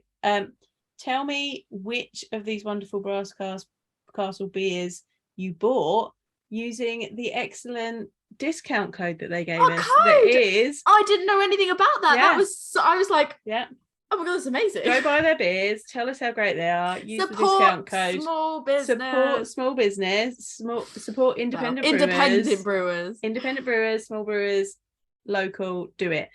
Tell me which of these wonderful Brass Castle beers you bought using the excellent discount code that they gave us. That is, I didn't know anything about that. Yeah. I was like, yeah, Oh my god, that's amazing. Go buy their beers. Tell us how great they are. Use the discount code. Small business. Support small business. Support independent brewers. Independent brewers, small brewers, local. Do it.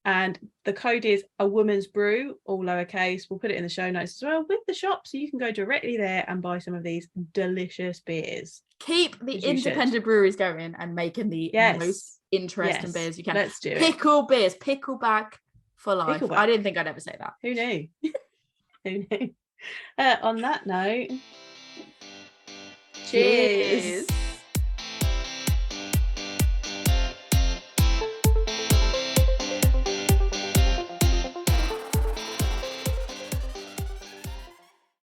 And the code is A Woman's Brew, all lowercase. We'll put it in the show notes as well with the shop, so you can go directly there and buy some of these delicious beers. Keep the independent breweries going and making the most interesting beers you can. Let's do Pickle beers, pickleback for life. Pickleback. I didn't think I'd ever say that. Who knew? Who knew? On that note, cheers.